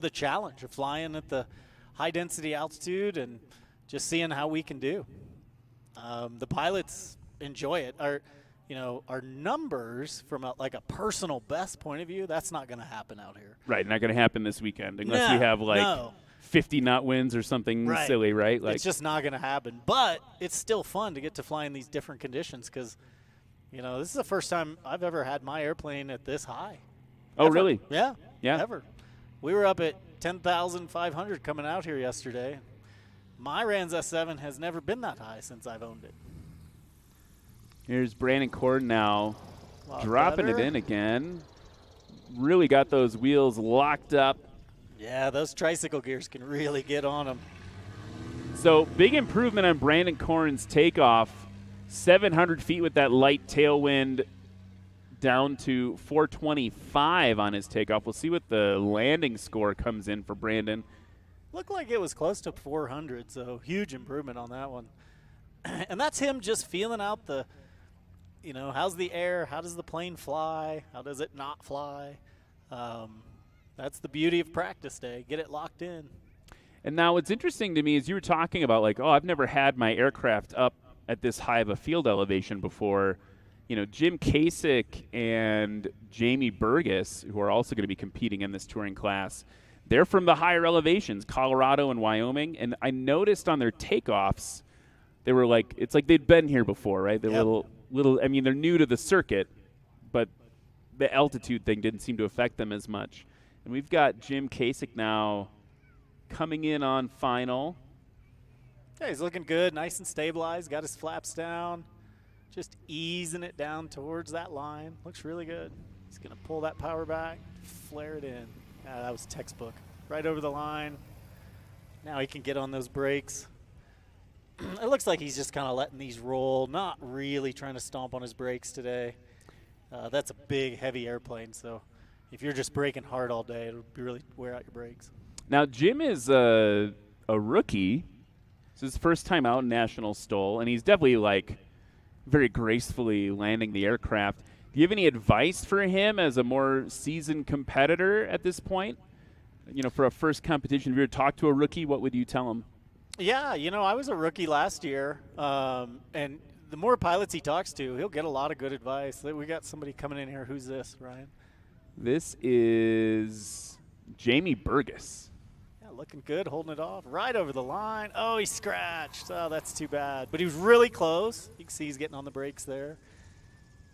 the challenge of flying at the high density altitude and just seeing how we can do. The pilots enjoy it. Our numbers from a personal best point of view, that's not going to happen out here. Right, not going to happen this weekend unless we have 50 knot winds or something silly, right? It's just not going to happen. But it's still fun to get to fly in these different conditions because, this is the first time I've ever had my airplane at this high. Oh, ever. really? Yeah. Yeah. Ever. We were up at 10,500 coming out here yesterday. My Rans S7 has never been that high since I've owned it. Here's Brandon Cord now dropping it in again. Really got those wheels locked up. Yeah, those tricycle gears can really get on them. So big improvement on Brandon Corn's takeoff. 700 feet with that light tailwind down to 425 on his takeoff. We'll see what the landing score comes in for Brandon. Looked like it was close to 400, so huge improvement on that one. And that's him just feeling out the, how's the air? How does the plane fly? How does it not fly? That's the beauty of practice day. Get it locked in. And now what's interesting to me is you were talking about I've never had my aircraft up at this high of a field elevation before. Jim Kasich and Jamie Burgess, who are also going to be competing in this touring class, they're from the higher elevations, Colorado and Wyoming. And I noticed on their takeoffs, they were it's like they'd been here before, right? They're little. I mean, they're new to the circuit, but the altitude thing didn't seem to affect them as much. And we've got Jim Kasich now coming in on final. Yeah, he's looking good, nice and stabilized. Got his flaps down, just easing it down towards that line. Looks really good. He's going to pull that power back, flare it in. That was textbook. Right over the line. Now he can get on those brakes. It looks like he's just kind of letting these roll, not really trying to stomp on his brakes today. That's a big, heavy airplane, so if you're just braking hard all day, it'll really wear out your brakes. Now, Jim is a rookie. It's his first time out in National STOL, and he's definitely, very gracefully landing the aircraft. Do you have any advice for him as a more seasoned competitor at this point? For a first competition, if you were to talk to a rookie, what would you tell him? Yeah, I was a rookie last year, and the more pilots he talks to, he'll get a lot of good advice. We got somebody coming in here. Who's this, Ryan? This is Jamie Burgess. Yeah, looking good, holding it off. Right over the line. Oh, he scratched. Oh, that's too bad. But he was really close. You can see he's getting on the brakes there.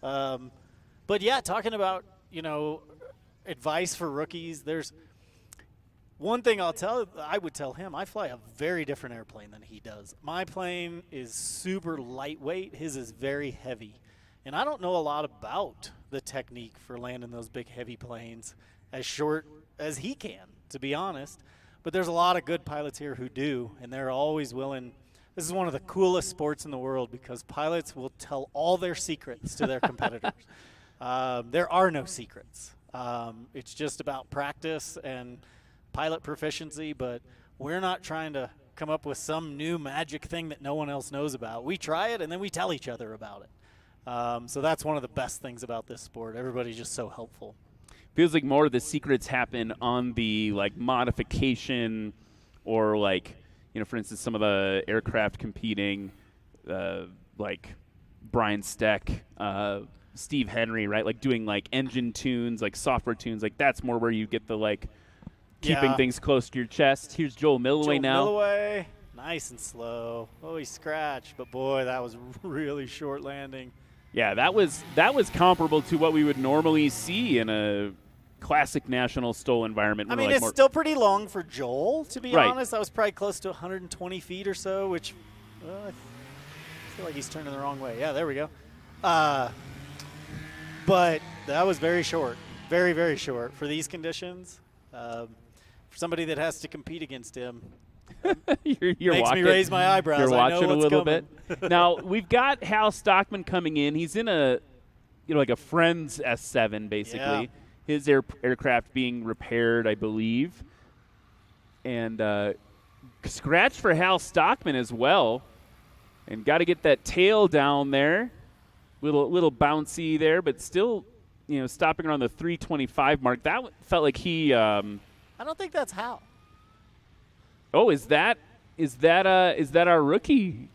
But, yeah, talking about, advice for rookies, there's one thing I would tell him, I fly a very different airplane than he does. My plane is super lightweight. His is very heavy. And I don't know a lot about the technique for landing those big, heavy planes as short as he can, to be honest. But there's a lot of good pilots here who do, and they're always willing. This is one of the coolest sports in the world because pilots will tell all their secrets to their competitors. There are no secrets. It's just about practice and pilot proficiency, but we're not trying to come up with some new magic thing that no one else knows about. We try it, and then we tell each other about it. So that's one of the best things about this sport. Everybody's just so helpful. Feels like more of the secrets happen on the modification or for instance, some of the aircraft competing, like Brian Steck, Steve Henry, right? Doing engine tunes, software tunes. That's more where you get the keeping things close to your chest. Here's Joel Milloway now. Milloway, nice and slow. Oh, he scratched, but boy, that was really short landing. Yeah, that was comparable to what we would normally see in a classic National STOL environment. I mean, it's still pretty long for Joel, to be right. honest. That was probably close to 120 feet or so, which I feel like he's turning the wrong way. Yeah, there we go. But that was very short, very, very short for these conditions. For somebody that has to compete against him, you're makes me raise my eyebrows. You're watching I know a little coming. bit. Now, we've got Hal Stockman coming in. He's in a friend's S7, basically. Yeah. His aircraft being repaired, I believe. And scratch for Hal Stockman as well. And got to get that tail down there. Little bouncy there, but still, stopping around the 325 mark. That felt like he I don't think that's Hal. Oh, is that our rookie?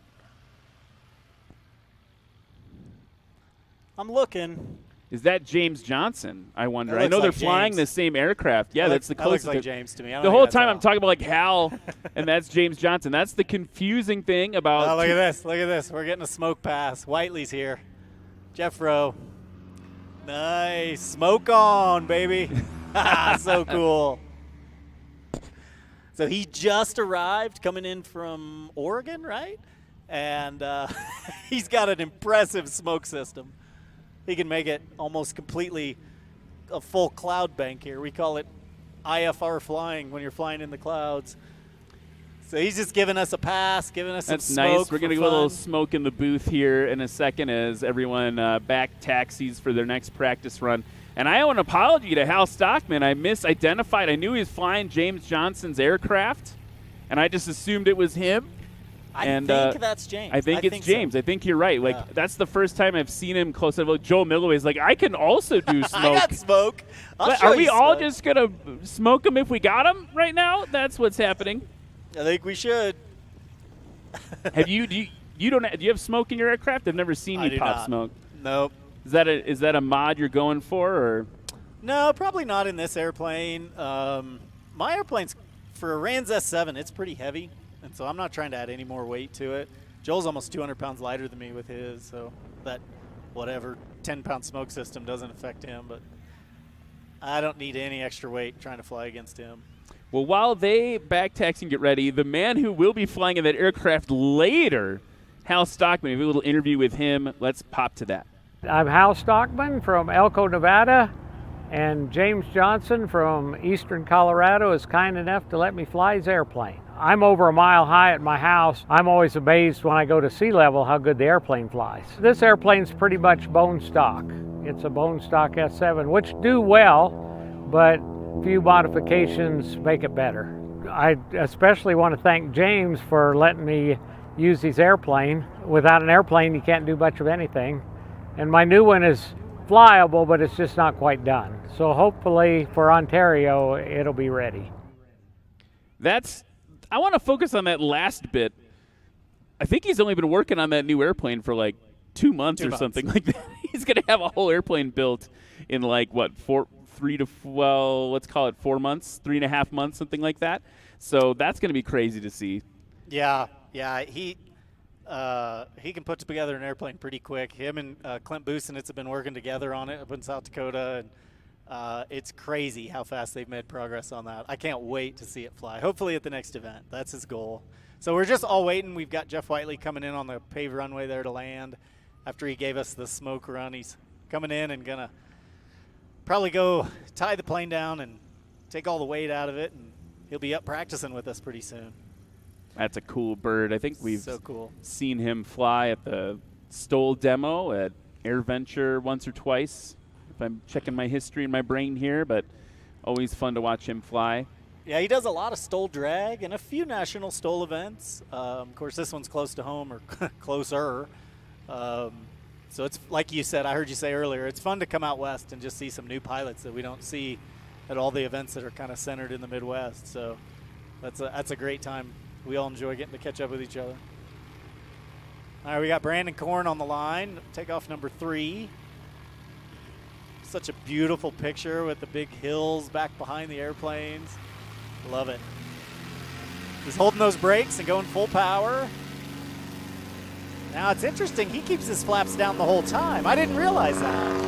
I'm looking. Is that James Johnson? I wonder. That I know looks they're like flying James. the same aircraft. Yeah, that's the That looks closest. like James to me. I don't The think whole that's time Hal. I'm talking about like Hal, and that's James Johnson. That's the confusing thing about. Oh, look at this. Look at this. We're getting a smoke pass. Whiteley's here. Jeff Rowe. Nice. Smoke on, baby. So cool. So he just arrived coming in from Oregon, right? And he's got an impressive smoke system. He can make it almost completely a full cloud bank here. We call it IFR flying when you're flying in the clouds. So he's just giving us a pass, giving us That's some smoke. nice. We're going to get a little smoke in the booth here in a second as everyone back taxis for their next practice run. And I owe an apology to Hal Stockman. I misidentified. I knew he was flying James Johnson's aircraft, and I just assumed it was him. I and, think that's James. I think it's James. So. I think you're right. Like that's the first time I've seen him close enough. Like, Joe Milloway's like, I can also do smoke. I got smoke. Are we all just gonna smoke him if we got him right now? That's what's happening. I think we should. Have you? Do you have smoke in your aircraft? I've never seen you pop smoke. Nope. Is that a mod you're going for, or? No, probably not in this airplane. My airplane's for a Rans S7. It's pretty heavy, and so I'm not trying to add any more weight to it. Joel's almost 200 pounds lighter than me with his, so that whatever 10-pound smoke system doesn't affect him. But I don't need any extra weight trying to fly against him. Well, while they back taxi and get ready, the man who will be flying in that aircraft later, Hal Stockman. We have a little interview with him. Let's pop to that. I'm Hal Stockman from Elko, Nevada, and James Johnson from Eastern Colorado is kind enough to let me fly his airplane. I'm over a mile high at my house. I'm always amazed when I go to sea level how good the airplane flies. This airplane's pretty much bone stock. It's a bone stock S7, which do well, but few modifications make it better. I especially want to thank James for letting me use his airplane. Without an airplane, you can't do much of anything. And my new one is flyable, but it's just not quite done. So hopefully for Ontario, it'll be ready. I want to focus on that last bit. I think he's only been working on that new airplane for like 2 months or something like that. He's going to have a whole airplane built in like, what, 4 months, 3.5 months, something like that. So that's going to be crazy to see. Yeah. He can put together an airplane pretty quick. Him and Clint Busenitz have been working together on it up in South Dakota, and it's crazy how fast they've made progress on that. I can't wait to see it fly. Hopefully at the next event. That's his goal. So we're just all waiting. We've got Jeff Whiteley coming in on the paved runway there to land. After he gave us the smoke run, he's coming in and gonna probably go tie the plane down and take all the weight out of it, and he'll be up practicing with us pretty soon. That's a cool bird. I think we've so cool. Seen him fly at the STOL demo at AirVenture once or twice, if I'm checking my history in my brain here, but always fun to watch him fly. Yeah, he does a lot of STOL drag and a few national STOL events. Of course, this one's close to home, or closer. So it's like you said, I heard you say earlier, it's fun to come out west and just see some new pilots that we don't see at all the events that are kind of centered in the Midwest. So that's a great time. We all enjoy getting to catch up with each other. All right, we got Brandon Korn on the line, takeoff number 3. Such a beautiful picture with the big hills back behind the airplanes. Love it. He's holding those brakes and going full power. Now it's interesting, he keeps his flaps down the whole time. I didn't realize that.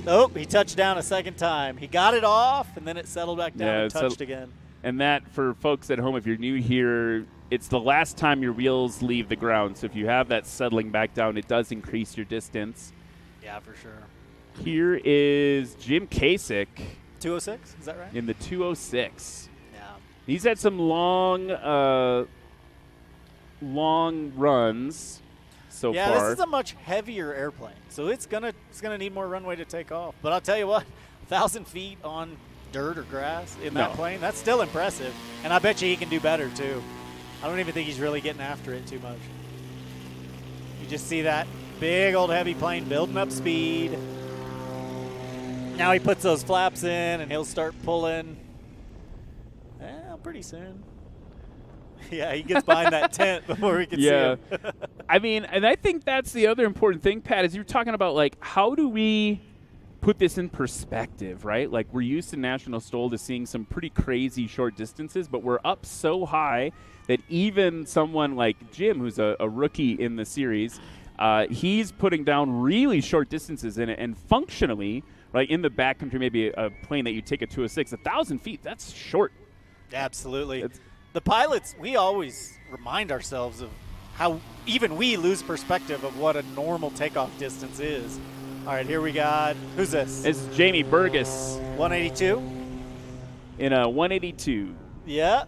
Oh, he touched down a second time. He got it off, and then it settled back down and touched again. And that, for folks at home, if you're new here, it's the last time your wheels leave the ground. So if you have that settling back down, it does increase your distance. Yeah, for sure. Here is Jim Kasich. 206, is that right? In the 206. Yeah. He's had some long runs so far. Yeah, this is a much heavier airplane, so it's gonna need more runway to take off. But I'll tell you what, 1,000 feet on dirt or grass in that plane, that's still impressive. And I bet you he can do better too. I don't even think he's really getting after it too much. You just see that big old heavy plane building up speed. Now he puts those flaps in, and he'll start pulling. Pretty soon. Yeah, he gets behind that tent before we can see him. I mean, and I think that's the other important thing, Pat, is you're talking about, like, how do we put this in perspective, right? Like, we're used to National STOL to seeing some pretty crazy short distances, but we're up so high that even someone like Jim, who's a rookie in the series, he's putting down really short distances in it, and functionally, right, in the backcountry, maybe a plane that you take at 206, 1,000 feet, that's short. Absolutely. The pilots, we always remind ourselves of how even we lose perspective of what a normal takeoff distance is. All right, here we got, who's this? It's Jamie Burgess 182? in a 182. Yeah.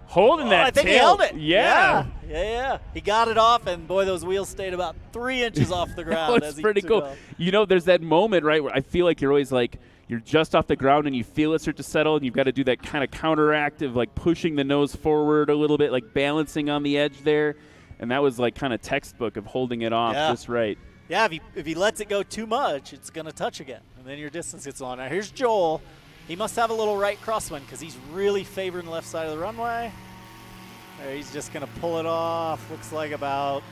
Holding that I think tail. he held it. Yeah. Yeah. He got it off, and boy, those wheels stayed about 3 inches off the ground. That's as he pretty took cool. off. You know, there's that moment, right, where I feel like you're always like, you're just off the ground and you feel it start to settle, and you've got to do that kind of counteractive, like pushing the nose forward a little bit, like balancing on the edge there. And that was like kind of textbook of holding it off just right. Yeah, if he lets it go too much, it's going to touch again, and then your distance gets long. Now, here's Joel. He must have a little right crosswind because he's really favoring the left side of the runway. There, he's just going to pull it off. Looks like about,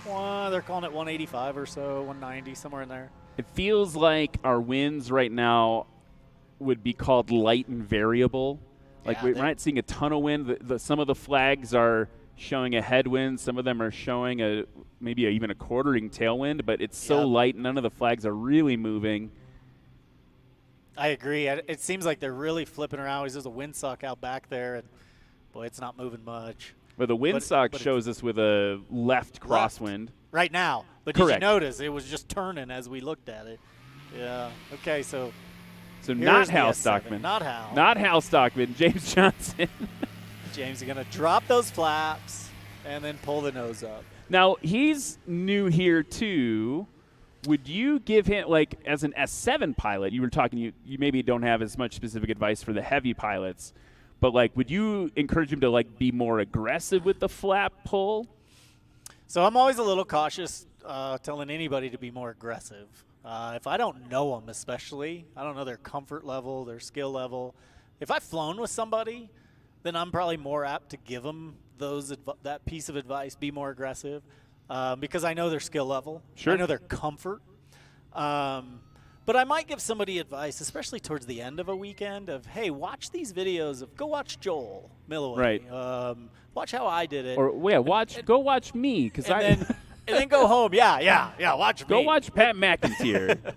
they're calling it 185 or so, 190, somewhere in there. It feels like our winds right now would be called light and variable. Like we're not seeing a ton of wind. Some of the flags are showing a headwind. Some of them are showing maybe even a quartering tailwind, but it's so light, none of the flags are really moving. I agree. It seems like they're really flipping around. There's a windsock out back there, and boy, it's not moving much. But the windsock shows us with a left crosswind. Right now. But Correct. Did you notice it was just turning as we looked at it? Yeah. Okay, so not Hal Stockman. Not Hal. Not Hal Stockman. James Johnson. James is going to drop those flaps and then pull the nose up. Now, he's new here, too. Would you give him, like, as an S7 pilot, you were talking, you maybe don't have as much specific advice for the heavy pilots, but, like, would you encourage him to, like, be more aggressive with the flap pull? So I'm always a little cautious telling anybody to be more aggressive. If I don't know them especially, I don't know their comfort level, their skill level. If I've flown with somebody, then I'm probably more apt to give them that piece of advice, be more aggressive, because I know their skill level. Sure. I know their comfort. But I might give somebody advice, especially towards the end of a weekend, of, hey, watch these videos go watch Joel Milloway. Right. Watch how I did it. Or, go watch me. And then go home. Yeah, watch me. Go watch Pat McIntyre.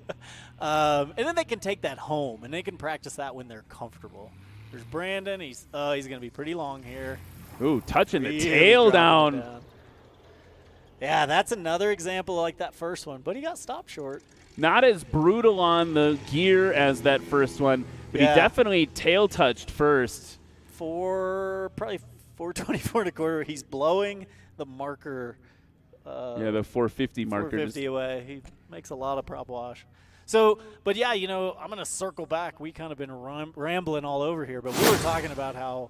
And then they can take that home, and they can practice that when they're comfortable. There's Brandon. He's going to be pretty long here. Ooh, touching the Really tail dropping down. it down. Yeah, that's another example like that first one, but he got stopped short. Not as brutal on the gear as that first one, but he definitely tail touched first. Probably 424 and a quarter. He's blowing the marker. The 450 marker. 450 away. He makes a lot of prop wash. So, but yeah, I'm going to circle back. We kind of been rambling all over here, but we were talking about how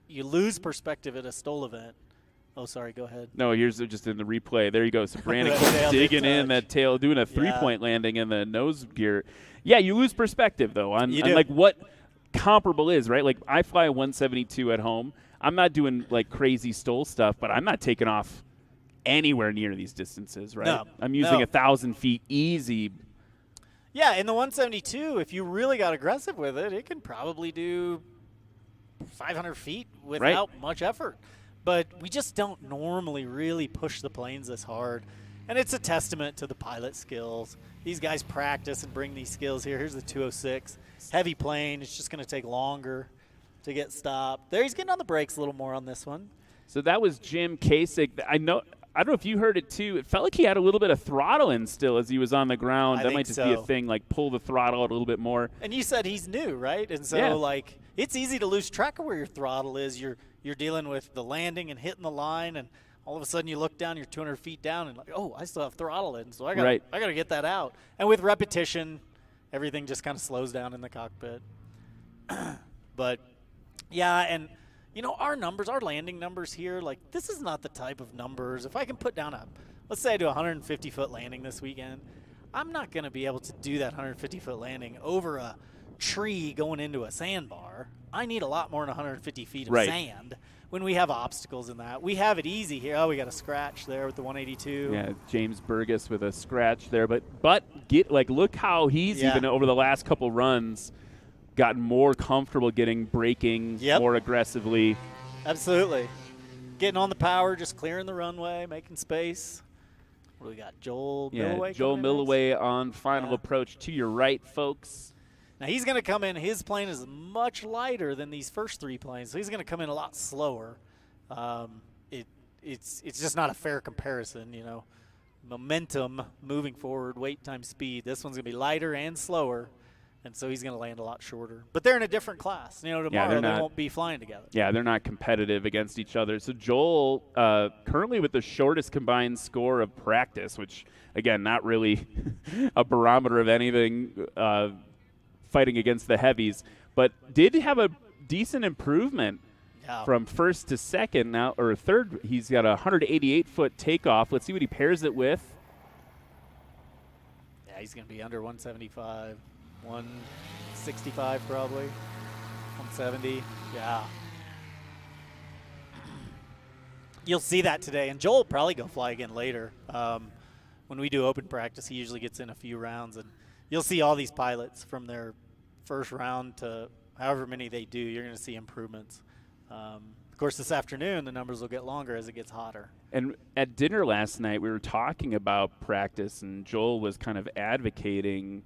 you lose perspective at a STOL event. Oh, sorry, go ahead. No, here's just in the replay. There you go. So Brandon That digging in that tail, doing a three-point landing in the nose gear. Yeah, you lose perspective, though, on like what comparable is, right? Like, I fly a 172 at home. I'm not doing, like, crazy STOL stuff, but I'm not taking off anywhere near these distances, right? No. I'm using 1,000 feet easy. Yeah, in the 172, if you really got aggressive with it, it can probably do 500 feet without much effort. But we just don't normally really push the planes this hard. And it's a testament to the pilot skills. These guys practice and bring these skills here. Here's the 206. Heavy plane. It's just going to take longer to get stopped. There, he's getting on the brakes a little more on this one. So that was Jim Kasich. I don't know if you heard it too. It felt like he had a little bit of throttle in still as he was on the ground. That might just be a thing, like pull the throttle out a little bit more. And you said he's new, right? And so, like, it's easy to lose track of where your throttle is. You're dealing with the landing and hitting the line, and all of a sudden you look down, you're 200 feet down, and like, oh, I still have throttle in, so I got to get that out. And with repetition, everything just kind of slows down in the cockpit. But, yeah, and, our numbers, our landing numbers here, like, this is not the type of numbers. If I can put down let's say I do a 150-foot landing this weekend, I'm not going to be able to do that 150-foot landing over a tree going into a sandbar. I need a lot more than 150 feet of sand when we have obstacles in that. We have it easy here. Oh, we got a scratch there with the 182. Yeah, James Burgess with a scratch there. But look how he's even over the last couple runs gotten more comfortable braking more aggressively. Absolutely. Getting on the power, just clearing the runway, making space. What do we got? Joel Milloway? Joel Milloway on final approach to your right, folks. Now he's going to come in. His plane is much lighter than these first 3 planes, so he's going to come in a lot slower. It's just not a fair comparison, you know. Momentum moving forward, weight times speed. This one's going to be lighter and slower, and so he's going to land a lot shorter. But they're in a different class. You know, tomorrow they won't be flying together. Yeah, they're not competitive against each other. So Joel currently with the shortest combined score of practice, which, again, not really a barometer of anything fighting against the heavies, but did have a decent improvement from first to second now, or third. He's got a 188-foot takeoff. Let's see what he pairs it with. Yeah, he's going to be under 175, 165 probably, 170. Yeah. You'll see that today, and Joel will probably go fly again later. When we do open practice, he usually gets in a few rounds, and you'll see all these pilots from their first round to however many they do. You're going to see improvements. Of course, this afternoon, the numbers will get longer as it gets hotter. And at dinner last night, we were talking about practice, and Joel was kind of advocating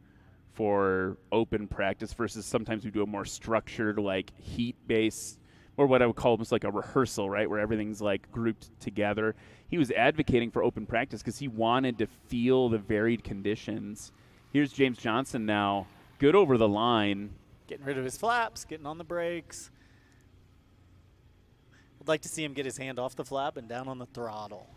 for open practice versus sometimes we do a more structured, like heat-based, or what I would call almost like a rehearsal, right, where everything's like grouped together. He was advocating for open practice because he wanted to feel the varied conditions. Here's James Johnson now, good over the line. Getting rid of his flaps, getting on the brakes. I'd like to see him get his hand off the flap and down on the throttle.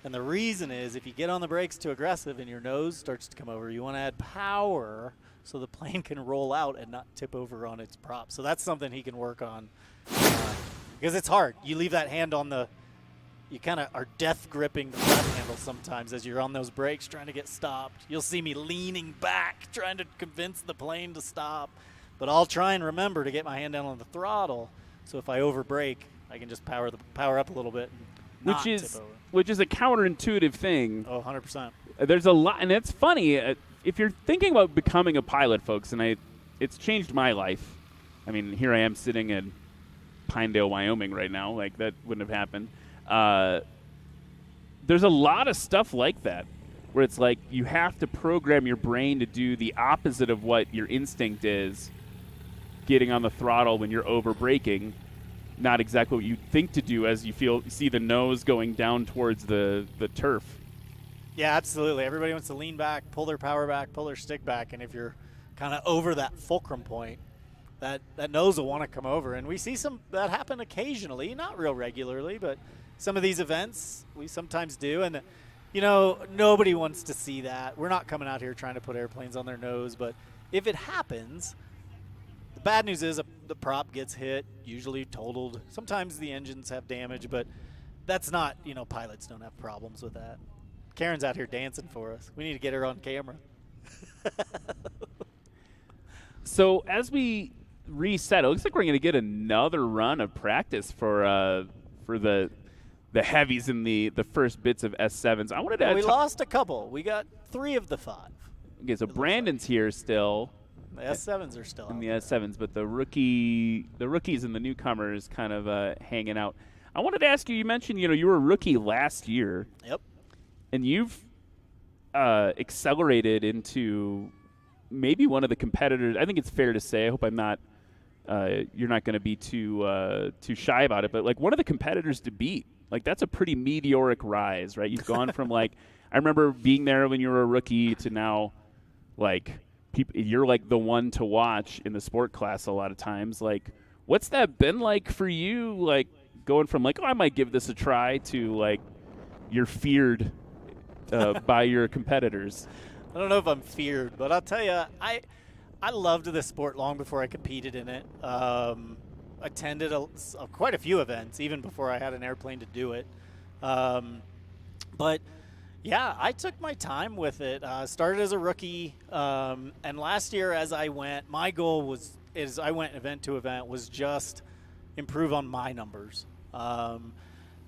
And the reason is if you get on the brakes too aggressive and your nose starts to come over, you want to add power so the plane can roll out and not tip over on its prop. So that's something he can work on because it's hard. You leave that hand on the – you kind of are death gripping the flap handle sometimes as you're on those brakes trying to get stopped. You'll see me leaning back trying to convince the plane to stop. But I'll try and remember to get my hand down on the throttle so if I overbrake, I can just power up a little bit and not tip over. Which is a counterintuitive thing. Oh, 100%. There's a lot, and it's funny. If you're thinking about becoming a pilot, folks, and it's changed my life. I mean, here I am sitting in Pinedale, Wyoming right now. Like, that wouldn't have happened. There's a lot of stuff like that where it's like you have to program your brain to do the opposite of what your instinct is, getting on the throttle when you're over braking. Not exactly what you think to do as you see the nose going down towards the turf. Yeah, absolutely. Everybody wants to lean back, pull their power back, pull their stick back, and if you're kind of over that fulcrum point, that nose will want to come over. And we see some that happen occasionally, not real regularly, but some of these events we sometimes do. And, you know, nobody wants to see that. We're not coming out here trying to put airplanes on their nose, but if it happens, the bad news is the prop gets hit, usually totaled. Sometimes the engines have damage, but that's not, you know, pilots don't have problems with that. Karen's out here dancing for us. We need to get her on camera. So as we reset, it looks like we're going to get another run of practice for the heavies in the first bits of S7s. I wanted to. We lost a couple. We got 3 of the 5. Okay, so Brandon's here still. The S7s are still in the S7s, but the rookies and the newcomers kind of hanging out. I wanted to ask you. You mentioned you were a rookie last year. Yep. And you've accelerated into maybe one of the competitors. I think it's fair to say. I hope I'm not. You're not going to be too shy about it. But like one of the competitors to beat. Like that's a pretty meteoric rise, right? You've gone from like I remember being there when you were a rookie to now, like. You're like the one to watch in the sport class a lot of times. Like, what's that been like for you? Like going from like, oh, I might give this a try to like you're feared by your competitors. I don't know if I'm feared, but I'll tell you, I loved this sport long before I competed in it. Attended quite a few events even before I had an airplane to do it. But Yeah, I took my time with it. Started as a rookie, and last year as I went, my goal was, as I went event to event, was just improve on my numbers.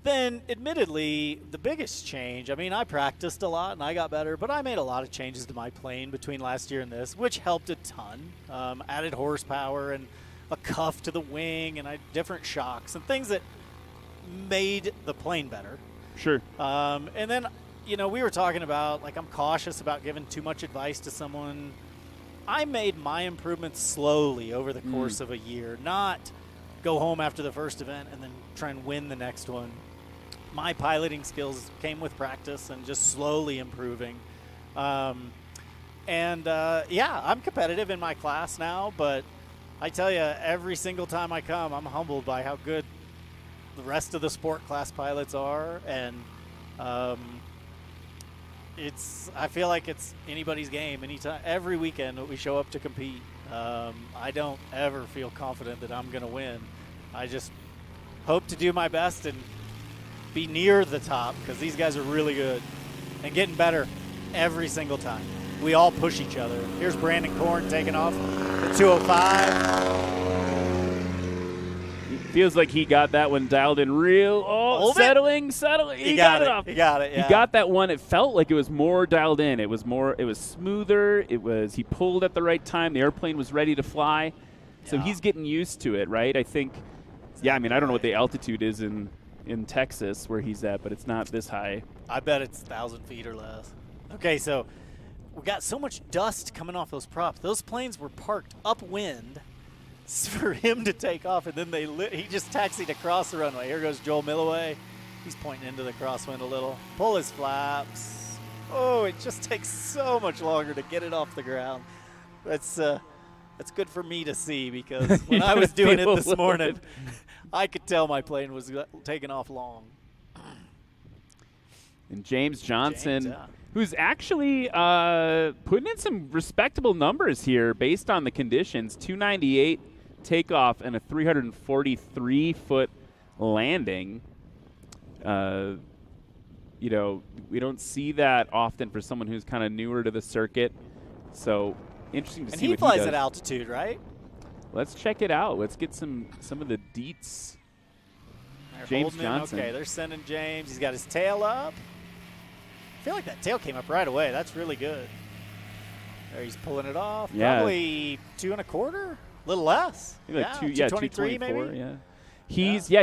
Then, admittedly, the biggest change, I mean, I practiced a lot and I got better, but I made a lot of changes to my plane between last year and this, which helped a ton. Added horsepower and a cuff to the wing and different shocks and things that made the plane better. Sure. And then, you know, we were talking about, like, I'm cautious about giving too much advice to someone. I made my improvements slowly over the course of a year, not go home after the first event and then try and win the next one. My piloting skills came with practice and just slowly improving. Yeah, I'm competitive in my class now, but I tell you, every single time I come, I'm humbled by how good the rest of the sport class pilots are, and I feel like it's anybody's game. Anytime, every weekend that we show up to compete, I don't ever feel confident that I'm going to win. I just hope to do my best and be near the top, because these guys are really good and getting better every single time. We all push each other. Here's Brandon Korn taking off the 205. It feels like he got that one dialed in real. Oh, settling. He got it off. He got it, yeah. He got that one. It felt like it was more dialed in. It was smoother. He pulled at the right time. The airplane was ready to fly. So he's getting used to it, right? I think, I mean, I don't know what the altitude is in Texas where he's at, but it's not this high. I bet it's 1,000 feet or less. Okay, so we got so much dust coming off those props. Those planes were parked upwind for him to take off, and then he just taxied across the runway. Here goes Joel Milloway. He's pointing into the crosswind a little. Pull his flaps. Oh, it just takes so much longer to get it off the ground. That's good for me to see, because when I was doing it this morning, I could tell my plane was taking off long. And James Johnson, who's actually putting in some respectable numbers here based on the conditions. 298 takeoff and a 343-foot landing. You know, we don't see that often for someone who's kind of newer to the circuit. So interesting to see what he does. And he flies at altitude, right? Let's check it out. Let's get some of the deets. James Johnson. Okay, they're sending James. He's got his tail up. I feel like that tail came up right away. That's really good. There, he's pulling it off. Yeah. Probably 2 1/4, a little less. Like 223 224, maybe. Yeah.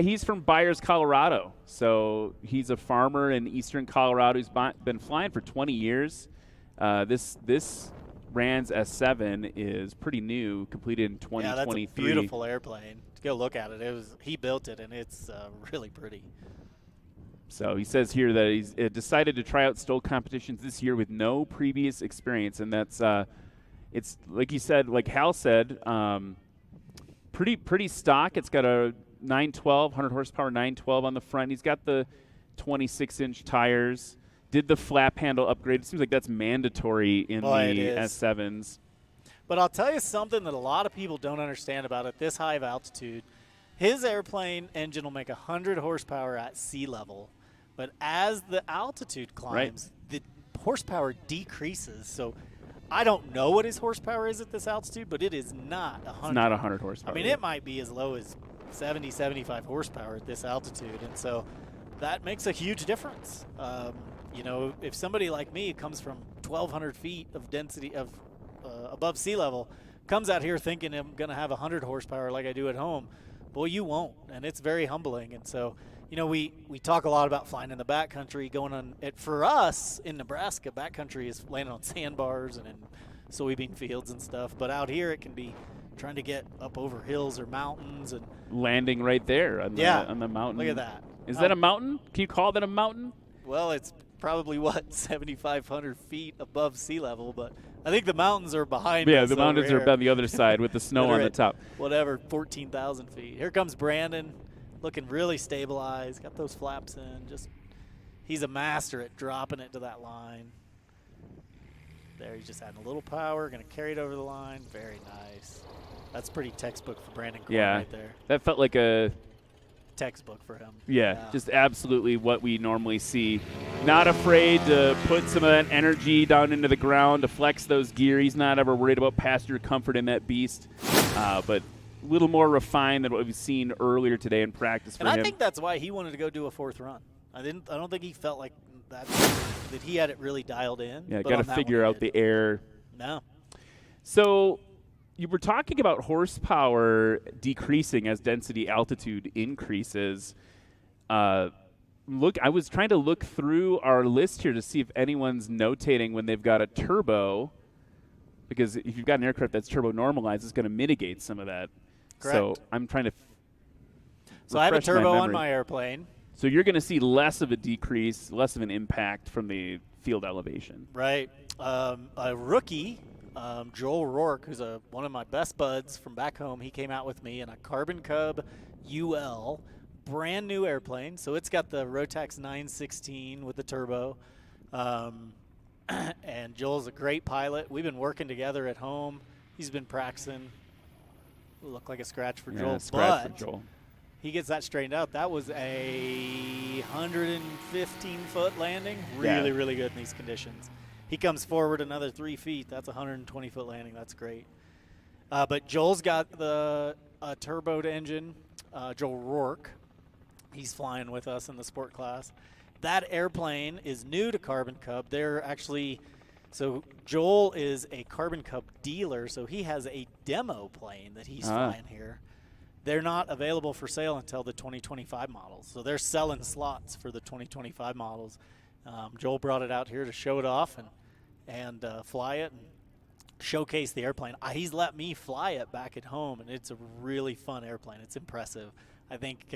He's from Byers, Colorado. So he's a farmer in eastern Colorado who's been flying for 20 years. This Rans S7 is pretty new, completed in 2023. Yeah, that's a beautiful airplane. Go look at it. He built it, and it's really pretty. So he says here that he's decided to try out STOL competitions this year with no previous experience, and that's it's like he said, like Hal said, pretty stock. It's got a 912, 100 horsepower 912 on the front. He's got the 26-inch tires. Did the flap handle upgrade? It seems like that's mandatory in the S7s. But I'll tell you something that a lot of people don't understand about it. This high of altitude, his airplane engine will make 100 horsepower at sea level. But as the altitude climbs, the horsepower decreases. So I don't know what his horsepower is at this altitude, but it is not 100. It's not 100 horsepower. I mean, it might be as low as 70, 75 horsepower at this altitude. And so that makes a huge difference. You know, if somebody like me comes from 1,200 feet of density of above sea level, comes out here thinking I'm going to have 100 horsepower like I do at home, boy, you won't. And it's very humbling. And so, you know, we talk a lot about flying in the backcountry, going on it. For us in Nebraska, backcountry is landing on sandbars and in soybean fields and stuff. But out here, it can be trying to get up over hills or mountains and landing right there on the mountain. Look at that. Is that a mountain? Can you call that a mountain? Well, it's probably 7,500 feet above sea level, but I think the mountains are behind us. Yeah, the mountains are on the other side with the snow on the top. Whatever, 14,000 feet. Here comes Brandon, looking really stabilized. Got those flaps in. He's a master at dropping it to that line. There, he's just adding a little power. Going to carry it over the line. Very nice. That's pretty textbook for Brandon Korn right there. That felt like a textbook for him. Yeah, just absolutely what we normally see. Not afraid to put some of that energy down into the ground to flex those gear. He's not ever worried about passenger comfort in that beast, but a little more refined than what we've seen earlier today in practice for him. And I think that's why he wanted to go do a 4th run. I don't think he felt like that he had it really dialed in. Yeah, got to figure out the air. No. So you were talking about horsepower decreasing as density altitude increases. I was trying to look through our list here to see if anyone's notating when they've got a turbo, because if you've got an aircraft that's turbo normalized, it's going to mitigate some of that. Correct. So I'm trying to So I have a refresh turbo my on memory. my airplane. So you're going to see less of a decrease, less of an impact from the field elevation. Right. A rookie, Joel Rourke, who's one of my best buds from back home, he came out with me in a Carbon Cub UL, brand new airplane. So it's got the Rotax 916 with the turbo. And Joel's a great pilot. We've been working together at home. He's been practicing. Look like a scratch for Joel. Scratch but for Joel. he gets that straightened out. That was a 115-foot landing. Yeah. Really, really good in these conditions. He comes forward another 3 feet. That's a 120-foot landing. That's great. But Joel's got the turboed engine. Joel Rourke, he's flying with us in the sport class. That airplane is new to Carbon Cub. They're actually – so Joel is a Carbon Cub dealer, so he has a demo plane that he's flying here. They're not available for sale until the 2025 models. So they're selling slots for the 2025 models. Joel brought it out here to show it off and fly it and showcase the airplane. He's let me fly it back at home, and it's a really fun airplane. It's impressive. I think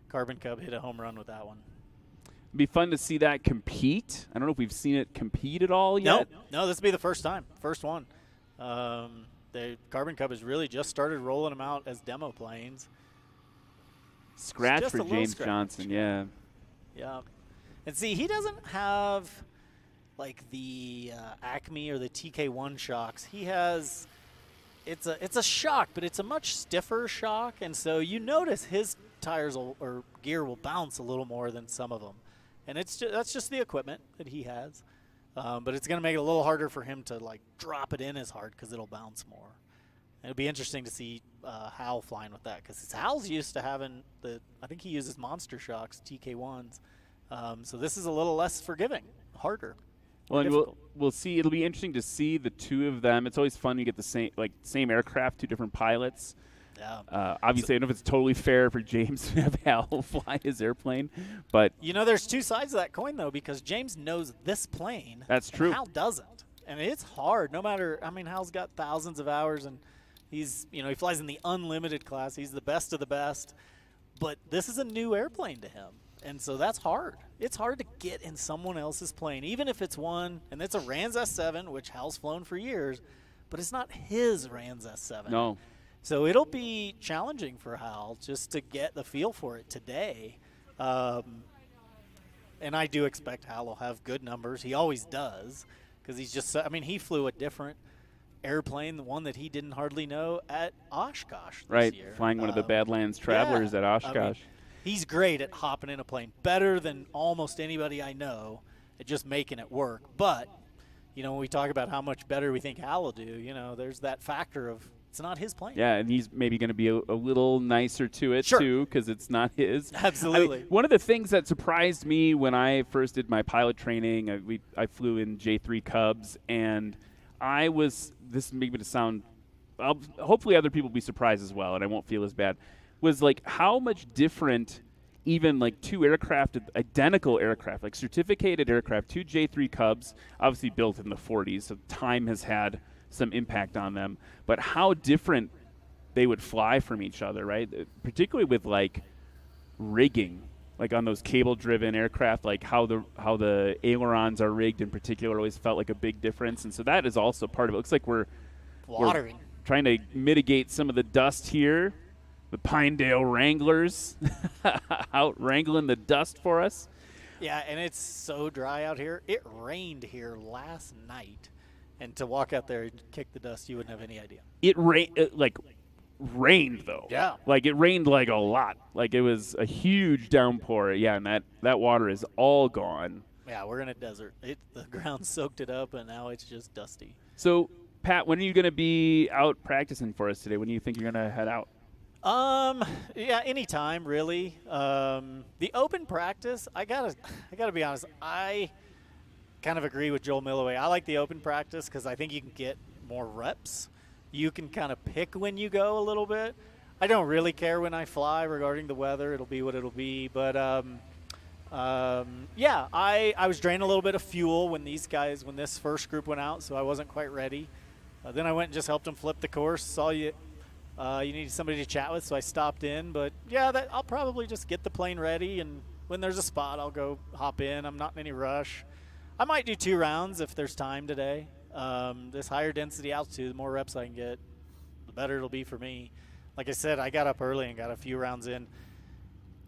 Carbon Cub hit a home run with that one. It'd be fun to see that compete. I don't know if we've seen it compete at all yet. No, this will be the first time. First one. The Carbon Cub has really just started rolling them out as demo planes. Scratch Just for a little James scratch. Johnson, yeah. Yeah. And see, he doesn't have like the Acme or the TK1 shocks. He has it's a shock, but it's a much stiffer shock, and so you notice his tires or gear will bounce a little more than some of them. And that's just the equipment that he has. But it's going to make it a little harder for him to like drop it in as hard because it'll bounce more. And it'll be interesting to see Hal flying with that, because Hal's used to having I think he uses monster shocks, TK1s. So this is a little less forgiving, harder. Well, and we'll see. It'll be interesting to see the two of them. It's always fun. You get the same aircraft, two different pilots. Yeah. Obviously, I don't know if it's totally fair for James to have Hal fly his airplane, but there's two sides of that coin though, because James knows this plane. That's true. And Hal doesn't, and it's hard. No matter, Hal's got thousands of hours, and he's he flies in the unlimited class. He's the best of the best, but this is a new airplane to him. And so that's hard. It's hard to get in someone else's plane, even if it's one, and it's a Rans S7, which Hal's flown for years, but it's not his Rans S7. no. So it'll be challenging for Hal just to get the feel for it today. And I do expect Hal will have good numbers. He always does, because he's just, he flew a different airplane, the one that he didn't hardly know, at Oshkosh this year. Flying one of the Badlands Travelers at Oshkosh. He's great at hopping in a plane, better than almost anybody I know at just making it work. But, when we talk about how much better we think Hal will do, there's that factor of it's not his plane. Yeah, and he's maybe going to be a little nicer to it, too, because it's not his. Absolutely. One of the things that surprised me when I first did my pilot training, I flew in J3 Cubs, and I was, this may be to sound, hopefully other people will be surprised as well, and I won't feel as bad, was like how much different even like two aircraft, identical aircraft, like certificated aircraft, two J3 Cubs, obviously built in the 40s, so time has had some impact on them, but how different they would fly from each other, right? Particularly with like rigging, like on those cable-driven aircraft, like how the ailerons are rigged in particular always felt like a big difference, and so that is also part of it. Looks like we're trying to mitigate some of the dust here. The Pinedale Wranglers out wrangling the dust for us. Yeah, and it's so dry out here. It rained here last night, and to walk out there and kick the dust, you wouldn't have any idea. It rained like rained, though. Yeah. Like, it rained like a lot. Like, it was a huge downpour. Yeah, and that water is all gone. Yeah, we're in a desert. The ground soaked it up, and now it's just dusty. So, Pat, when are you going to be out practicing for us today? When do you think you're going to head out? Yeah, anytime really. The open practice, I gotta be honest. I kind of agree with Joel Milloway. I like the open practice because I think you can get more reps. You can kind of pick when you go a little bit. I don't really care when I fly regarding the weather. It'll be what it'll be. But yeah, I was draining a little bit of fuel when this first group went out, so I wasn't quite ready. Then I went and just helped them flip the course. Saw you needed somebody to chat with, so I stopped in. But yeah, I'll probably just get the plane ready, and when there's a spot, I'll go hop in. I'm not in any rush. I might do 2 rounds if there's time today. This higher density altitude, the more reps I can get, the better it'll be for me. Like I said, I got up early and got a few rounds in,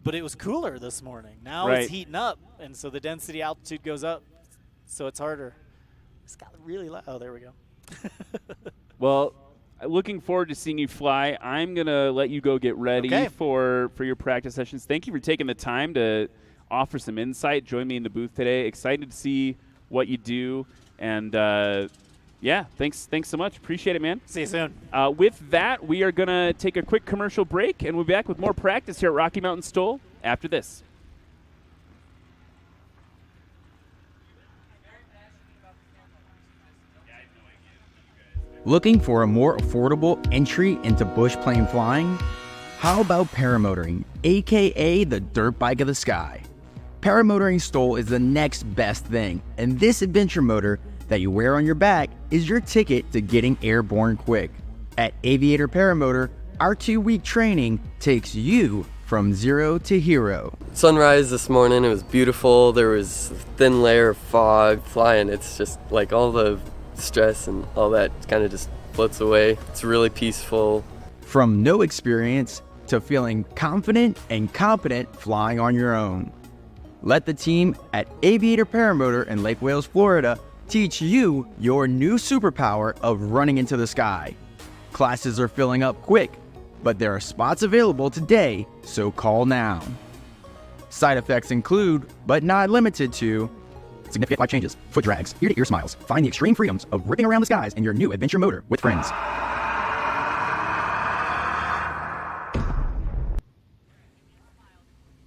but it was cooler this morning. Now Right. It's heating up, and so the density altitude goes up, so it's harder. It's got really loud. Oh, there we go. Well, looking forward to seeing you fly. I'm going to let you go get ready for your practice sessions. Thank you for taking the time to offer some insight. Join me in the booth today. Excited to see what you do. And, yeah, thanks so much. Appreciate it, man. See you soon. With that, we are going to take a quick commercial break, and we'll be back with more practice here at Rocky Mountain STOL after this. Looking for a more affordable entry into bush plane flying? How about paramotoring, aka the dirt bike of the sky? Paramotoring STOL is the next best thing, and this adventure motor that you wear on your back is your ticket to getting airborne quick. At Aviator Paramotor, our 2-week training takes you from zero to hero. Sunrise this morning, it was beautiful. There was a thin layer of fog flying. It's just like all the stress and all that kind of just floats away. It's really peaceful. From no experience to feeling confident and competent flying on your own. Let the team at Aviator Paramotor in Lake Wales, Florida teach you your new superpower of running into the sky. Classes are filling up quick, but there are spots available today, so call now. Side effects include, but not limited to, significant life changes, foot drags, ear-to-ear smiles. Find the extreme freedoms of ripping around the skies in your new adventure motor with friends.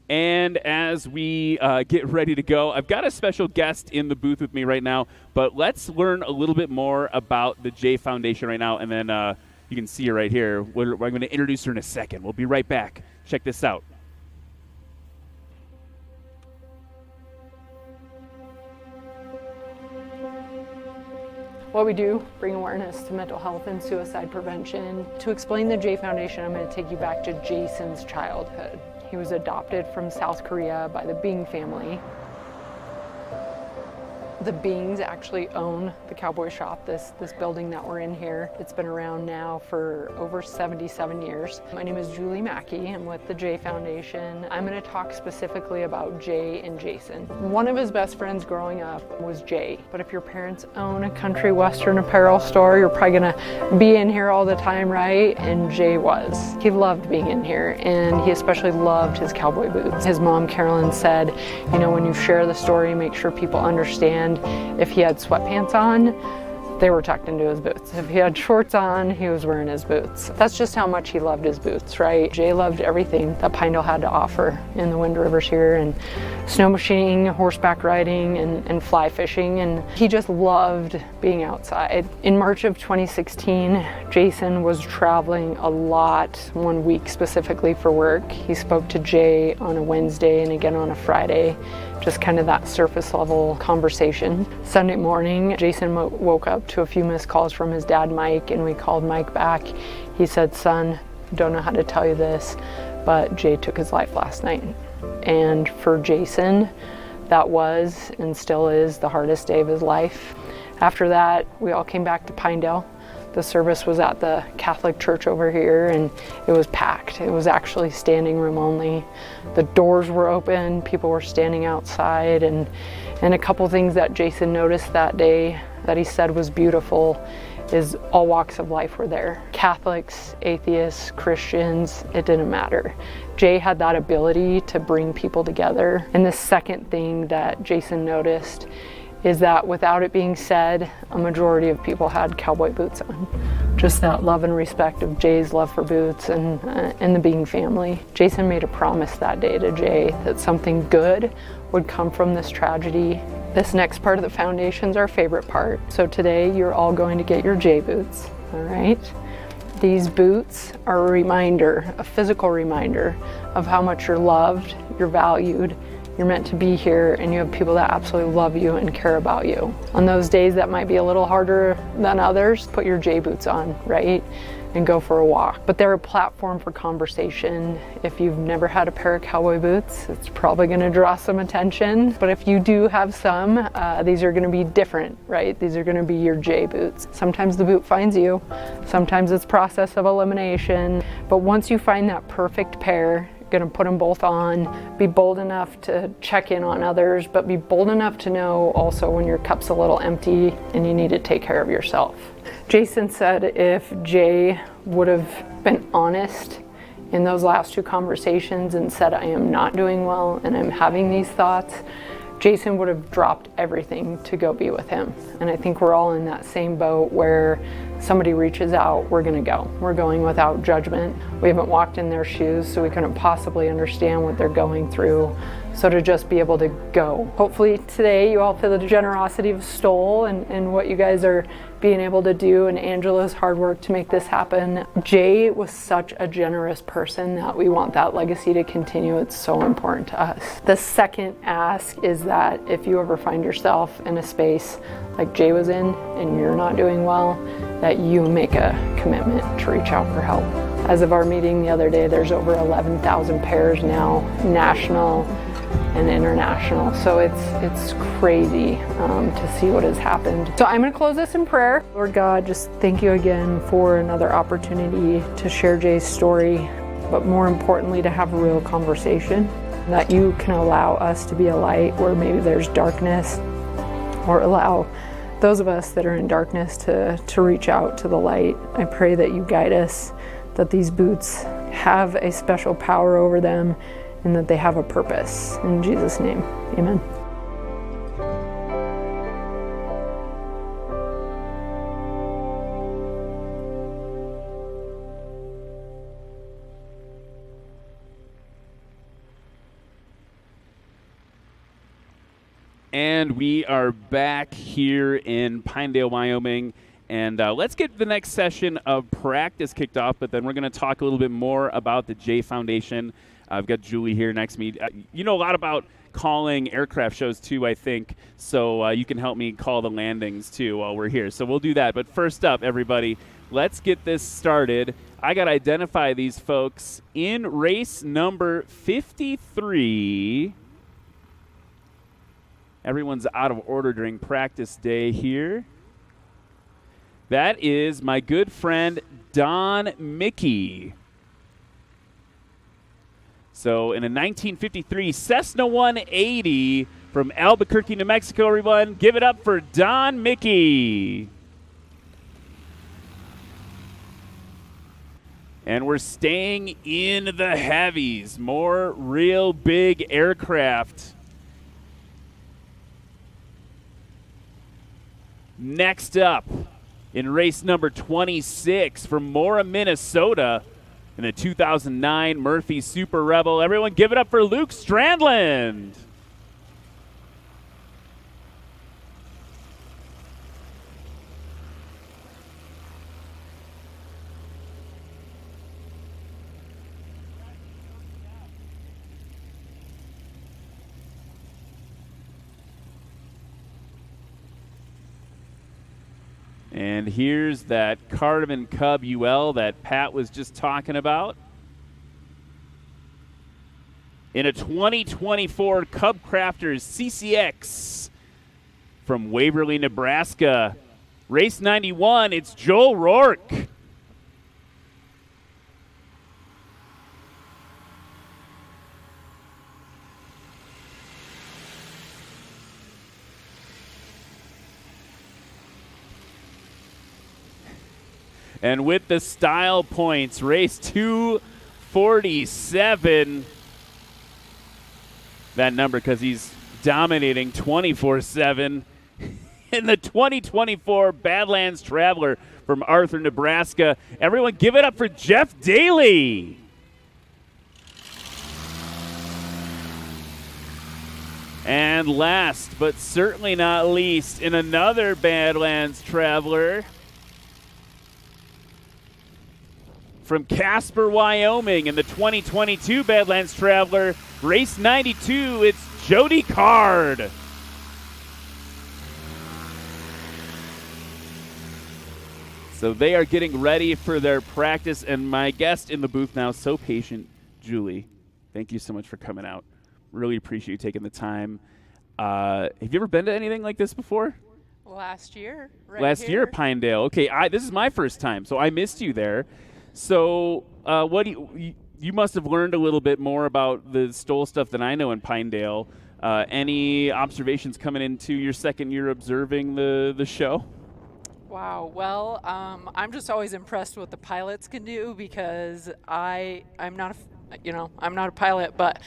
And as we get ready to go, I've got a special guest in the booth with me right now, but let's learn a little bit more about the Jae Foundation right now, and then you can see her right here. I'm going to introduce her in a second. We'll be right back. Check this out. What we do, bring awareness to mental health and suicide prevention. To explain the Jae Foundation, I'm going to take you back to Jason's childhood. He was adopted from South Korea by the Bing family. The Bings actually own the Cowboy Shop, this building that we're in here. It's been around now for over 77 years. My name is Julie Mackey. I'm with the Jae Foundation. I'm going to talk specifically about Jae and Jason. One of his best friends growing up was Jae. But if your parents own a country western apparel store, you're probably going to be in here all the time, right? And Jae was. He loved being in here, and he especially loved his cowboy boots. His mom, Carolyn, said, you know, when you share the story, make sure people understand. If he had sweatpants on, they were tucked into his boots. If he had shorts on, he was wearing his boots. That's just how much he loved his boots, right? Jae loved everything that Pinedale had to offer in the Wind Rivers here, and snow machining, horseback riding, and fly fishing, and he just loved being outside. In March of 2016, Jason was traveling a lot, 1 week specifically for work. He spoke to Jae on a Wednesday and again on a Friday, just kind of that surface level conversation. Sunday morning, Jason woke up to a few missed calls from his dad, Mike, and we called Mike back. He said, son, don't know how to tell you this, but Jae took his life last night. And for Jason, that was and still is the hardest day of his life. After that, we all came back to Pinedale. The service was at the Catholic church over here, and it was packed. It was actually standing room only. The doors were open, people were standing outside, and a couple things that Jason noticed that day that he said was beautiful is all walks of life were there. Catholics, atheists, Christians, it didn't matter. Jae had that ability to bring people together. And the second thing that Jason noticed is that without it being said, a majority of people had cowboy boots on. Just that love and respect of Jae's love for boots and the Being family. Jason made a promise that day to Jae that something good would come from this tragedy. This next part of the foundation's our favorite part. So today you're all going to get your Jae boots, all right? These boots are a reminder, a physical reminder of how much you're loved, you're valued, you're meant to be here, and you have people that absolutely love you and care about you. On those days that might be a little harder than others, put your Jae boots on, right? And go for a walk. But they're a platform for conversation. If you've never had a pair of cowboy boots, it's probably gonna draw some attention. But if you do have some, these are gonna be different, right? These are gonna be your Jae boots. Sometimes the boot finds you, sometimes it's process of elimination. But once you find that perfect pair, gonna put them both on, be bold enough to check in on others, but be bold enough to know also when your cup's a little empty and you need to take care of yourself. Jason said if Jae would have been honest in those last two conversations and said, I am not doing well and I'm having these thoughts, Jason would have dropped everything to go be with him. And I think we're all in that same boat where somebody reaches out, we're gonna go. We're going without judgment. We haven't walked in their shoes, so we couldn't possibly understand what they're going through. So to just be able to go. Hopefully today you all feel the generosity of STOL and what you guys are being able to do, and Angela's hard work to make this happen. Jae was such a generous person that we want that legacy to continue. It's so important to us. The second ask is that if you ever find yourself in a space like Jae was in and you're not doing well, that you make a commitment to reach out for help. As of our meeting the other day, there's over 11,000 pairs now, national and international. So it's crazy to see what has happened. So I'm gonna close this in prayer. Lord God, just thank you again for another opportunity to share Jae's story, but more importantly, to have a real conversation, that you can allow us to be a light where maybe there's darkness, or allow those of us that are in darkness to reach out to the light. I pray that you guide us, that these boots have a special power over them, and that they have a purpose. In Jesus' name, amen. And we are back here in Pinedale, Wyoming. And let's get the next session of practice kicked off, but then we're going to talk a little bit more about the Jae Foundation. I've got Julie here next to me. You know a lot about calling aircraft shows too, I think, so you can help me call the landings too while we're here. So we'll do that. But first up, everybody, let's get this started. I got to identify these folks in race number 53. Everyone's out of order during practice day here. That is my good friend Don Mickey. So in a 1953 Cessna 180 from Albuquerque, New Mexico, everyone, give it up for Don Mickey. And we're staying in the heavies. More real big aircraft. Next up, in race number 26 from Mora, Minnesota, in the 2009 Murphy Super Rebel. Everyone give it up for Luke Strandland. And here's that Cardamon Cub UL that Pat was just talking about. In a 2024 Cub Crafters CCX from Waverly, Nebraska. Race 91, it's Joel Rourke. And with the style points, race 247. That number because he's dominating 24/7 in the 2024 Badlands Traveler from Arthur, Nebraska. Everyone give it up for Jeff Daly. And last but certainly not least, in another Badlands Traveler from Casper, Wyoming, in the 2022 Badlands Traveler, race 92, it's Jody Card. So they are getting ready for their practice, and my guest in the booth now, so patient, Julie. Thank you so much for coming out. Really appreciate you taking the time. Have you ever been to anything like this before? Last year, Last year at Pinedale. Okay, this is my first time, so I missed you there. So what do you must have learned a little bit more about the STOL stuff than I know in Pinedale. Any observations coming into your second year observing the show? Wow. Well, I'm just always impressed with what the pilots can do because I'm not a pilot, but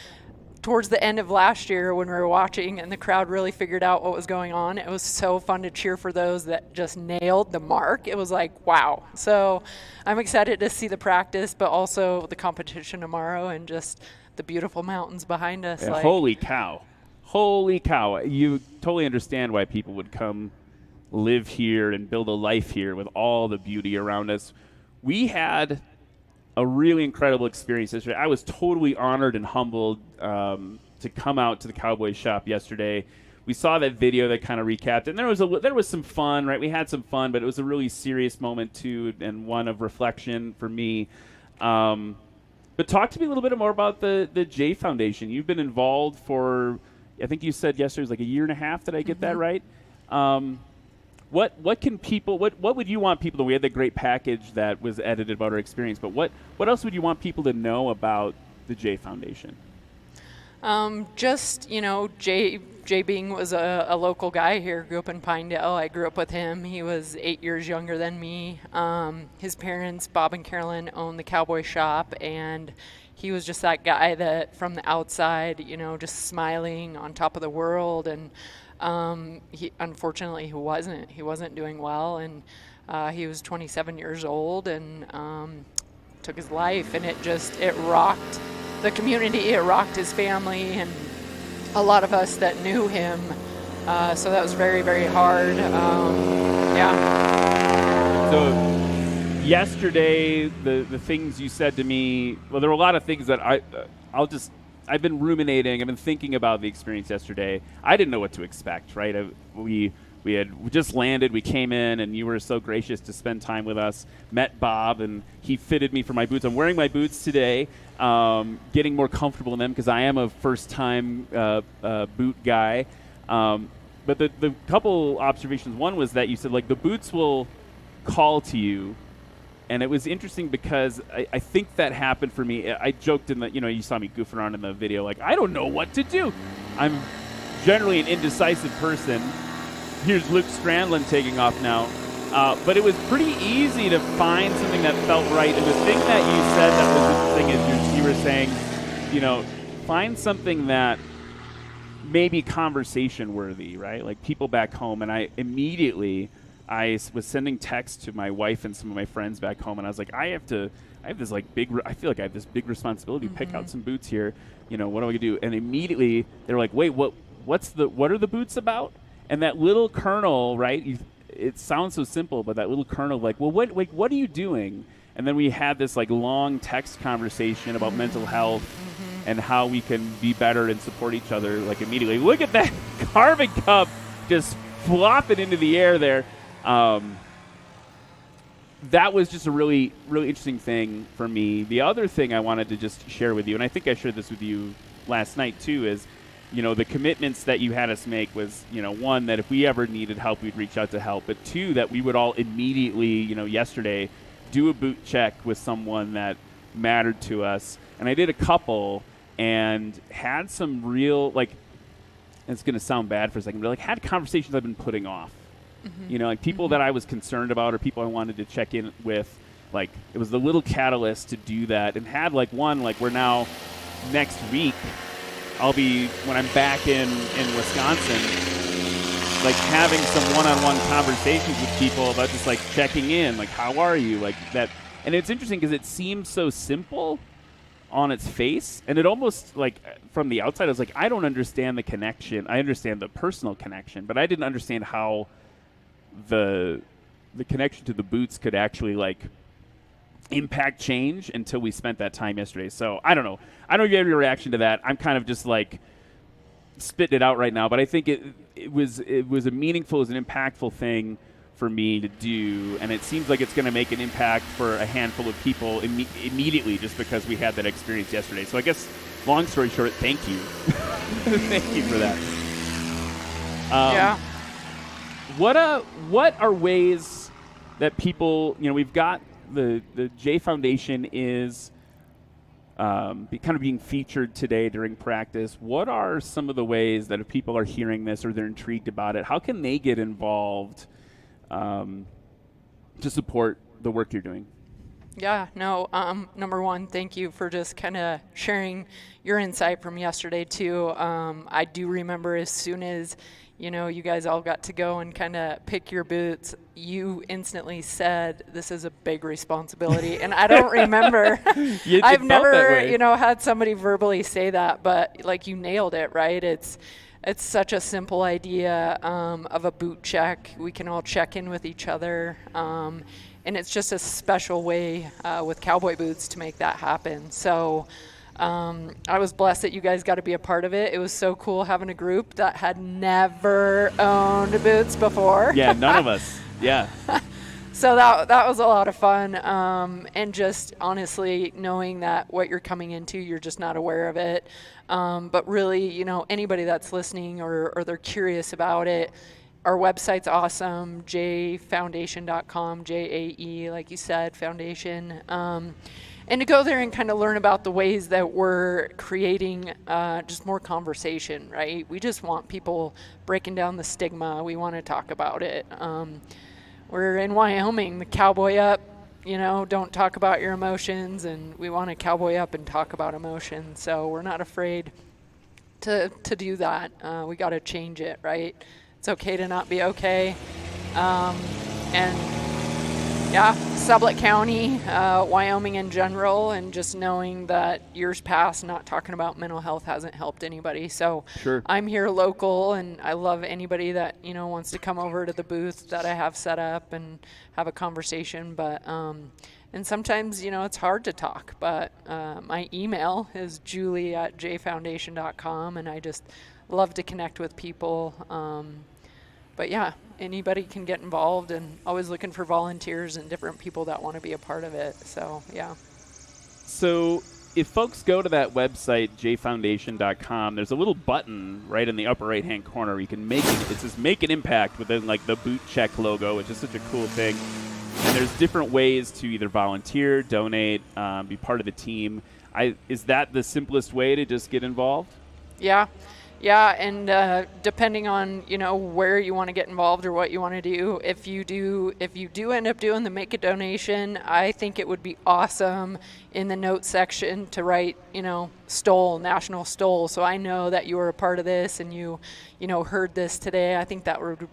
towards the end of last year when we were watching and the crowd really figured out what was going on, it was so fun to cheer for those that just nailed the mark. It was like, wow. So I'm excited to see the practice, but also the competition tomorrow and just the beautiful mountains behind us. Yeah, holy cow. Holy cow. You totally understand why people would come live here and build a life here with all the beauty around us. We had a really incredible experience yesterday. I was totally honored and humbled to come out to the Cowboy shop yesterday. We saw that video that kind of recapped, and there was some fun, right? We had some fun, but it was a really serious moment too, and one of reflection for me. But talk to me a little bit more about the Jae Foundation. You've been involved for, I think you said yesterday it was like a year and a half. Did I get that right? What can people, what would you want people to, we had the great package that was edited about our experience, but what else would you want people to know about the Jae Foundation? Jae Bing was a local guy here, grew up in Pinedale. I grew up with him. He was 8 years younger than me. His parents, Bob and Carolyn, owned the Cowboy shop, and he was just that guy that from the outside, just smiling on top of the world. And unfortunately, he wasn't doing well, and he was 27 years old and took his life, and it rocked the community, it rocked his family, and a lot of us that knew him. So that was very, very hard. So yesterday, the things you said to me, well, there were a lot of things that I've been ruminating. I've been thinking about the experience yesterday. I didn't know what to expect, right? We had just landed. We came in, and you were so gracious to spend time with us. Met Bob, and he fitted me for my boots. I'm wearing my boots today, getting more comfortable in them because I am a first-time boot guy. But the couple observations. One was that you said, like, the boots will call to you. And it was interesting because I think that happened for me. I joked in the, you saw me goofing around in the video, like, I don't know what to do. I'm generally an indecisive person. Here's Luke Strandland taking off now. But it was pretty easy to find something that felt right. And the thing that you said that was interesting is you were saying, find something that may be conversation worthy, right? Like people back home. And I was sending texts to my wife and some of my friends back home, and I was like, I feel like I have this big responsibility to pick out some boots here. What am I gonna do? And immediately they're like, wait, what are the boots about? And that little kernel, right? It sounds so simple, but that little kernel, like, well, what are you doing? And then we had this like long text conversation about mental health and how we can be better and support each other. Like immediately, look at that carbon cup just flopping into the air there. That was just a really, really interesting thing for me. The other thing I wanted to just share with you, and I think I shared this with you last night too, is, the commitments that you had us make was, one, that if we ever needed help, we'd reach out to help. But two, that we would all immediately, yesterday, do a boot check with someone that mattered to us. And I did a couple and had some real, like, it's going to sound bad for a second, but had conversations I've been putting off. Like people that I was concerned about or people I wanted to check in with. Like, it was the little catalyst to do that, and had like one, like we're now next week, I'll be, when I'm back in Wisconsin, like having some one-on-one conversations with people about just like checking in, like how are you, like that. And it's interesting because it seems so simple on its face, and it almost, like, from the outside, I was like, I don't understand the connection. I understand the personal connection, but I didn't understand how the connection to the boots could actually like impact change until we spent that time yesterday. So I don't know. I don't get your reaction to that. I'm kind of just like spitting it out right now, but I think it was a meaningful, it was an impactful thing for me to do, and it seems like it's going to make an impact for a handful of people immediately just because we had that experience yesterday. So I guess, long story short, thank you. Thank you for that. Yeah. What are ways that people, we've got the Jae Foundation is kind of being featured today during practice. What are some of the ways that if people are hearing this or they're intrigued about it, how can they get involved to support the work you're doing? Yeah, no, number one, thank you for just kind of sharing your insight from yesterday too. I do remember as soon as, you guys all got to go and kind of pick your boots, you instantly said, this is a big responsibility. And I don't remember, I've never, had somebody verbally say that, but like you nailed it, right? It's such a simple idea of a boot check. We can all check in with each other. And it's just a special way with cowboy boots to make that happen. So I was blessed that you guys got to be a part of it. It was so cool having a group that had never owned boots before. Yeah, none of us. Yeah. So that was a lot of fun. And just honestly knowing that what you're coming into, you're just not aware of it. But really, anybody that's listening or they're curious about it, our website's awesome, jaefoundation.com, Jae, like you said, foundation. And to go there and kind of learn about the ways that we're creating just more conversation, right? We just want people breaking down the stigma. We want to talk about it. We're in Wyoming, the cowboy up, don't talk about your emotions, and we want to cowboy up and talk about emotions. So we're not afraid to do that. We got to change it, right? It's okay to not be okay. And yeah, Sublette County, Wyoming in general, and just knowing that years past not talking about mental health hasn't helped anybody. So sure. I'm here local, and I love anybody that, wants to come over to the booth that I have set up and have a conversation. But and sometimes, it's hard to talk, but my email is julie@jaefoundation.com, and I just love to connect with people. But yeah, anybody can get involved, and always looking for volunteers and different people that want to be a part of it. So yeah. So if folks go to that website, jaefoundation.com, there's a little button right in the upper right-hand corner where you can it says make an impact within like the boot check logo, which is such a cool thing. And there's different ways to either volunteer, donate, be part of the team. Is that the simplest way to just get involved? Yeah. Yeah, and depending on where you want to get involved or what you want to do, if you do end up doing the make a donation, I think it would be awesome in the notes section to write STOL, National STOL, so I know that you were a part of this and you heard this today. I think that would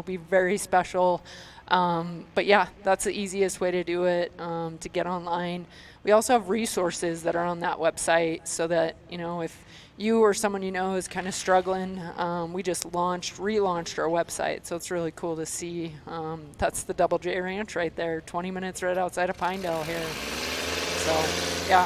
be very special. But yeah, that's the easiest way to do it, to get online. We also have resources that are on that website so that if you or someone is kind of struggling, we just relaunched our website, so it's really cool to see. That's the Double J Ranch right there, 20 minutes right outside of Pinedale here. So, yeah.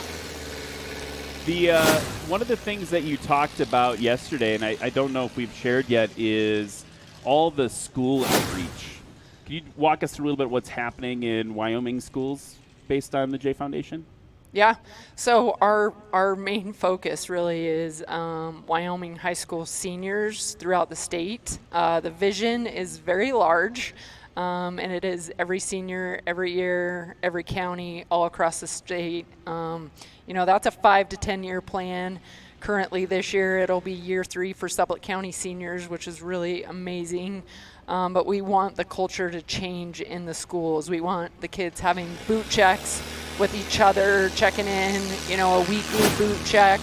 One of the things that you talked about yesterday, and I don't know if we've shared yet, is all the school outreach. Can you walk us through a little bit what's happening in Wyoming schools based on the Jae Foundation? Yeah, so our main focus really is Wyoming high school seniors throughout the state. The vision is very large, and it is every senior, every year, every county, all across the state. That's a 5 to 10 year plan. Currently this year, it'll be year 3 for Sublette County seniors, which is really amazing. But we want the culture to change in the schools. We want the kids having boot checks with each other, checking in, a weekly boot check.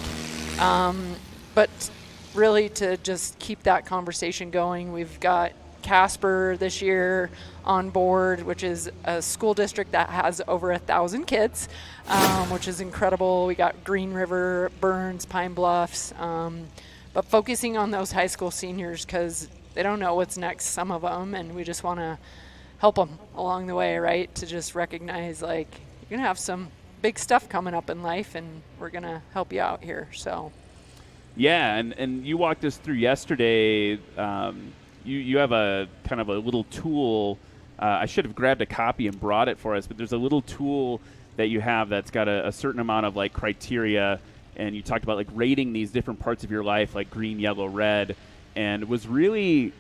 But really to just keep that conversation going. We've got Casper this year on board, which is a school district that has over 1,000 kids, which is incredible. We got Green River, Burns, Pine Bluffs, but focusing on those high school seniors because they don't know what's next, some of them, and we just want to help them along the way, right? To just recognize, like, you're going to have some big stuff coming up in life, and we're going to help you out here, so. Yeah, and you walked us through yesterday. You have a kind of a little tool. I should have grabbed a copy and brought it for us, but there's a little tool that you have that's got a certain amount of like criteria, and you talked about like rating these different parts of your life, like green, yellow, red, and it was really,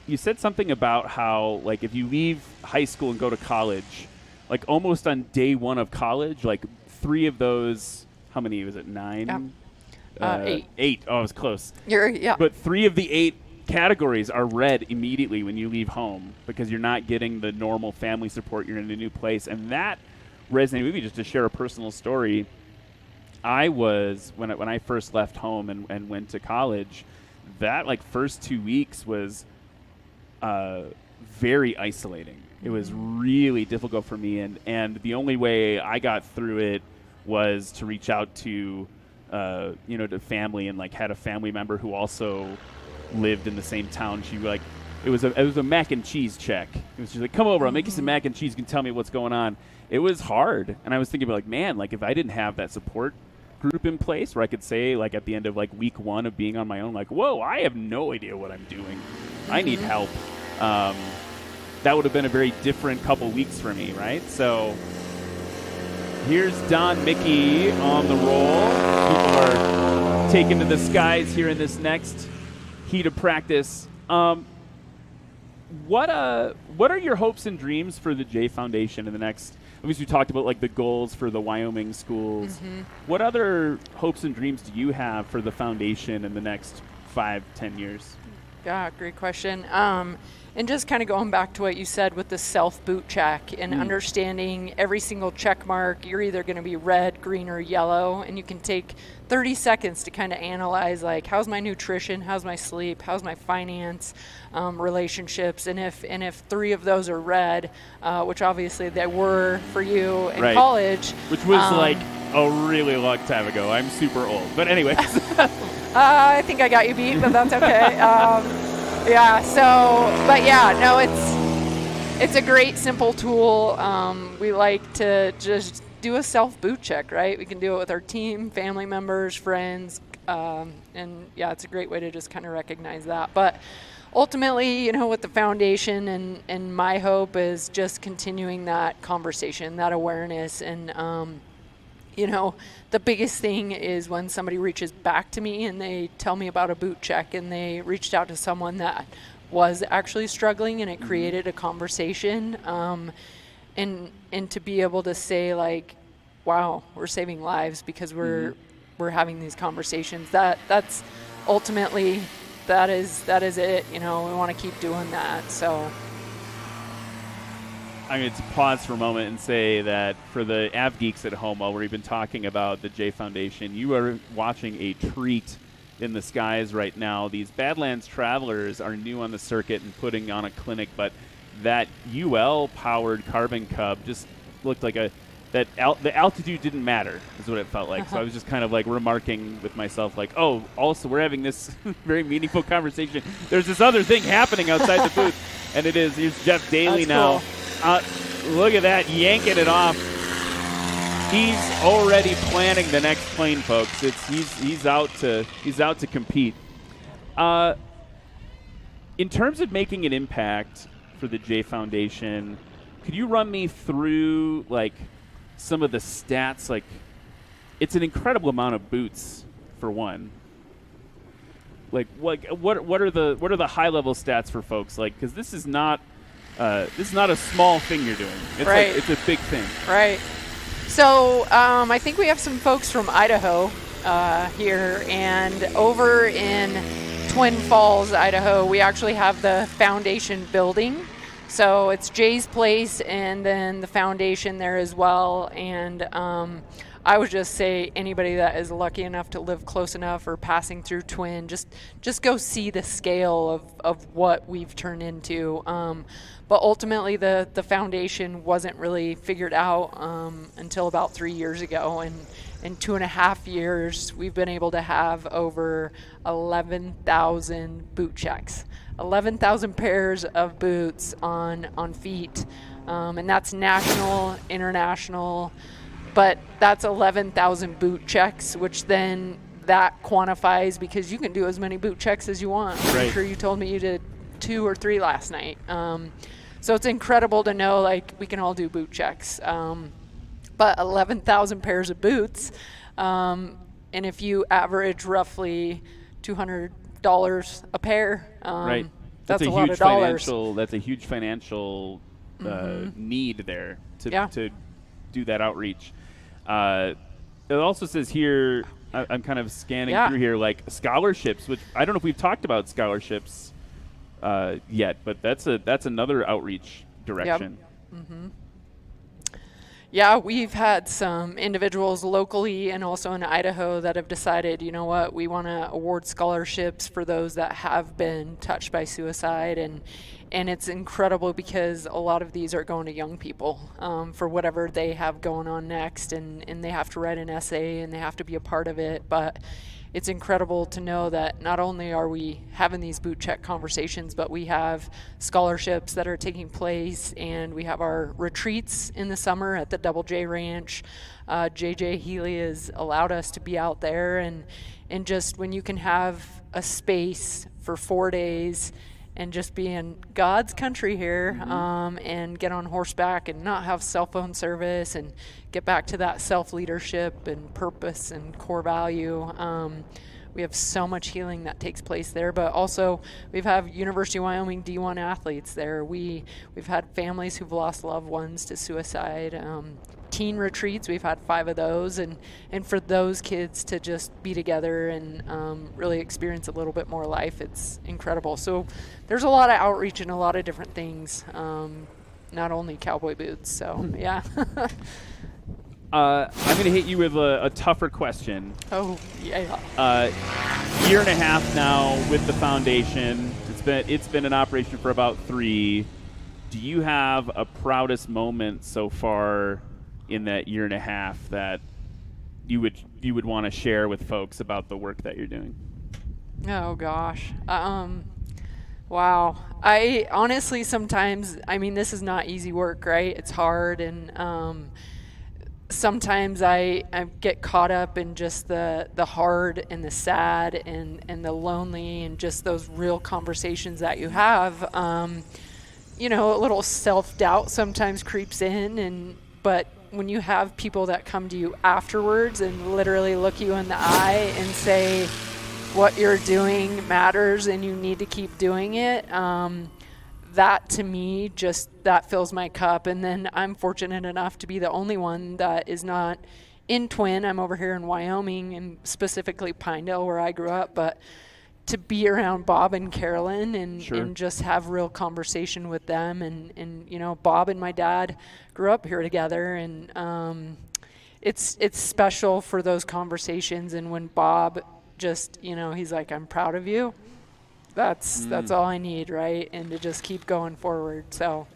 you said something about how like if you leave high school and go to college, like almost on day one of college, like 3 of those, how many was it, 9? Yeah. 8. 8. Oh, I was close. Yeah. But 3 of the 8 categories are red immediately when you leave home because you're not getting the normal family support. You're in a new place, and that resonated with me. Just to share a personal story, I was when I first left home and went to college. That like first 2 weeks was very isolating. It was really difficult for me, and the only way I got through it was to reach out to to family, and like had a family member who also lived in the same town. She like it was a mac and cheese check. It was just like, come over, I'll make you some mac and cheese, you can tell me what's going on. It was hard, and I was thinking about like, man, like if I didn't have that support group in place where I could say like at the end of like week 1 of being on my own, like, whoa, I have no idea what I'm doing, I need help, that would have been a very different couple weeks for me, right? So here's Don Mickey on the roll. People are taken to the skies here in this next heat of practice. What are your hopes and dreams for the Jae Foundation in the next? Obviously, we talked about like the goals for the Wyoming schools. What other hopes and dreams do you have for the foundation in the next 5-10 years? Yeah, great question. And just kind of going back to what you said with the self-boot check and understanding every single check mark, you're either going to be red, green, or yellow, and you can take 30 seconds to kind of analyze, like, how's my nutrition, how's my sleep, how's my finance, relationships, and if 3 of those are red, which obviously they were for you in college. Which was like a really long time ago. I'm super old. But anyways. I think I got you beat, but that's okay. It's a great, simple tool. We like to just do a self-boot check, right? We can do it with our team, family members, friends, and it's a great way to just kind of recognize that. But ultimately, with the foundation and my hope is just continuing that conversation, that awareness, and the biggest thing is when somebody reaches back to me and they tell me about a boot check and they reached out to someone that was actually struggling and it created a conversation, and to be able to say like, wow, we're saving lives because we're having these conversations. That's ultimately that is it. We want to keep doing that. So I'm going to pause for a moment and say that for the Av Geeks at home, while we've been talking about the Jae Foundation, you are watching a treat in the skies right now. These Badlands Travelers are new on the circuit and putting on a clinic, but that UL-powered Carbon Cub just looked like the altitude didn't matter, is what it felt like. So I was just kind of like remarking with myself, like, oh, also we're having this very meaningful conversation. There's this other thing happening outside the booth, and it is. Here's Jeff Daly now. Cool. Look at that, yanking it off. He's already planning the next plane, folks. He's out to compete. In terms of making an impact for the Jae Foundation, could you run me through like some of the stats? Like, it's an incredible amount of boots for one. Like, what are the high level stats for folks? Like, because this is not a small thing you're doing. It's right. It's a big thing. Right. So I think we have some folks from Idaho here, and over in Twin Falls, Idaho, we actually have the foundation building. So it's Jae's place and then the foundation there as well. And I would just say anybody that is lucky enough to live close enough or passing through Twin, just go see the scale of what we've turned into. But ultimately the foundation wasn't really figured out until about 3 years ago. And in 2.5 years, we've been able to have over 11,000 boot checks. 11,000 pairs of boots on feet. And that's national, international. But that's 11,000 boot checks, which then that quantifies because you can do as many boot checks as you want. Right. I'm sure you told me you did 2 or 3 last night. So it's incredible to know like we can all do boot checks. But 11,000 pairs of boots, and if you average roughly $200 a pair, Right. that's a a lot huge of dollars. That's a huge financial need there to do that outreach. It also says here, I'm kind of scanning through here, like scholarships, which I don't know if we've talked about scholarships yet, but that's another outreach direction. Yep. Yeah, we've had some individuals locally and also in Idaho that have decided, you know what, we want to award scholarships for those that have been touched by suicide. And it's incredible because a lot of these are going to young people for whatever they have going on next. And they have to write an essay and they have to be a part of it. But it's incredible to know that not only are we having these boot check conversations, but we have scholarships that are taking place, and we have our retreats in the summer at the Double J Ranch. JJ Healy has allowed us to be out there, and just when you can have a space for 4 days and just be in God's country here, and get on horseback and not have cell phone service and get back to that self-leadership and purpose and core value. We have so much healing that takes place there, but also we've had University of Wyoming D1 athletes there. We've had families who've lost loved ones to suicide. Teen retreats, we've had 5 of those, and for those kids to just be together and really experience a little bit more life, it's incredible. So there's a lot of outreach and a lot of different things, not only cowboy boots. So yeah. I'm going to hit you with a tougher question. Oh yeah. Year and a half now with the foundation. It's been in operation for about 3. Do you have a proudest moment so far in that year and a half that you would want to share with folks about the work that you're doing? Oh gosh. Wow. I honestly sometimes, I mean, this is not easy work, right? It's hard, and sometimes I get caught up in just the hard and the sad and the lonely and just those real conversations that you have. You know, a little self-doubt sometimes creeps in, but when you have people that come to you afterwards and literally look you in the eye and say what you're doing matters and you need to keep doing it, that to me, just that fills my cup. And then I'm fortunate enough to be the only one that is not in Twin. I'm over here in Wyoming, and specifically Pinedale where I grew up, but to be around Bob and Carolyn and just have real conversation with them. And you know, Bob and my dad grew up here together, and it's special for those conversations. And when Bob just, you know, he's like, I'm proud of you. That's all I need, right? And to just keep going forward. So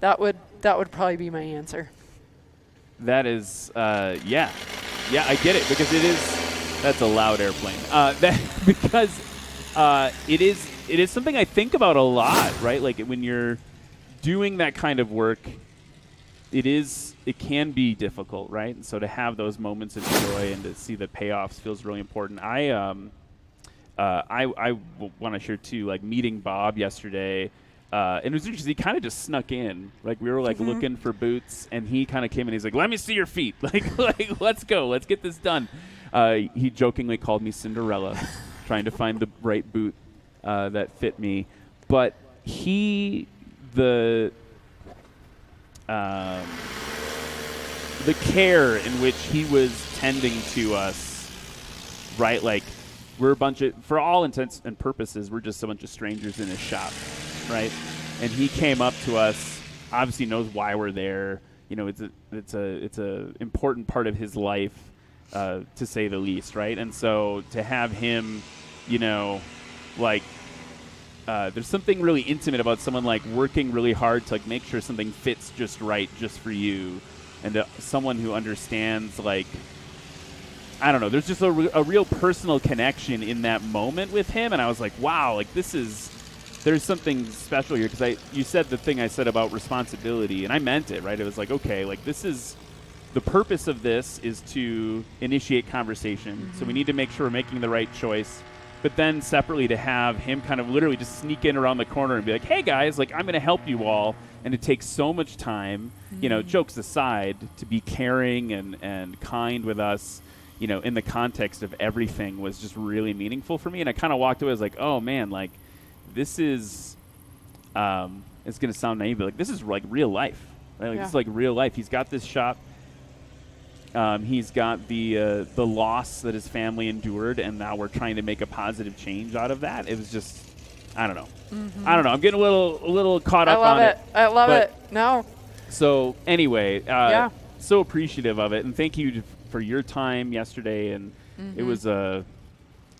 that would probably be my answer. That is, yeah, I get it, because that's a loud airplane. Because it is something I think about a lot, right? Like when you're doing that kind of work, it can be difficult, right? And so to have those moments of joy and to see the payoffs feels really important. I want to share too, like meeting Bob yesterday. And it was interesting. He kind of just snuck in. Like we were like looking for boots, and he kind of came in. He's like, "Let me see your feet. Like let's go. Let's get this done." He jokingly called me Cinderella, trying to find the right boot that fit me. But the care in which he was tending to us right? Like, we're a bunch of, for all intents and purposes, we're just a bunch of strangers in his shop, right? And he came up to us, obviously knows why we're there. You know, it's a important part of his life, to say the least, right? And so to have him, you know, like, there's something really intimate about someone like working really hard to like make sure something fits just right, just for you, and someone who understands, like, I don't know. There's just a real personal connection in that moment with him, and I was like, wow, like there's something special here, because you said the thing I said about responsibility, and I meant it, right? It was like, okay, like this is the purpose of this is to initiate conversation, so we need to make sure we're making the right choice. But then separately to have him kind of literally just sneak in around the corner and be like, hey guys, like I'm going to help you all. And it takes so much time, you know, jokes aside, to be caring and kind with us, you know, in the context of everything was just really meaningful for me. And I kind of walked away, I was like, oh man, like this is, it's going to sound naive, but like this is like real life. Right? Like, this is like real life. He's got this shop. He's got the loss that his family endured, and now we're trying to make a positive change out of that. It was just, I don't know. I don't know. I'm getting a little caught up on it. I love it. No. So anyway, so appreciative of it, and thank you for your time yesterday. And it was a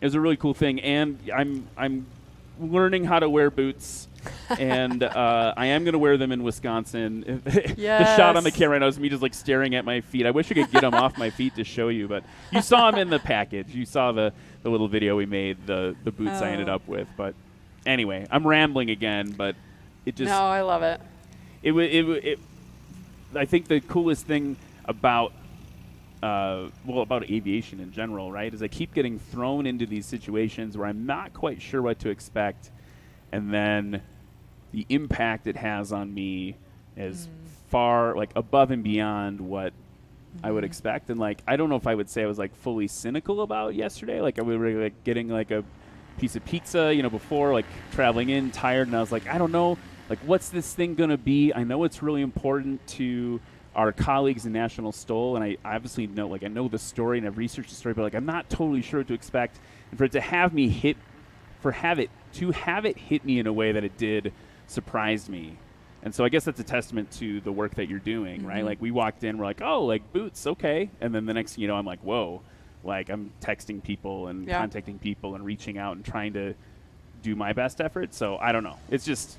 really cool thing. And I'm learning how to wear boots. And I am going to wear them in Wisconsin. The shot on the camera right now is me just like staring at my feet. I wish I could get them off my feet to show you, but you saw them in the package. You saw the little video we made, the boots I ended up with. But anyway, I'm rambling again, but it just... No, I love it. I think the coolest thing about aviation in general, right, is I keep getting thrown into these situations where I'm not quite sure what to expect. And then the impact it has on me is far, like, above and beyond what I would expect. And, like, I don't know if I would say I was, like, fully cynical about yesterday. Like, I was really, like, getting, like, a piece of pizza, you know, before, like, traveling in, tired. And I was like, I don't know, like, what's this thing going to be? I know it's really important to our colleagues in National STOL. And I obviously know, like, I know the story and I've researched the story, but, like, I'm not totally sure what to expect. And for it to have me hit me in a way that it did surprised me. And so I guess that's a testament to the work that you're doing, right? Like, we walked in, we're like, oh, like, boots, okay. And then the next thing you know, I'm like, whoa. Like, I'm texting people and contacting people and reaching out and trying to do my best effort. So I don't know. It's just,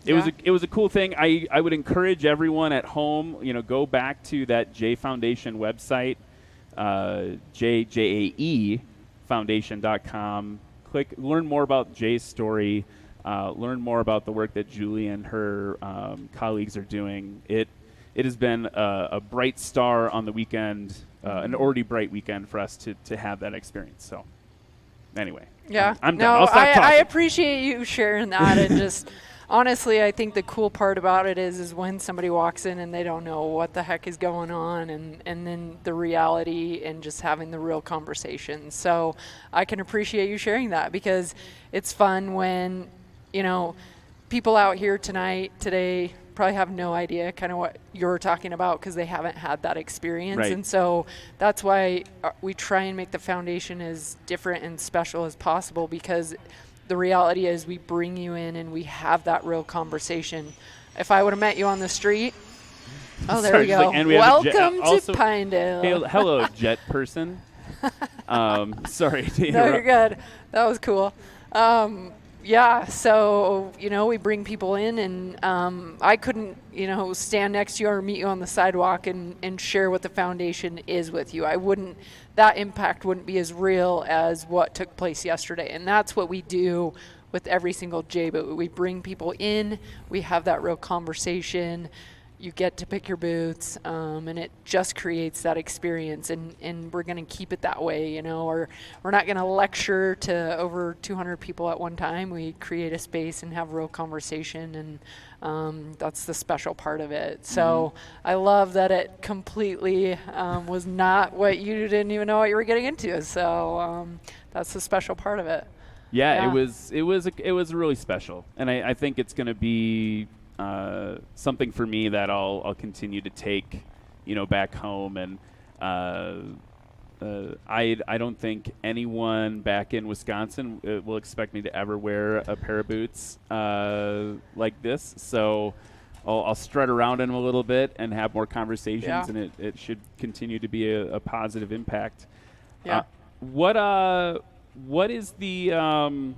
it was a cool thing. I would encourage everyone at home, you know, go back to that Jae Foundation website, Jae Foundation.com. Learn more about Jay's story, learn more about the work that Julie and her colleagues are doing. It has been a bright star on the weekend, an already bright weekend for us to have that experience. So anyway, I'm done. I'll stop talking. I appreciate you sharing that. And just honestly, I think the cool part about it is when somebody walks in and they don't know what the heck is going on, and then the reality and just having the real conversation. So I can appreciate you sharing that, because it's fun when, you know, people out here today probably have no idea kind of what you're talking about, because they haven't had that experience. Right. And so that's why we try and make the foundation as different and special as possible, because the reality is we bring you in and we have that real conversation. If I would have met you on the street, there we go. Like, welcome to Pinedale. Hello, jet person. Sorry to interrupt. No, you're good. That was cool. So, you know, we bring people in, and I couldn't, you know, stand next to you or meet you on the sidewalk and share what the foundation is with you. That impact wouldn't be as real as what took place yesterday. And that's what we do with every single J boot. We bring people in, we have that real conversation. You get to pick your booths, and it just creates that experience, and we're going to keep it that way, you know, or we're not going to lecture to over 200 people at one time. We create a space and have real conversation, and that's the special part of it. So I love that it completely was not what you didn't even know what you were getting into. So that's the special part of it. Yeah. It was really special, and I think it's going to be something for me that I'll continue to take, you know, back home. And I don't think anyone back in Wisconsin will expect me to ever wear a pair of boots like this. So I'll strut around in them a little bit and have more conversations, and it should continue to be a positive impact. Yeah. What is the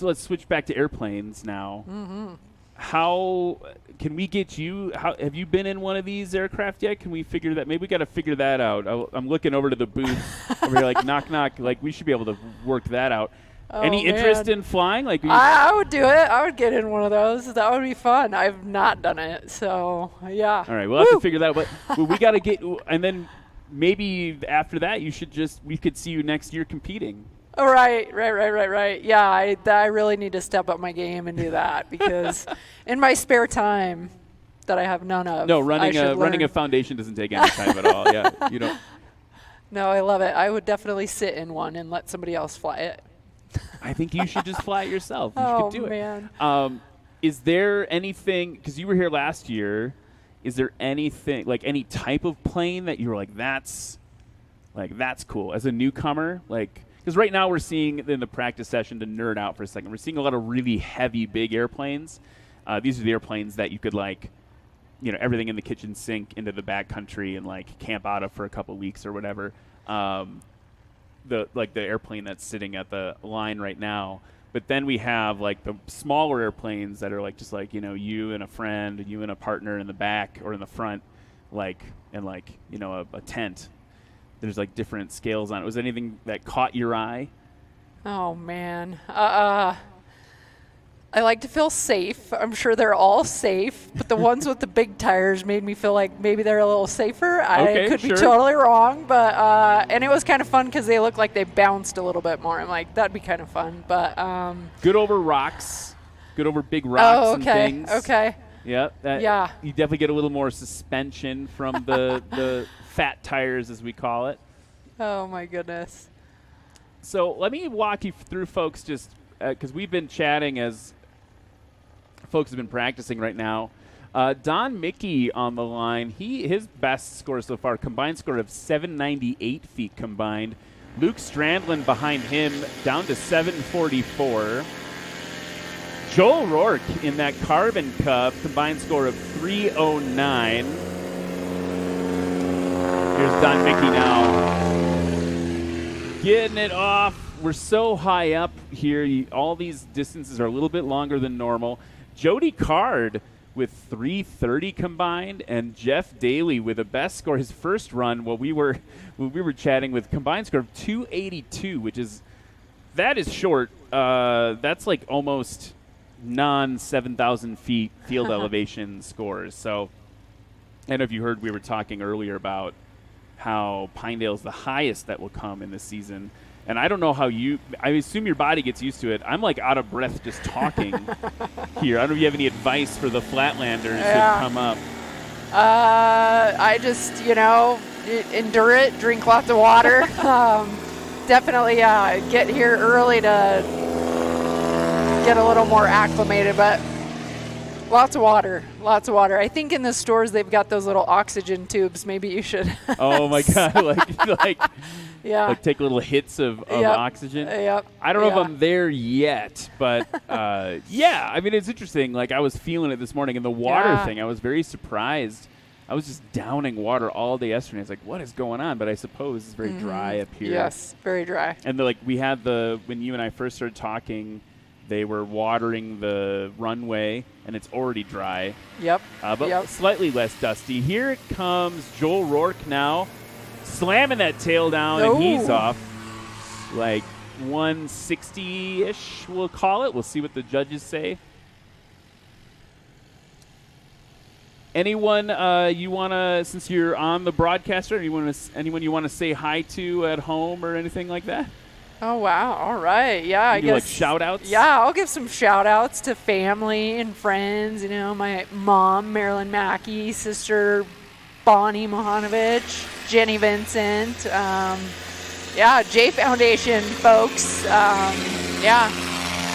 let's switch back to airplanes now. Mm-hmm. How can we get you? Have you been in one of these aircraft yet? Can we figure that? Maybe we got to figure that out. I'm looking over to the booth over here, like knock knock. Like we should be able to work that out. Oh, Any interest in flying? Like I would do it. I would get in one of those. That would be fun. I've not done it, so yeah. All right, we'll have to figure that out. But we got to get, and then maybe after that, we could see you next year competing. Oh, right. Yeah, I really need to step up my game and do that because in my spare time that I have none of. No, running a foundation doesn't take any time at all. Yeah, you don't. No, I love it. I would definitely sit in one and let somebody else fly it. I think you should just fly it yourself. You Oh, should do man. it. Is there anything, because you were here last year, is there anything, like any type of plane that you were like, that's cool as a newcomer? Like, because right now we're seeing in the practice session, to nerd out for a second, we're seeing a lot of really heavy, big airplanes. These are the airplanes that you could everything in the kitchen sink into the backcountry and like camp out of for a couple weeks or whatever. The airplane that's sitting at the line right now. But then we have like the smaller airplanes that are like just like, you and a friend, you and a partner in the back or in the front, a tent. There's like different scales on it. Was there anything that caught your eye? Oh, man. I like to feel safe. I'm sure they're all safe, but the ones with the big tires made me feel like maybe they're a little safer. I could be totally wrong, but and it was kind of fun because they looked like they bounced a little bit more. I'm like, that'd be kind of fun. But good over rocks, good over big rocks and things. Okay. Yeah. Yeah. You definitely get a little more suspension from the fat tires, as we call it. Oh my goodness. So let me walk you through, folks, just because we've been chatting as folks have been practicing right now. Don Mickey on the line. His best score so far, combined score of 798 feet combined. Luke Strandland behind him down to 744. Joel Rourke in that Carbon Cup, combined score of 309. Here's Don Mickey now. Getting it off. We're so high up here. All these distances are a little bit longer than normal. Jody Card with 330 combined, and Jeff Daly with a best score. His first run, while we were chatting, with combined score of 282, that is short. That's like almost non-7,000 feet field elevation scores. So I don't know if you heard, we were talking earlier about how Pinedale is the highest that will come in this season. And I don't know how I assume your body gets used to it. I'm like out of breath just talking here. I don't know if you have any advice for the Flatlanders who come up. I just, endure it, drink lots of water. Definitely get here early to get a little more acclimated, but lots of water. I think in the stores they've got those little oxygen tubes. Maybe you should. Oh my God! like take little hits of oxygen. Yep. I don't know if I'm there yet, but I mean, it's interesting. Like I was feeling it this morning, and the water thing, I was very surprised. I was just downing water all day yesterday. I was like, what is going on? But I suppose it's very dry up here. Yes, very dry. And we had when you and I first started talking, they were watering the runway, and it's already dry. Yep. But slightly less dusty. Here comes Joel Rourke now, slamming that tail down, and he's off like 160-ish, we'll call it. We'll see what the judges say. Anyone you want to, since you're on the broadcaster, anyone you want to say hi to at home or anything like that? Oh, wow. All right. Yeah, I guess. Like shout-outs? Yeah, I'll give some shout-outs to family and friends. My mom, Marilyn Mackey, sister, Bonnie Mohanovich, Jenny Vincent. Jae Foundation folks.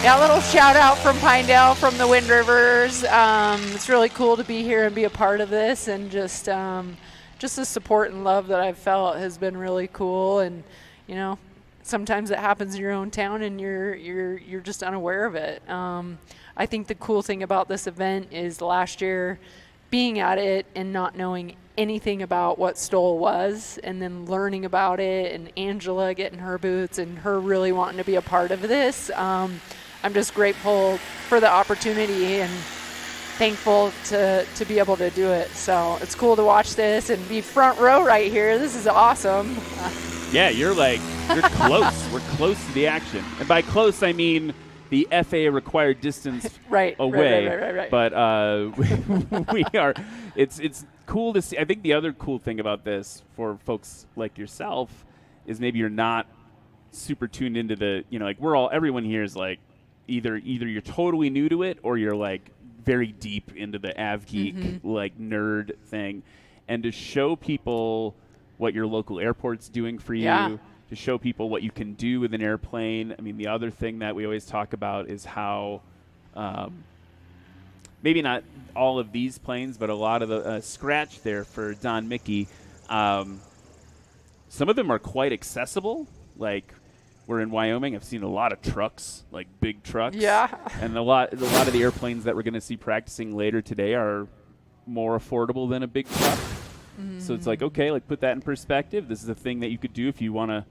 A little shout-out from Pinedale, from the Wind Rivers. It's really cool to be here and be a part of this and just just the support and love that I've felt has been really cool. And, you know, sometimes it happens in your own town and you're just unaware of it. I think the cool thing about this event is last year being at it and not knowing anything about what STOL was, and then learning about it, and Angela getting her boots and her really wanting to be a part of this. I'm just grateful for the opportunity and thankful to be able to do it. So it's cool to watch this and be front row right here. This is awesome. Yeah, you're close. We're close to the action. And by close, I mean the FAA required distance right, away. Right. But we are. It's cool to see. I think the other cool thing about this for folks like yourself is maybe you're not super tuned into the, you know, like everyone here is like either you're totally new to it or you're like very deep into the Av Geek like nerd thing, and to show people what your local airport's doing for you, to show people what you can do with an airplane. I mean, the other thing that we always talk about is how maybe not all of these planes, but a lot of the scratch there for Don Mickey. Some of them are quite accessible. Like, we're in Wyoming. I've seen a lot of trucks, like big trucks. Yeah. And a lot of the airplanes that we're going to see practicing later today are more affordable than a big truck. So it's like, okay, like put that in perspective. This is a thing that you could do if you want to.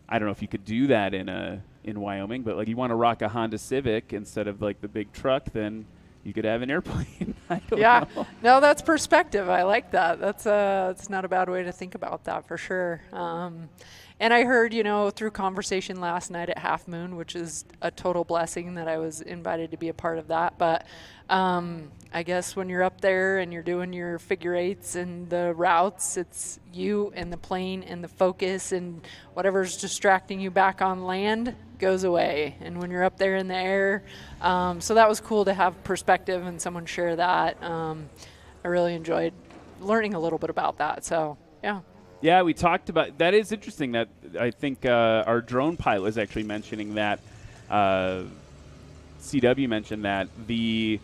I don't know if you could do that in Wyoming, but like you want to rock a Honda Civic instead of like the big truck, then you could have an airplane. I don't know. No, that's perspective. I like that. That's not a bad way to think about that for sure. And I heard, you know, through conversation last night at Half Moon, which is a total blessing that I was invited to be a part of that. But I guess when you're up there and you're doing your figure eights and the routes, it's you and the plane and the focus, and whatever's distracting you back on land goes away. And when you're up there in the air, so that was cool to have perspective and someone share that. I really enjoyed learning a little bit about that. So, yeah. Yeah, we talked about that. Is interesting that I think our drone pilot was actually mentioning that. CW mentioned that the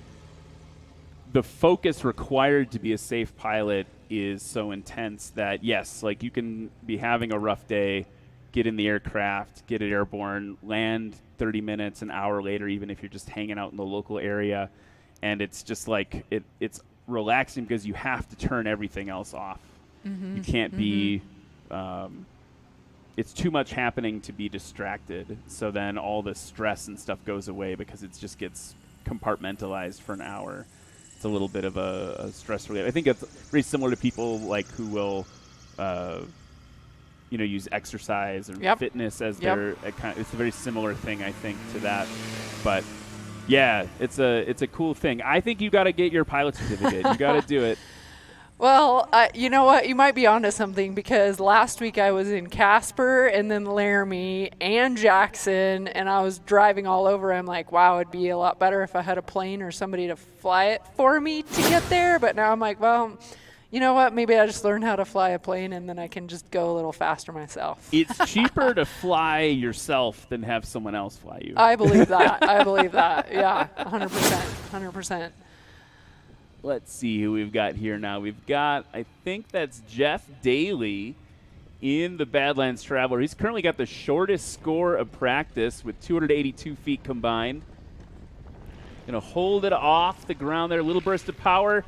focus required to be a safe pilot is so intense that, yes, like you can be having a rough day, get in the aircraft, get it airborne, land 30 minutes, an hour later, even if you're just hanging out in the local area, and it's just like it's relaxing because you have to turn everything else off. You can't be it's too much happening to be distracted, so then all the stress and stuff goes away because it just gets compartmentalized for an hour. It's a little bit of a stress relief. I think it's very similar to people like who will use exercise or fitness as their it's a very similar thing, I think, to that. But yeah, it's a cool thing. I think you got to get your pilot certificate. You got to do it. Well, you know what? You might be onto something, because last week I was in Casper and then Laramie and Jackson, and I was driving all over. I'm like, wow, it'd be a lot better if I had a plane or somebody to fly it for me to get there. But now I'm like, well, you know what? Maybe I just learn how to fly a plane and then I can just go a little faster myself. It's cheaper to fly yourself than have someone else fly you. I believe that. Yeah, 100%. Let's see who we've got here now. We've got, I think that's Jeff Daly in the Badlands Traveler. He's currently got the shortest score of practice with 282 feet combined. Going to hold it off the ground there. A little burst of power.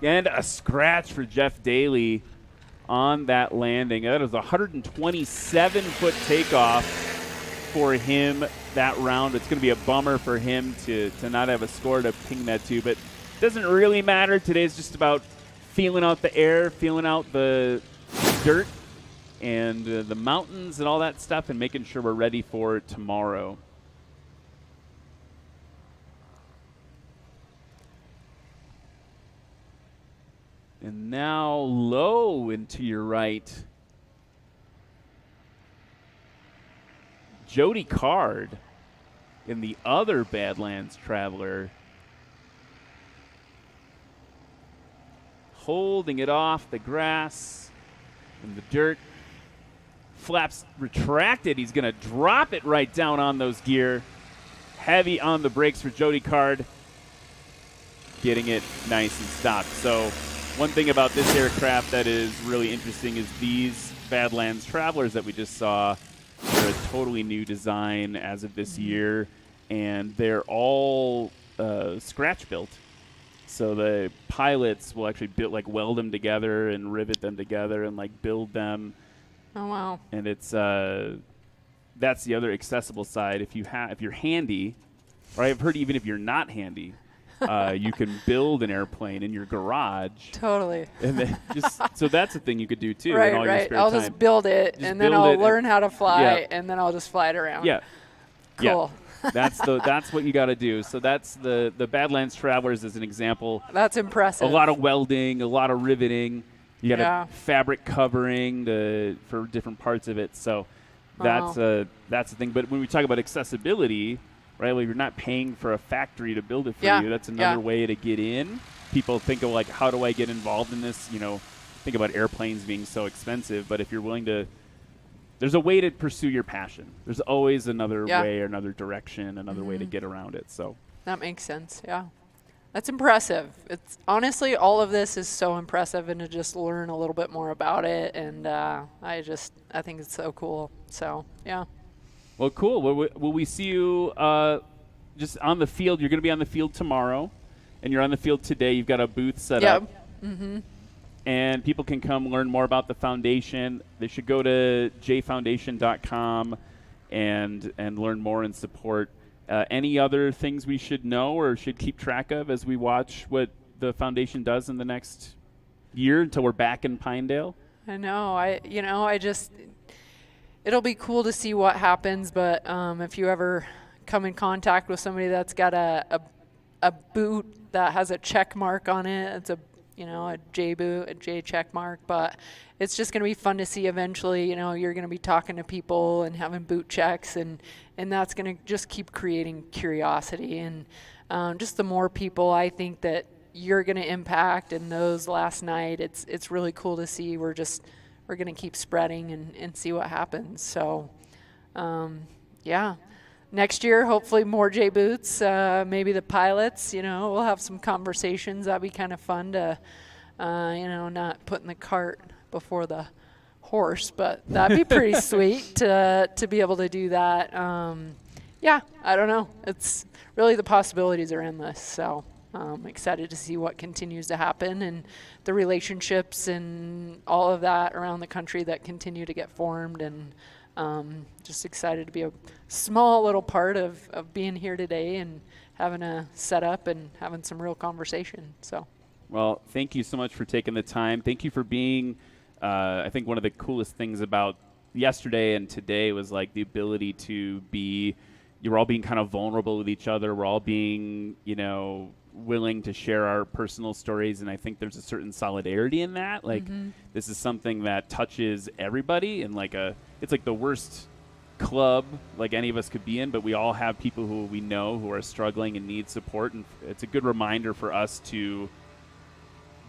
And a scratch for Jeff Daly on that landing. That was a 127-foot takeoff for him that round. It's going to be a bummer for him to not have a score to ping that to, but doesn't really matter. Today's just about feeling out the air, feeling out the dirt and the mountains and all that stuff, and making sure we're ready for tomorrow. And now low and to your right, Jody Card in the other Badlands Traveler, holding it off the grass and the dirt. Flaps retracted. He's going to drop it right down on those gear. Heavy on the brakes for Jody Card. Getting it nice and stopped. So one thing about this aircraft that is really interesting is these Badlands Travelers that we just saw. They're a totally new design as of this year, and they're all scratch built. So the pilots will actually weld them together and rivet them together and build them. Oh wow! And it's that's the other accessible side. If you're handy, or I've heard even if you're not handy, you can build an airplane in your garage. Totally. And then so that's a thing you could do too. Right, in all right. Your spare I'll time. just build it, and then I'll learn how to fly, and then I'll just fly it around. Yeah. Cool. Yeah. That's what you got to do. So that's the Badlands Travelers as an example. That's impressive. A lot of welding, a lot of riveting. You got a fabric covering for different parts of it. So that's the thing. But when we talk about accessibility, right? Well, you're not paying for a factory to build it for you. That's another way to get in. People think of how do I get involved in this? Think about airplanes being so expensive. But if you're willing to, there's a way to pursue your passion. There's always another way or another direction, another way to get around it. So that makes sense. Yeah. That's impressive. It's honestly, all of this is so impressive, and to just learn a little bit more about it. And I think it's so cool. So, yeah. Well, cool. Will we see you just on the field? You're going to be on the field tomorrow, and you're on the field today. You've got a booth set up. Mm-hmm. And people can come learn more about the foundation. They should go to jaefoundation.com and learn more and support. Any other things we should know or should keep track of as we watch what the foundation does in the next year until we're back in Pinedale? I know. It'll be cool to see what happens, but if you ever come in contact with somebody that's got a boot that has a check mark on it, it's a J boot, a J check mark, but it's just going to be fun to see eventually. You're going to be talking to people and having boot checks, and that's going to just keep creating curiosity. And just the more people I think that you're going to impact, and those last night, it's really cool to see. We're going to keep spreading and see what happens. So, next year, hopefully more J boots, maybe the pilots, we'll have some conversations. That'd be kind of fun to, not putting the cart before the horse, but that'd be pretty sweet to be able to do that. I don't know. It's really, the possibilities are endless. So I'm excited to see what continues to happen and the relationships and all of that around the country that continue to get formed, and just excited to be a small little part of being here today and having a setup and having some real conversation. So, well, thank you so much for taking the time. Thank you for being, I think one of the coolest things about yesterday and today was the ability to be, you're all being kind of vulnerable with each other. We're all being, willing to share our personal stories, and I think there's a certain solidarity in that. This is something that touches everybody, and it's the worst club any of us could be in, but we all have people who we know who are struggling and need support, and it's a good reminder for us to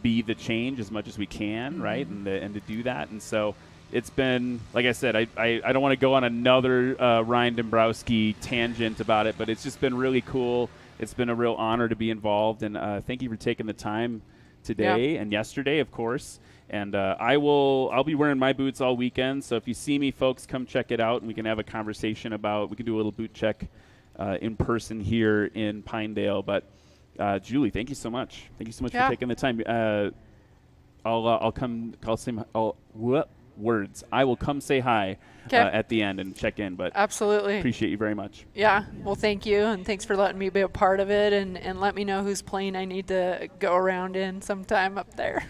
be the change as much as we can, right? And to do that. And so it's been, like I said, I don't want to go on another Ryan Dombrowski tangent about it, but it's just been really cool. It's been a real honor to be involved, and thank you for taking the time today and yesterday, of course. And I'll be wearing my boots all weekend, so if you see me, folks, come check it out, and we can have a conversation we can do a little boot check in person here in Pinedale. But Julie, thank you so much. Thank you so much for taking the time. I'll come. I will come say hi at the end and check in. But absolutely appreciate you very much. Yeah. Well, thank you, and thanks for letting me be a part of it, and let me know whose plane I need to go around in sometime up there.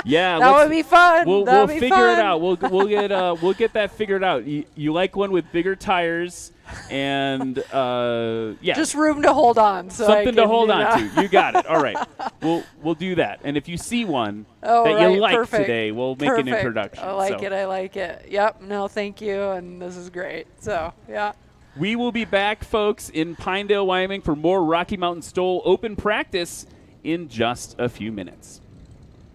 Yeah, that would be fun. We'll figure it out. We'll get that figured out. You like one with bigger tires and just room to hold on. So something to hold on to. You got it. All right, we'll do that. And if you see one you like today, we'll make an introduction. I like it. Yep. No, thank you, and this is great. So yeah. We will be back, folks, in Pinedale, Wyoming, for more Rocky Mountain STOL open practice in just a few minutes.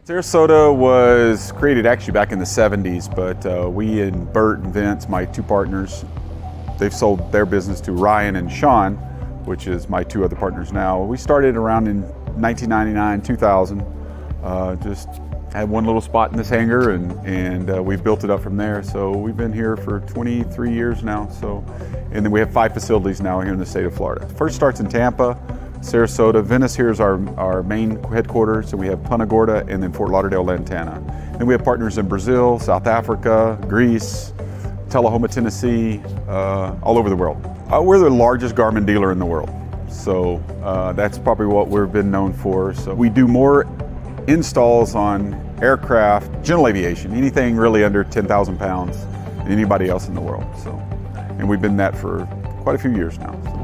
Sarasota was created actually back in the 70s, but we and Bert and Vince, my two partners, they've sold their business to Ryan and Sean, which is my two other partners now. We started around in 1999, 2000. Just had one little spot in this hangar, and we've built it up from there. So we've been here for 23 years now. So, and then we have 5 facilities now here in the state of Florida. First starts in Tampa, Sarasota. Venice here is our main headquarters, and we have Punta Gorda and then Fort Lauderdale, Lantana. Then we have partners in Brazil, South Africa, Greece, Tullahoma, Tennessee, all over the world. We're the largest Garmin dealer in the world. So that's probably what we've been known for. So we do more installs on aircraft, general aviation, anything really under 10,000 pounds than anybody else in the world. So, and we've been that for quite a few years now. So.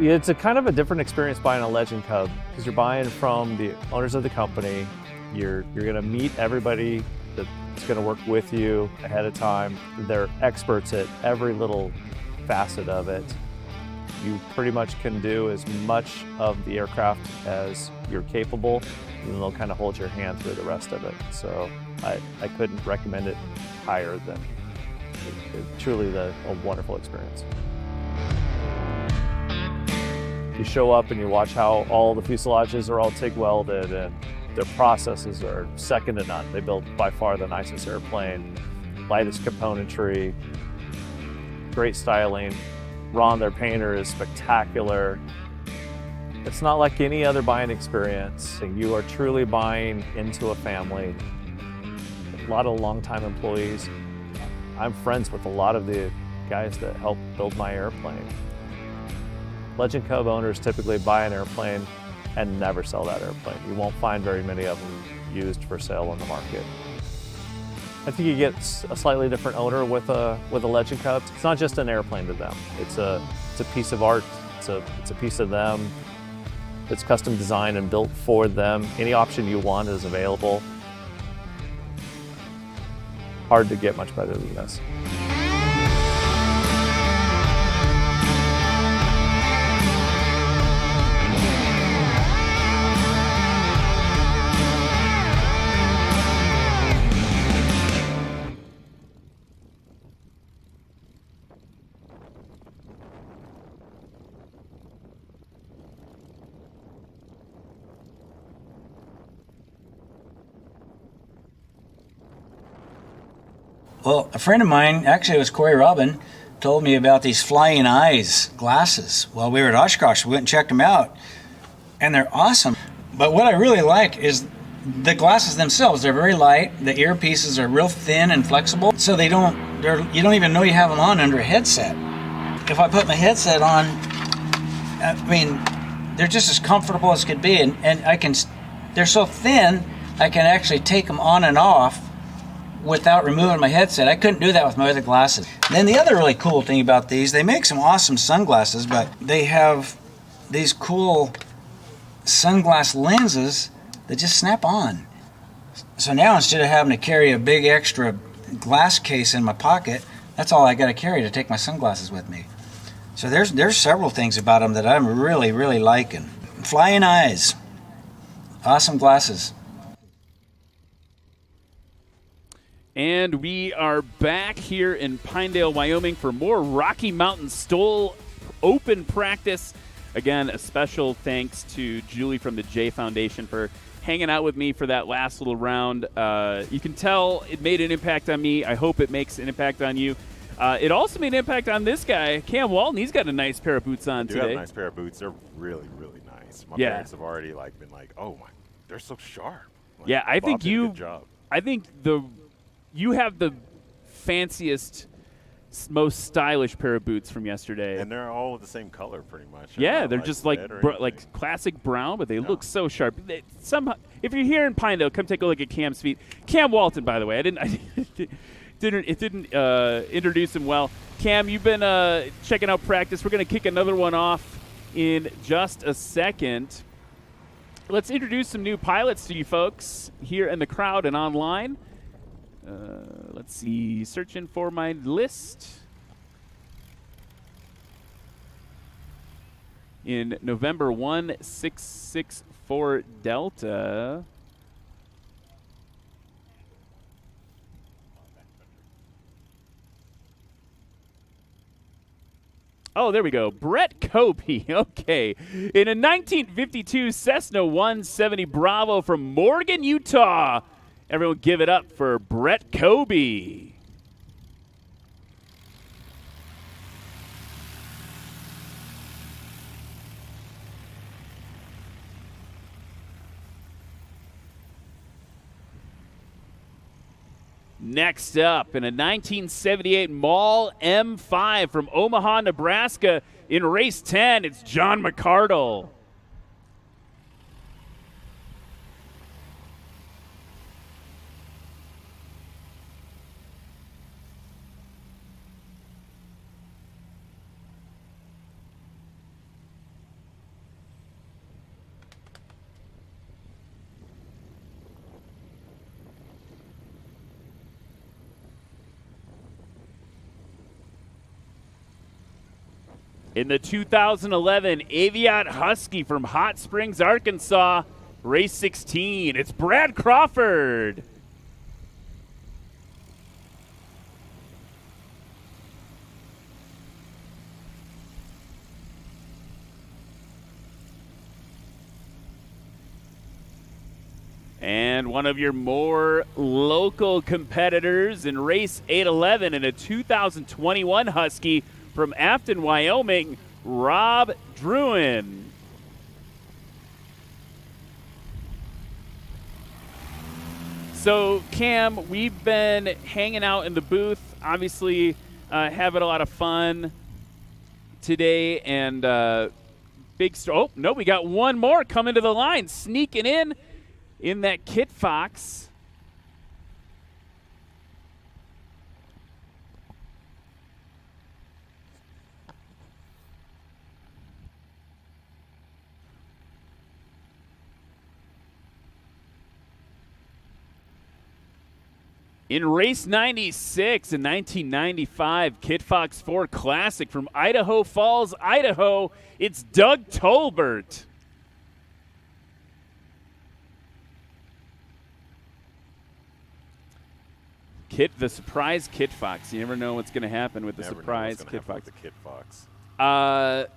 It's a kind of a different experience buying a Legend Cub because you're buying from the owners of the company. You're going to meet everybody that's going to work with you ahead of time. They're experts at every little facet of it. You pretty much can do as much of the aircraft as you're capable, and they'll kind of hold your hand through the rest of it. So I couldn't recommend it higher than truly a wonderful experience. You show up and you watch how all the fuselages are all TIG welded, and their processes are second to none. They build by far the nicest airplane, lightest componentry, great styling. Ron, their painter, is spectacular. It's not like any other buying experience. You are truly buying into a family. A lot of longtime employees. I'm friends with a lot of the guys that help build my airplane. Legend Cub owners typically buy an airplane and never sell that airplane. You won't find very many of them used for sale on the market. I think you get a slightly different owner with a Legend Cub. It's not just an airplane to them. It's a piece of art. It's a piece of them. It's custom designed and built for them. Any option you want is available. Hard to get much better than this. Well, a friend of mine, actually it was Corey Robin, told me about these flying eyes glasses. While we were at Oshkosh, we went and checked them out, and they're awesome. But what I really like is the glasses themselves. They're very light. The earpieces are real thin and flexible, so you don't even know you have them on under a headset. If I put my headset on, I mean, they're just as comfortable as could be, and they're so thin, I can actually take them on and off without removing my headset. I couldn't do that with my other glasses. Then the other really cool thing about these, they make some awesome sunglasses, but they have these cool sunglass lenses that just snap on. So now instead of having to carry a big extra glass case in my pocket, that's all I got to carry to take my sunglasses with me. So there's several things about them that I'm really, really liking. Flying eyes, awesome glasses. And we are back here in Pinedale, Wyoming for more Rocky Mountain STOL open practice. Again, a special thanks to Julie from the Jae Foundation for hanging out with me for that last little round. You can tell it made an impact on me. I hope it makes an impact on you. It also made an impact on this guy, Cam Walton. He's got a nice pair of boots on I do today. have a nice pair of boots. They're really, really nice. My Yeah. parents have already been like, oh my, they're so sharp. Like, Yeah, I Bob think did a good job. I think you have the fanciest, most stylish pair of boots from yesterday. And they're all the same color pretty much. Yeah, they're just like red or anything. classic brown, but they look so sharp. Somehow, if you're here in Pinedale, come take a look at Cam's feet. Cam Walton, by the way, I didn't introduce him well. Cam, you've been checking out practice. We're going to kick another one off in just a second. Let's introduce some new pilots to you folks here in the crowd and online. Let's see, searching for my list. in November 1664 Delta. Oh, there we go. Brett Kobe. Okay. In a 1952 Cessna 170 Bravo from Morgan, Utah. Everyone give it up for Brett Kobe. Next up, in a 1978 Mall M5 from Omaha, Nebraska, in race 10, it's John McCardle. In the 2011 Aviat Husky from Hot Springs, Arkansas, race 16, it's Brad Crawford. And one of your more local competitors in race 811 in a 2021 Husky from Afton, Wyoming, Rob Druin. So, Cam, we've been hanging out in the booth, obviously having a lot of fun today, and oh, no, we got one more coming to the line, sneaking in that Kit Fox. In race 96 in 1995, Kit Fox 4 Classic from Idaho Falls, Idaho, it's Doug Tolbert. The surprise Kit Fox. You never know what's going to happen with the surprise Kit Fox. Doug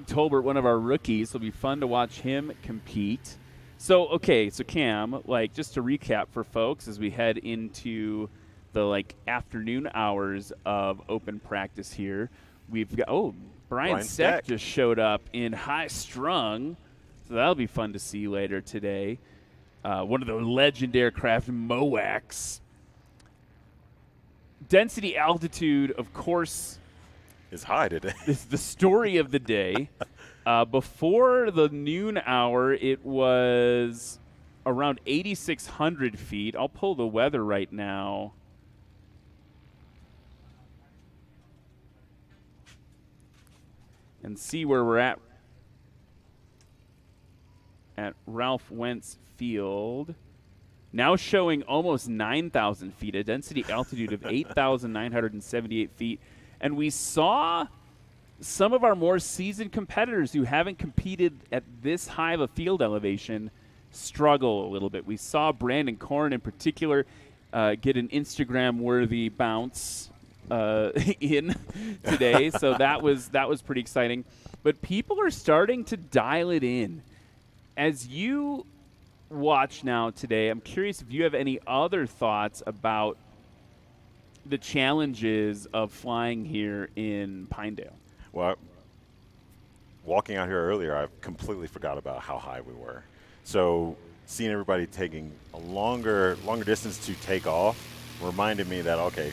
Tolbert, one of our rookies. It'll be fun to watch him compete. So, okay, so Cam, just to recap for folks as we head into the, afternoon hours of open practice here, we've got, Brian Steck just showed up in High Strung, so that'll be fun to see later today. One of the legend aircraft, MOACs. Density altitude, of course, is high today. Is the story of the day. Before the noon hour, it was around 8,600 feet. I'll pull the weather right now. And see where we're at Ralph Wentz Field. Now showing almost 9,000 feet, a density altitude of 8,978 feet. And we saw some of our more seasoned competitors who haven't competed at this high of a field elevation struggle a little bit. We saw Brandon Korn in particular get an Instagram-worthy bounce in today, so that was pretty exciting. But people are starting to dial it in. As you watch now today, I'm curious if you have any other thoughts about the challenges of flying here in Pinedale. Well, walking out here earlier, I completely forgot about how high we were. So seeing everybody taking a longer distance to take off reminded me that, okay,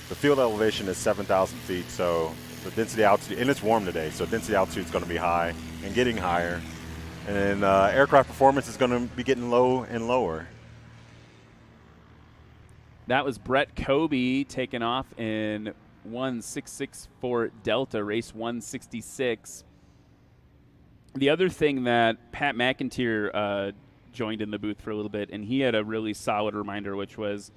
the field elevation is 7,000 feet, so the density altitude, and it's warm today, so density altitude is going to be high and getting higher. And then aircraft performance is going to be getting low and lower. That was Brett Kobe taking off in 1664 Delta, race 166. The other thing that Pat McIntyre joined in the booth for a little bit, and he had a really solid reminder, which was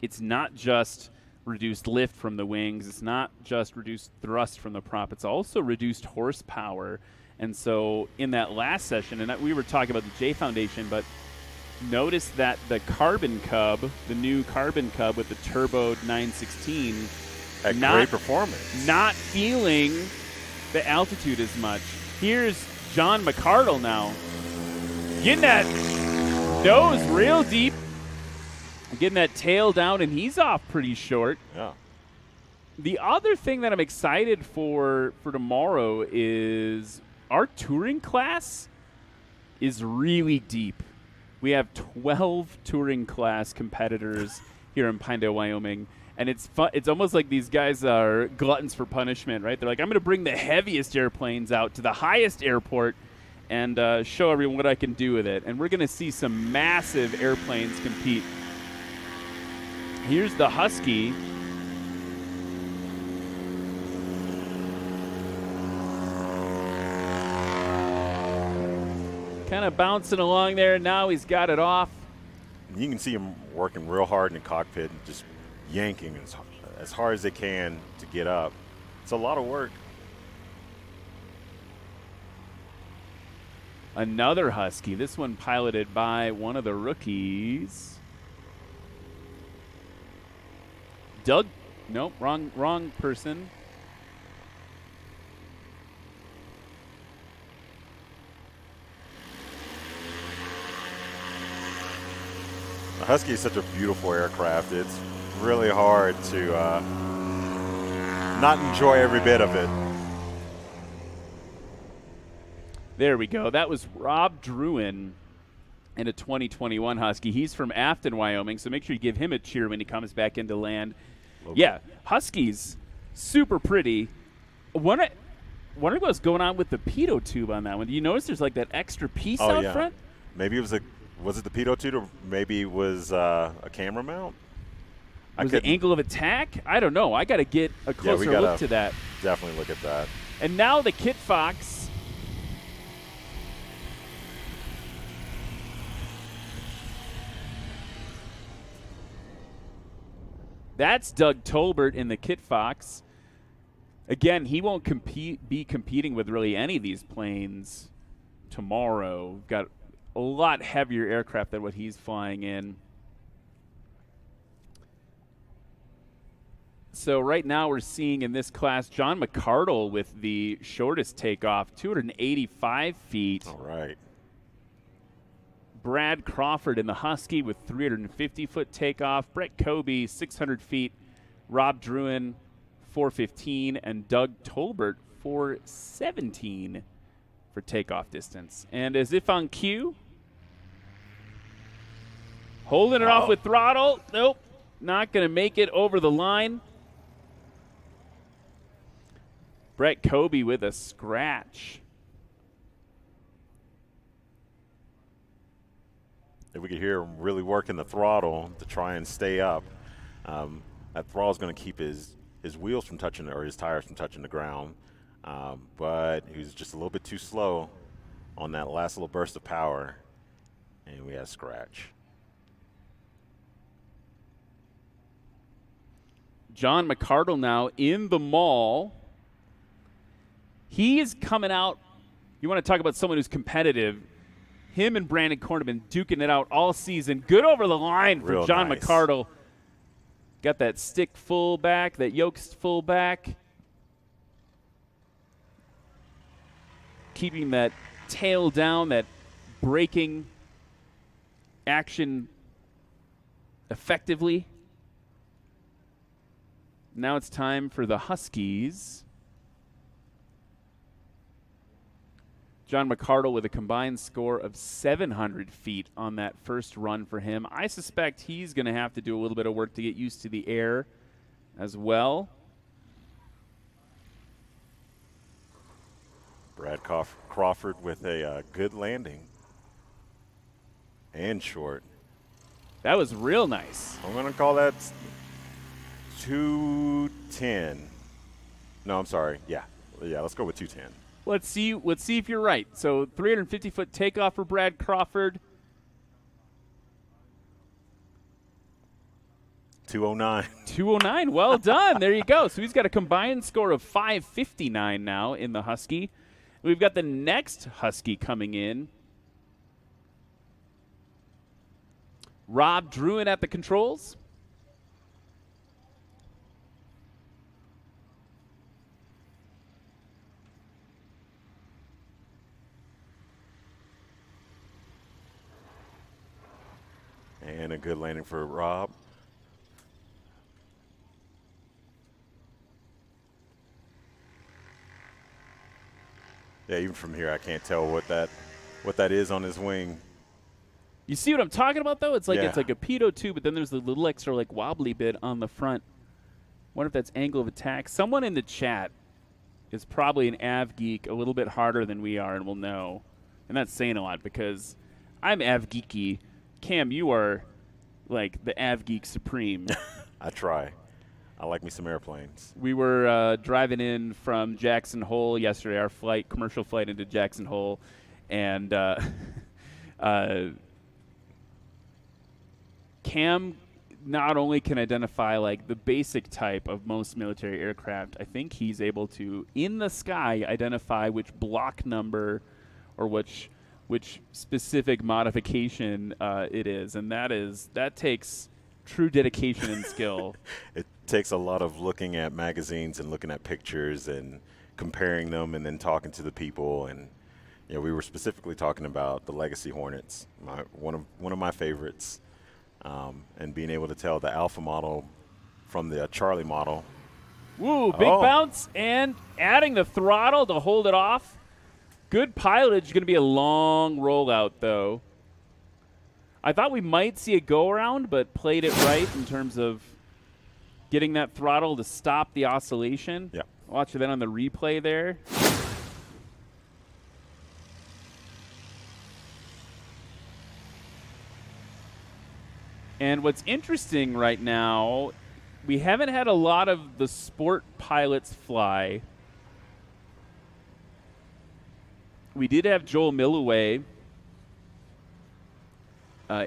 it's not just reduced lift from the wings. It's not just reduced thrust from the prop. It's also reduced horsepower. And so in that last session, and we were talking about the Jae Foundation, but notice that the Carbon Cub, the new Carbon Cub with the turbo 916, great performance. Not feeling the altitude as much. Here's John McCardle now. Getting that nose real deep. Getting that tail down, and he's off pretty short. Yeah. The other thing that I'm excited for tomorrow is our touring class is really deep. We have 12 touring class competitors here in Pinedale, Wyoming. And it's fun. It's almost like these guys are gluttons for punishment, right? They're like, I'm going to bring the heaviest airplanes out to the highest airport and show everyone what I can do with it. And we're going to see some massive airplanes compete. Here's the Husky. Kind of bouncing along there. Now he's got it off. You can see him working real hard in the cockpit and just yanking as hard as they can to get up. It's a lot of work. Another Husky, this one piloted by one of the rookies. Doug, nope, wrong person. The Husky is such a beautiful aircraft. It's really hard to not enjoy every bit of it. There we go. That was Rob Druin in a 2021 Husky. He's from Afton, Wyoming, so make sure you give him a cheer when he comes back into land. Yeah, Huskies, super pretty. Wonder what's going on with the pitot tube on that one. Do you notice there's like that extra piece out front? Maybe it was was it the pitot tube, or maybe it was a camera mount? Was the angle of attack? I don't know. I got to get a closer look to that. Definitely look at that. And now the Kit Fox. That's Doug Tolbert in the Kit Fox. Again, he won't be competing with really any of these planes tomorrow. Got a lot heavier aircraft than what he's flying in. So right now we're seeing in this class John McCardle with the shortest takeoff, 285 feet. All right. Brad Crawford in the Husky with 350-foot takeoff. Brett Kobe, 600 feet. Rob Druin, 415. And Doug Tolbert, 417 for takeoff distance. And as if on cue, holding it off with throttle. Nope, not going to make it over the line. Brett Kobe with a scratch. If we could hear him really working the throttle to try and stay up, that throttle is going to keep his wheels from touching, or his tires from touching the ground. But he was just a little bit too slow on that last little burst of power, and we had a scratch. John McCardle now in the mall. He is coming out. You want to talk about someone who's competitive. Him and Brandon Corneman duking it out all season. Good over the line for Real John nice. McCardle. Got that stick full back, that yoke full back. Keeping that tail down, that braking action effectively. Now it's time for the Huskies. John McCardle with a combined score of 700 feet on that first run for him. I suspect he's going to have to do a little bit of work to get used to the air as well. Brad Crawford with a good landing and short. That was real nice. I'm going to call that 210. No, I'm sorry. Yeah, let's go with 210. Let's see if you're right. So 350-foot takeoff for Brad Crawford. 209. 209. Well done. There you go. So he's got a combined score of 559 now in the Husky. We've got the next Husky coming in. Rob Druin at the controls. And a good landing for Rob. Yeah, even from here, I can't tell what that is on his wing. You see what I'm talking about, though? It's like Yeah. it's like a pitot too, but then there's a little extra like wobbly bit on the front. Wonder if that's angle of attack. Someone in the chat is probably an av geek, a little bit harder than we are, and will know. And that's saying a lot because I'm av geeky. Cam, you are like the av geek supreme. I try. I like me some airplanes. We were driving in from Jackson Hole yesterday, our commercial flight into Jackson Hole, and Cam not only can identify like the basic type of most military aircraft, I think he's able to, in the sky, identify which block number or which specific modification it is, and that takes true dedication and skill. It takes a lot of looking at magazines and looking at pictures and comparing them and then talking to the people. And we were specifically talking about the Legacy Hornets, one of my favorites, and being able to tell the Alpha model from the Charlie model. Woo, big bounce and adding the throttle to hold it off. Good pilotage. Going to be a long rollout, though. I thought we might see a go-around, but played it right in terms of getting that throttle to stop the oscillation. Yeah. Watch that on the replay there. And what's interesting right now, we haven't had a lot of the sport pilots fly. We did have Joel Milloway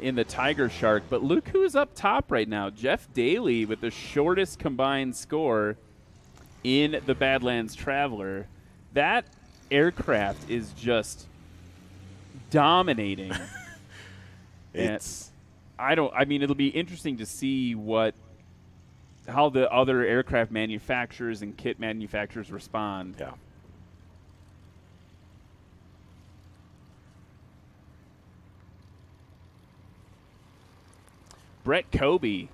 in the Tiger Shark, but look who's up top right now. Jeff Daly with the shortest combined score in the Badlands Traveler. That aircraft is just dominating. It'll be interesting to see how the other aircraft manufacturers and kit manufacturers respond. Yeah. Brett Kobe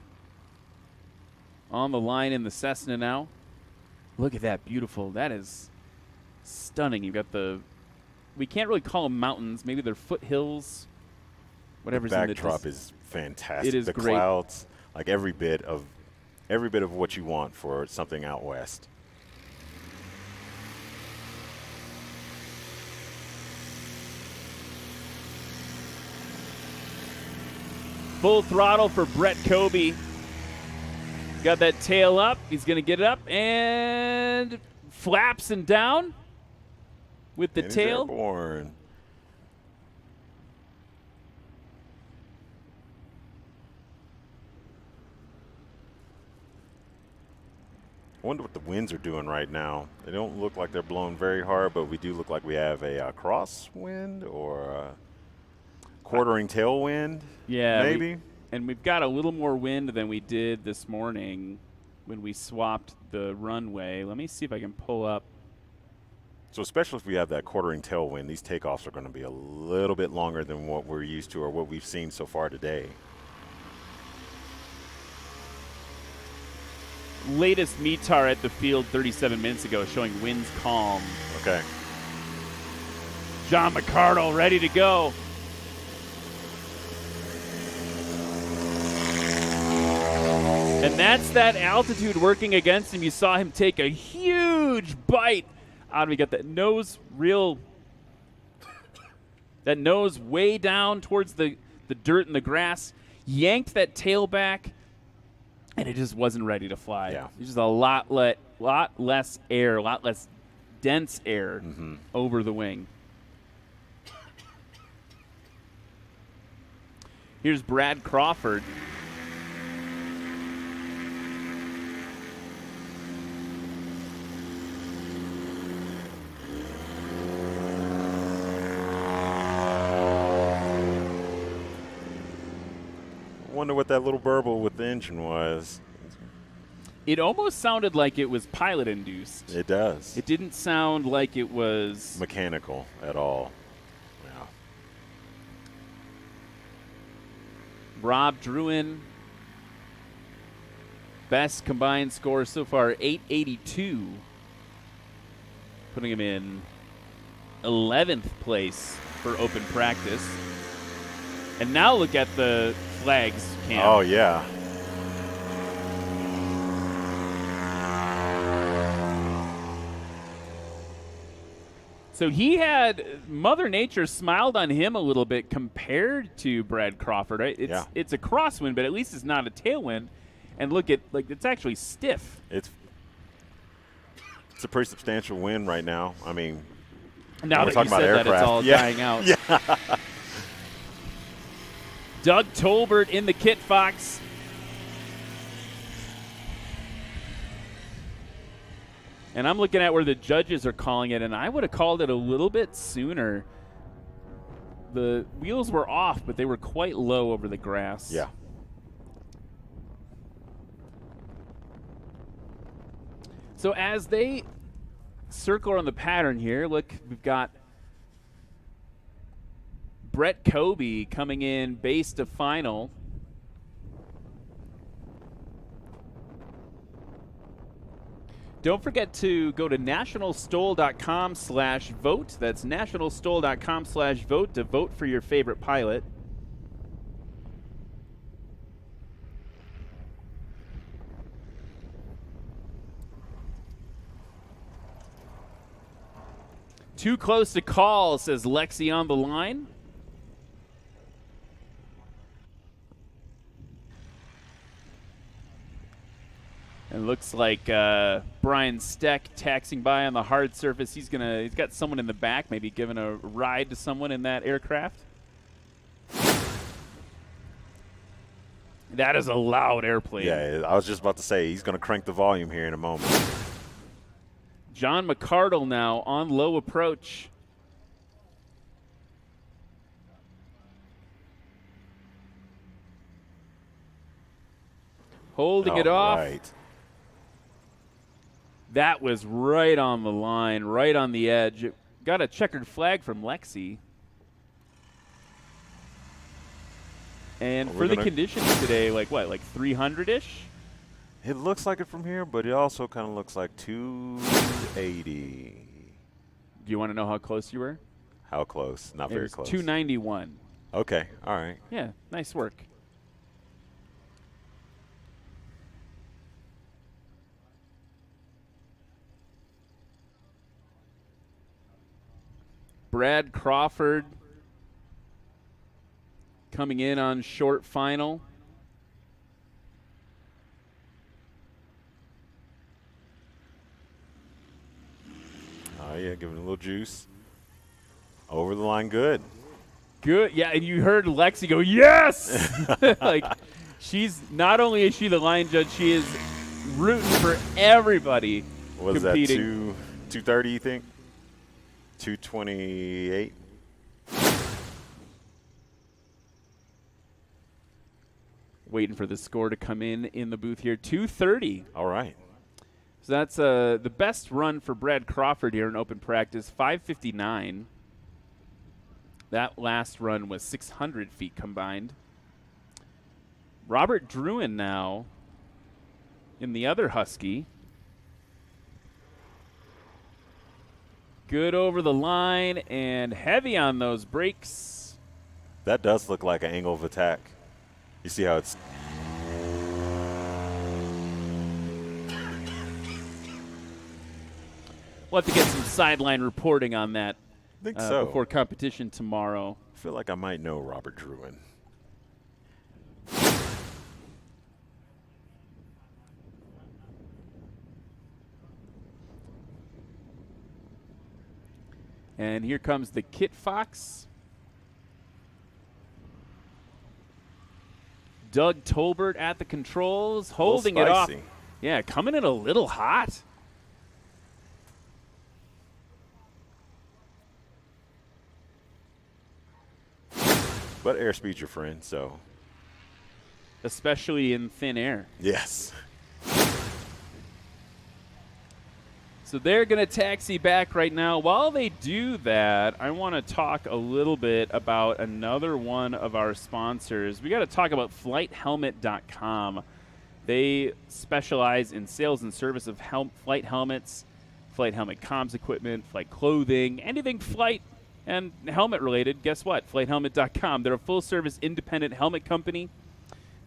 on the line in the Cessna now. Look at that, beautiful. That is stunning. You've got we can't really call them mountains. Maybe they're foothills. Whatever's the in the backdrop is fantastic. It is the great. Clouds, like every bit of what you want for something out west. Full throttle for Brett Kobe. Got that tail up. He's going to get it up and flaps and down with the And he's tail. airborne. I wonder what the winds are doing right now. They don't look like they're blowing very hard, but we do look like we have a crosswind or a quartering tailwind. Yeah, maybe. And we've got a little more wind than we did this morning when we swapped the runway. Let me see if I can pull up. So especially if we have that quartering tailwind, these takeoffs are going to be a little bit longer than what we're used to or what we've seen so far today. Latest METAR at the field 37 minutes ago showing winds calm. Okay. John McCardle ready to go. And that's that altitude working against him. You saw him take a huge bite out of it. Got that nose that nose way down towards the dirt and the grass. Yanked that tail back, and it just wasn't ready to fly. Yeah. It's just a lot less air, a lot less dense air over the wing. Here's Brad Crawford. wonder what that little burble with the engine was. It almost sounded like it was pilot induced. It does. It didn't sound like it was mechanical at all. Yeah. Rob Druin, best combined score so far, 882, putting him in 11th place for open practice. And now look at the flags, Cam. Oh, yeah. So he had Mother Nature smiled on him a little bit compared to Brad Crawford. Right? It's a crosswind, but at least it's not a tailwind. And look at it's actually stiff. It's a pretty substantial wind right now. I mean, now we're that talking you about said aircraft. that, it's all dying out. Yeah. Doug Tolbert in the Kit Fox. And I'm looking at where the judges are calling it, and I would have called it a little bit sooner. The wheels were off, but they were quite low over the grass. Yeah. So as they circle on the pattern here, look, we've got Brett Kobe coming in base to final. Don't forget to go to nationalstol.com/vote. That's nationalstol.com/vote to vote for your favorite pilot. Too close to call, says Lexi on the line. It looks like Brian Steck taxing by on the hard surface. He's got someone in the back, maybe giving a ride to someone in that aircraft. That is a loud airplane. Yeah, I was just about to say he's going to crank the volume here in a moment. John McCardle now on low approach. Holding it off. Right. That was right on the line, right on the edge. It got a checkered flag from Lexi. And for the conditions today, like 300-ish? It looks like it from here, but it also kind of looks like 280. Do you want to know how close you were? How close? Not very close. 291. Okay, all right. Yeah, nice work. Brad Crawford coming in on short final. Oh, yeah, giving it a little juice. Over the line, good. Good, yeah, and you heard Lexi go, yes! Like, she's, not only is she the line judge, she is rooting for everybody What is competing. that, 230, you think? 228? Waiting for the score to come in the booth here. 230. All right. So that's the best run for Brad Crawford here in open practice, 559. That last run was 600 feet combined. Robert Druin now in the other Husky. Good over the line and heavy on those brakes. That does look like an angle of attack. You see how it's... We'll have to get some sideline reporting on that I think so. before competition tomorrow. I feel like I might know Robert Druin. And here comes the Kit Fox. Doug Tolbert at the controls, holding it off. Yeah, coming in a little hot. But airspeed's your friend, so. especially in thin air. Yes. So they're going to taxi back right now. While they do that, I want to talk a little bit about another one of our sponsors. We got to talk about FlightHelmet.com. They specialize in sales and service of flight helmets, flight helmet comms equipment, flight clothing, anything flight and helmet related. Guess what? FlightHelmet.com. They're a full-service independent helmet company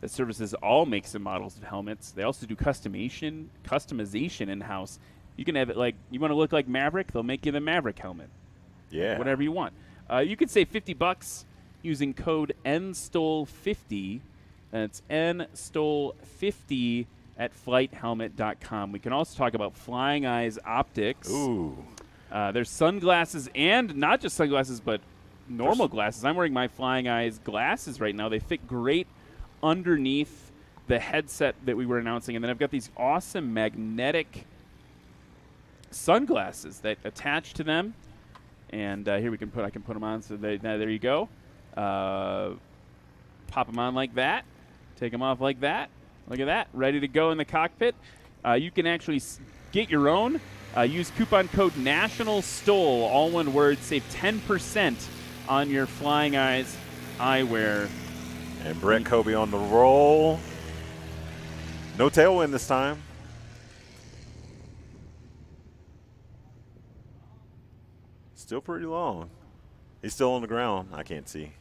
that services all makes and models of helmets. They also do customization in-house. You can have it like, you want to look like Maverick, they'll make you the Maverick helmet. Yeah. Whatever you want. You can save $50 using code NSTOL50. That's NSTOL50 at flighthelmet.com. We can also talk about Flying Eyes Optics. Ooh. There's sunglasses, and not just sunglasses, but normal glasses. I'm wearing my Flying Eyes glasses right now. They fit great underneath the headset that we were announcing. And then I've got these awesome magnetic sunglasses that attach to them, and here I can put them on. So there you go. Pop them on like that. Take them off like that. Look at that, ready to go in the cockpit. You can actually get your own. Use coupon code NationalStole, all one word. Save 10% on your Flying Eyes eyewear. And Brett Kobe on the roll. No tailwind this time. Still pretty long. He's still on the ground. I can't see.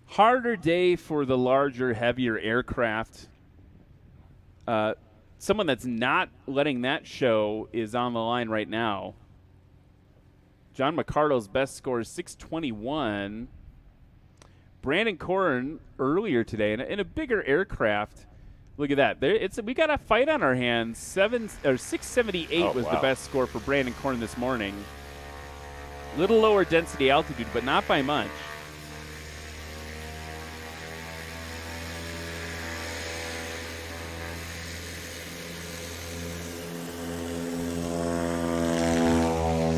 Harder day for the larger, heavier aircraft. Someone that's not letting that show is on the line right now. John McCardle's best score is 621. Brandon Corrin earlier today in a bigger aircraft. Look at that. We got a fight on our hands. 678 was the best score for Brandon Corrin this morning. A little lower density altitude, but not by much.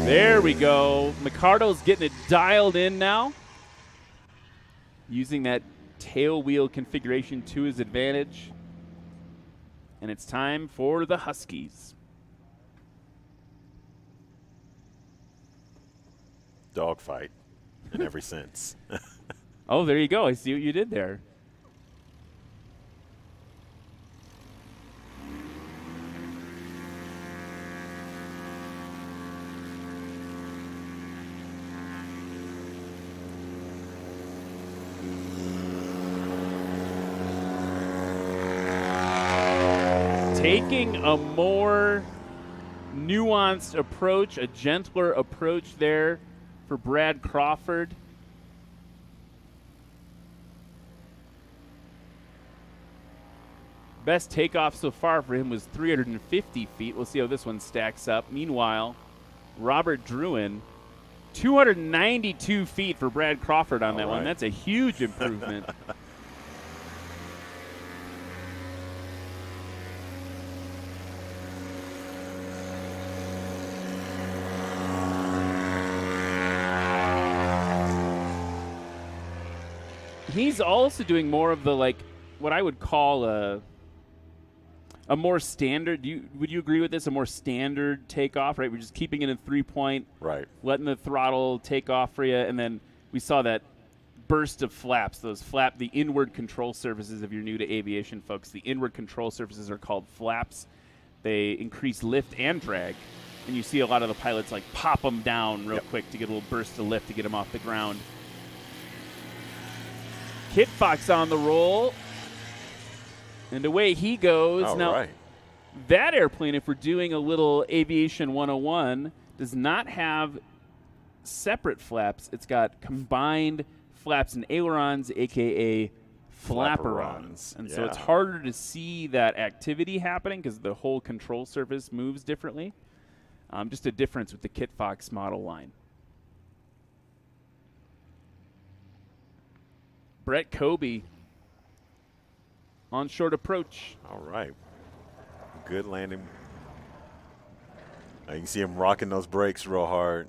There we go. McCardle's getting it dialed in now, using that tail wheel configuration to his advantage. And it's time for the Huskies. Dogfight in every sense. Oh, there you go. I see what you did there. Taking a more nuanced approach, a gentler approach there for Brad Crawford. Best takeoff so far for him was 350 feet. We'll see how this one stacks up. Meanwhile, Robert Druin, 292 feet for Brad Crawford on that one. That's a huge improvement. He's also doing more of the, like, what I would call a more standard. Would you agree with this? A more standard takeoff, right? We're just keeping it in 3-point, right? Letting the throttle take off for you, and then we saw that burst of flaps. The inward control surfaces. If you're new to aviation, folks, the inward control surfaces are called flaps. They increase lift and drag, and you see a lot of the pilots like pop them down real quick to get a little burst of lift to get them off the ground. Kit Fox on the roll. And away he goes. Now, that airplane, if we're doing a little Aviation 101, does not have separate flaps. It's got combined flaps and ailerons, a.k.a. flapperons. And so it's harder to see that activity happening because the whole control surface moves differently. Just a difference with the Kit Fox model line. Brett Kobe on short approach. All right. Good landing. You can see him rocking those brakes real hard.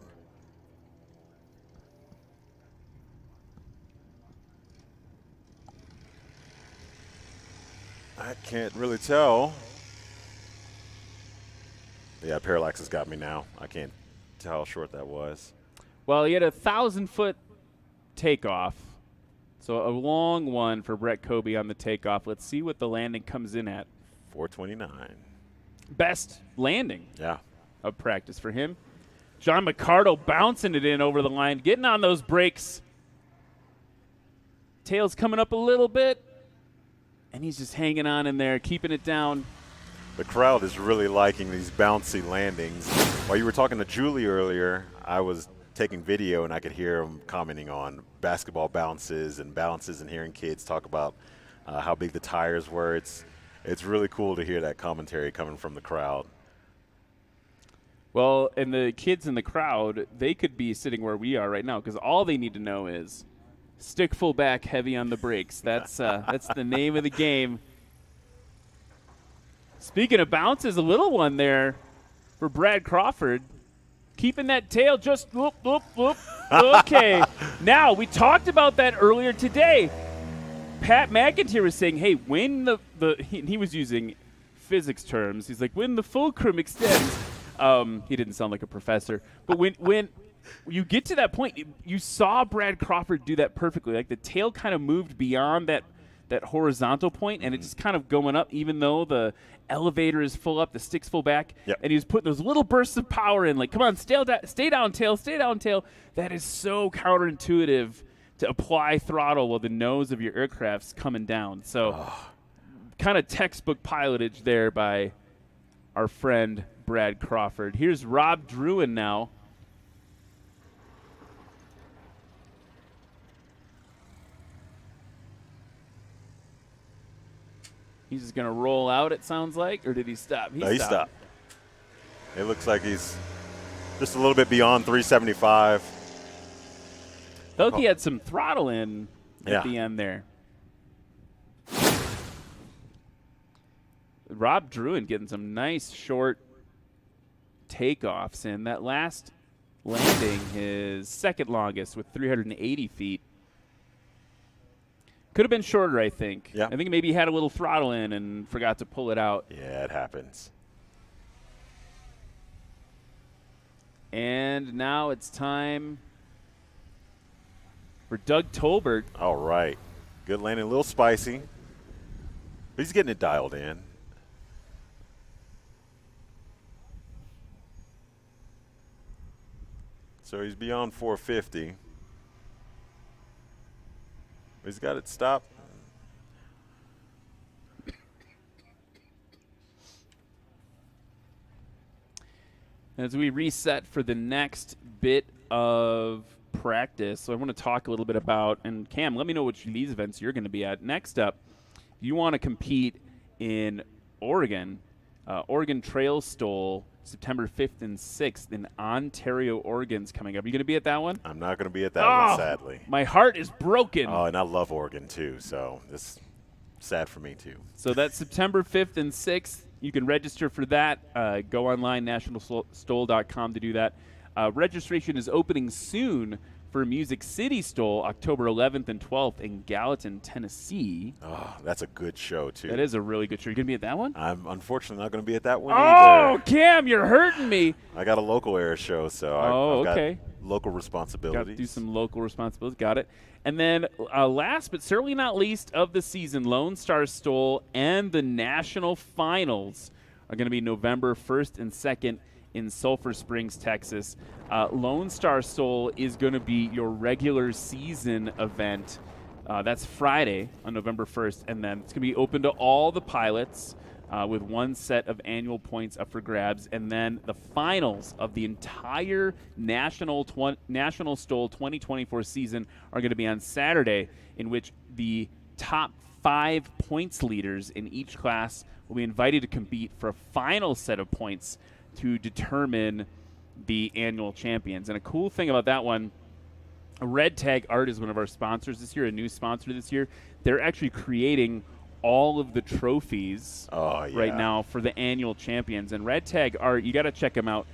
I can't really tell. Yeah, parallax has got me now. I can't tell how short that was. Well, he had a 1,000-foot takeoff, so a long one for Brett Kobe on the takeoff. Let's see what the landing comes in at. 429. Best landing Yeah. of practice for him. John McCardle bouncing it in over the line, getting on those brakes. Tail's coming up a little bit, and he's just hanging on in there, keeping it down. The crowd is really liking these bouncy landings. While you were talking to Julie earlier, I was taking video and I could hear them commenting on basketball bounces and hearing kids talk about how big the tires were. It's really cool to hear that commentary coming from the crowd. Well, and the kids in the crowd, they could be sitting where we are right now because all they need to know is stick full back, heavy on the brakes. That's the name of the game. Speaking of bounces, a little one there for Brad Crawford. Keeping that tail just whoop, whoop, whoop. Okay. Now, we talked about that earlier today. Pat McIntyre was saying, hey, when he was using physics terms. He's like, when the fulcrum extends. He didn't sound like a professor. But when you get to that point, you saw Brad Crawford do that perfectly. Like the tail kind of moved beyond that horizontal point, and it's just kind of going up, even though the elevator is full up, the stick's full back. Yep. And he was putting those little bursts of power in, like, come on, stay down, tail, stay down, tail. That is so counterintuitive to apply throttle while the nose of your aircraft's coming down. So kind of textbook pilotage there by our friend Brad Crawford. Here's Rob Druin now. He's just going to roll out, it sounds like, or did he stop? He stopped. It looks like he's just a little bit beyond 375. Felt he had some throttle in at the end there. Rob Druin getting some nice short takeoffs in. That last landing, his second longest with 380 feet. Could have been shorter, I think. Yeah. I think maybe he had a little throttle in and forgot to pull it out. Yeah, it happens. And now it's time for Doug Tolbert. All right. Good landing. A little spicy. But he's getting it dialed in. So he's beyond 450. He's got it stopped. As we reset for the next bit of practice, so I want to talk a little bit about, and Cam, let me know which of these events you're going to be at. Next up, if you want to compete in Oregon, Oregon Trail STOL, September 5th and 6th in Ontario, Oregon's coming up. Are you going to be at that one? I'm not going to be at that one, sadly. My heart is broken. Oh, and I love Oregon, too, so it's sad for me, too. So that's September 5th and 6th. You can register for that. Go online, nationalstol.com to do that. Registration is opening soon for Music City STOL, October 11th and 12th in Gallatin, Tennessee. Oh, that's a good show, too. That is a really good show. You going to be at that one? I'm unfortunately not going to be at that one either. either. Cam, you're hurting me. I got a local air show, so I've got local responsibilities. Got to do some local responsibilities. Got it. And then last but certainly not least of the season, Lone Star STOL and the National Finals are going to be November 1st and 2nd in Sulphur Springs, Texas. Lone Star STOL is going to be your regular season event. That's Friday on November 1st, and then it's going to be open to all the pilots with one set of annual points up for grabs. And then the finals of the entire National STOL 2024 season are going to be on Saturday, in which the top 5 points leaders in each class will be invited to compete for a final set of points to determine the annual champions. And a cool thing about that one, Red Tag Art is one of our sponsors this year, a new sponsor this year. They're actually creating all of the trophies right now for the annual champions. And Red Tag Art, you got to check them out.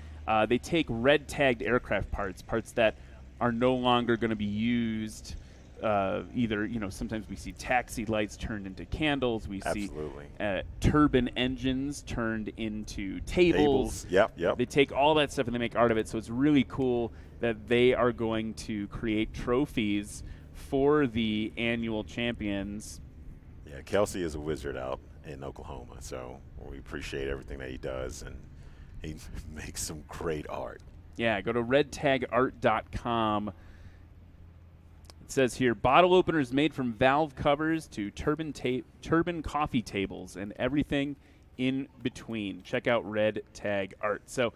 They take red tagged aircraft parts that are no longer going to be used either, sometimes we see taxi lights turned into candles. We Absolutely. see turbine engines turned into tables. Yep. They take all that stuff and they make art of it. So it's really cool that they are going to create trophies for the annual champions. Yeah, Kelsey is a wizard out in Oklahoma, so we appreciate everything that he does, and he makes some great art. Yeah, go to redtagart.com. It says here, bottle openers made from valve covers to turbine coffee tables and everything in between. Check out Red Tag Art. So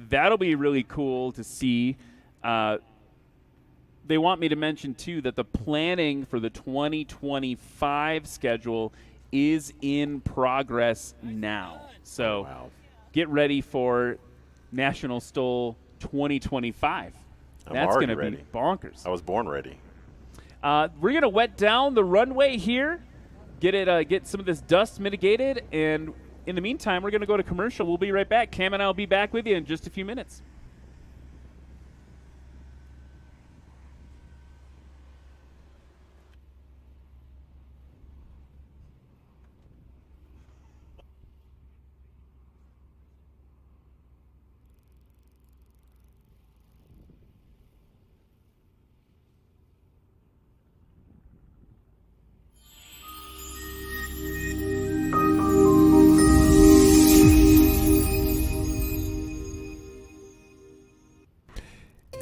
that'll be really cool to see. They want me to mention, too, that the planning for the 2025 schedule is in progress now. So get ready for National STOL 2025. That's going to be bonkers. I was born ready. We're going to wet down the runway here, get some of this dust mitigated, and in the meantime, we're going to go to commercial. We'll be right back. Cam and I will be back with you in just a few minutes.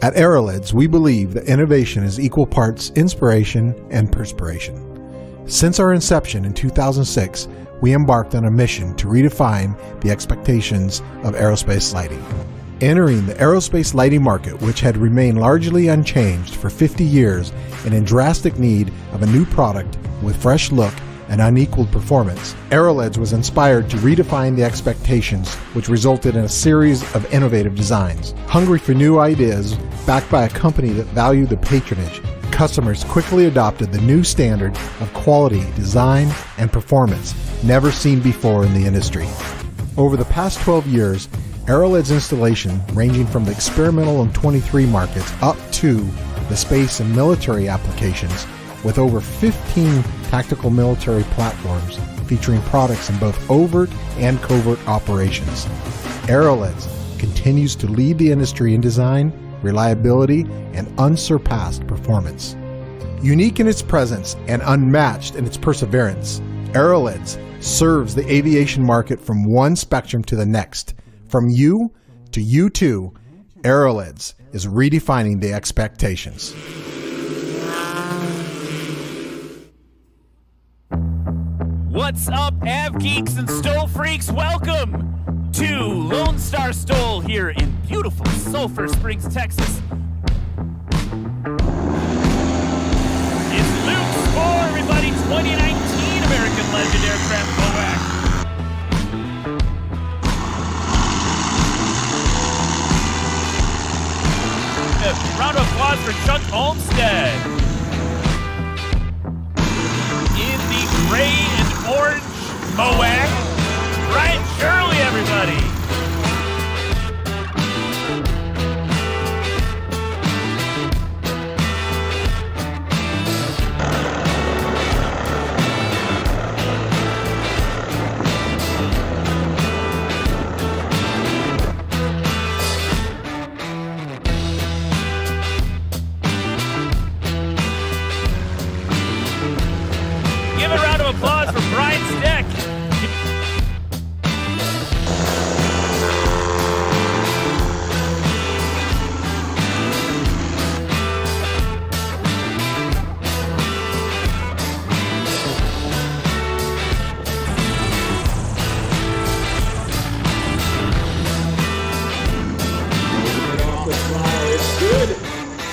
At Aerolids, we believe that innovation is equal parts inspiration and perspiration. Since our inception in 2006, we embarked on a mission to redefine the expectations of aerospace lighting. Entering the aerospace lighting market, which had remained largely unchanged for 50 years and in drastic need of a new product with fresh look and unequaled performance, Aerolids was inspired to redefine the expectations, which resulted in a series of innovative designs. Hungry for new ideas, backed by a company that valued the patronage, customers quickly adopted the new standard of quality, design, and performance never seen before in the industry. Over the past 12 years, Aerolids installation, ranging from the experimental and 23 markets up to the space and military applications, with over 15 tactical military platforms featuring products in both overt and covert operations. Aerolids continues to lead the industry in design, reliability, and unsurpassed performance. Unique in its presence and unmatched in its perseverance, Aerolids serves the aviation market from one spectrum to the next. From you to you too, Aerolids is redefining the expectations. What's up, Av Geeks and STOL Freaks? Welcome to Lone Star STOL here in beautiful Sulphur Springs, Texas. It's Luke's for everybody, 2019 American Legend Aircraft MOAC. A round of applause for Chuck Olmstead. In the gray and orange MOAC, Brian Shirley, everybody. Give a round of applause for Brian Steck. It's good.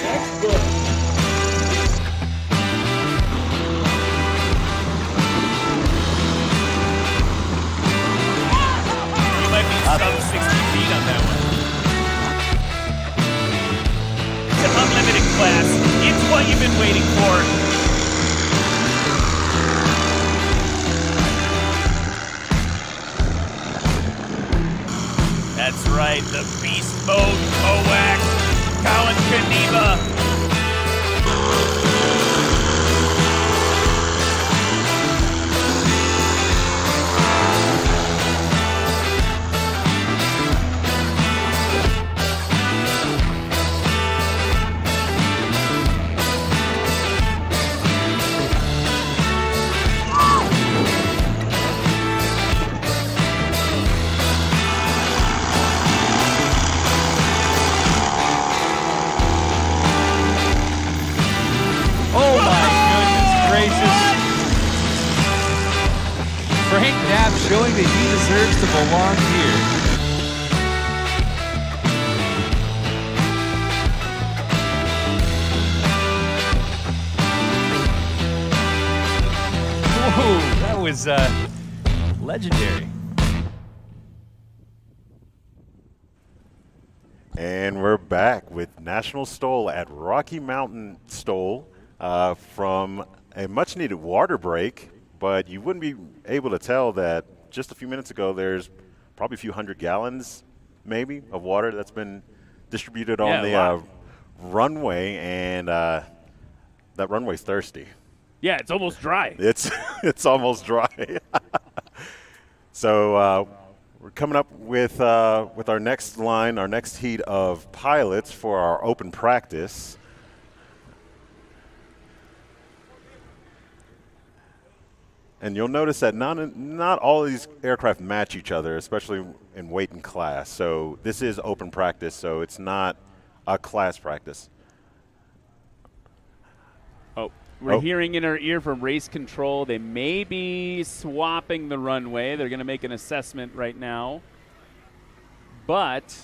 Textbook. You might be sub 60 feet on that one. The unlimited class. It's what you've been waiting for. That's right, the Beast Mode MOAC, Colin Kaneva. that he deserves to belong here. Whoa, that was legendary. And we're back with National STOL at Rocky Mountain STOL from a much-needed water break, but you wouldn't be able to tell that just a few minutes ago there's probably a few hundred gallons, maybe, of water that's been distributed on the runway, and that runway's thirsty. Yeah, it's almost dry. It's almost dry. So we're coming up with our next line, our next heat of pilots for our open practice. And you'll notice that not all of these aircraft match each other, especially in weight and class. So this is open practice, so it's not a class practice. We're hearing in our ear from race control. They may be swapping the runway. They're going to make an assessment right now. But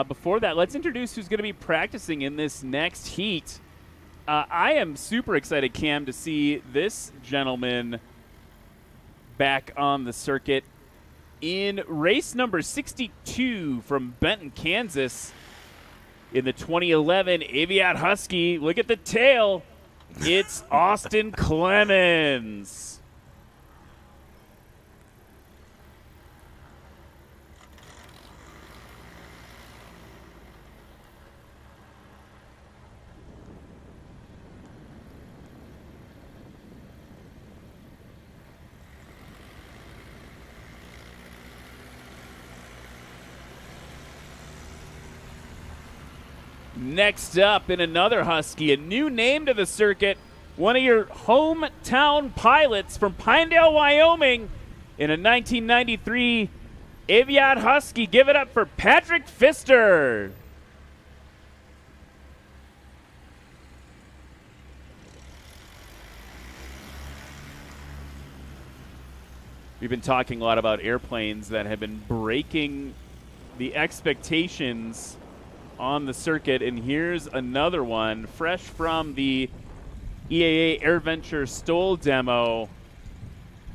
before that, let's introduce who's going to be practicing in this next heat. I am super excited, Cam, to see this gentleman back on the circuit in race number 62 from Benton, Kansas in the 2011 Aviat Husky. Look at the tail. It's Austin Clemens. Next up in another Husky, a new name to the circuit, one of your hometown pilots from Pinedale, Wyoming in a 1993 Aviat Husky. Give it up for Patrick Pfister. We've been talking a lot about airplanes that have been breaking the expectations on the circuit, and here's another one fresh from the EAA AirVenture STOL demo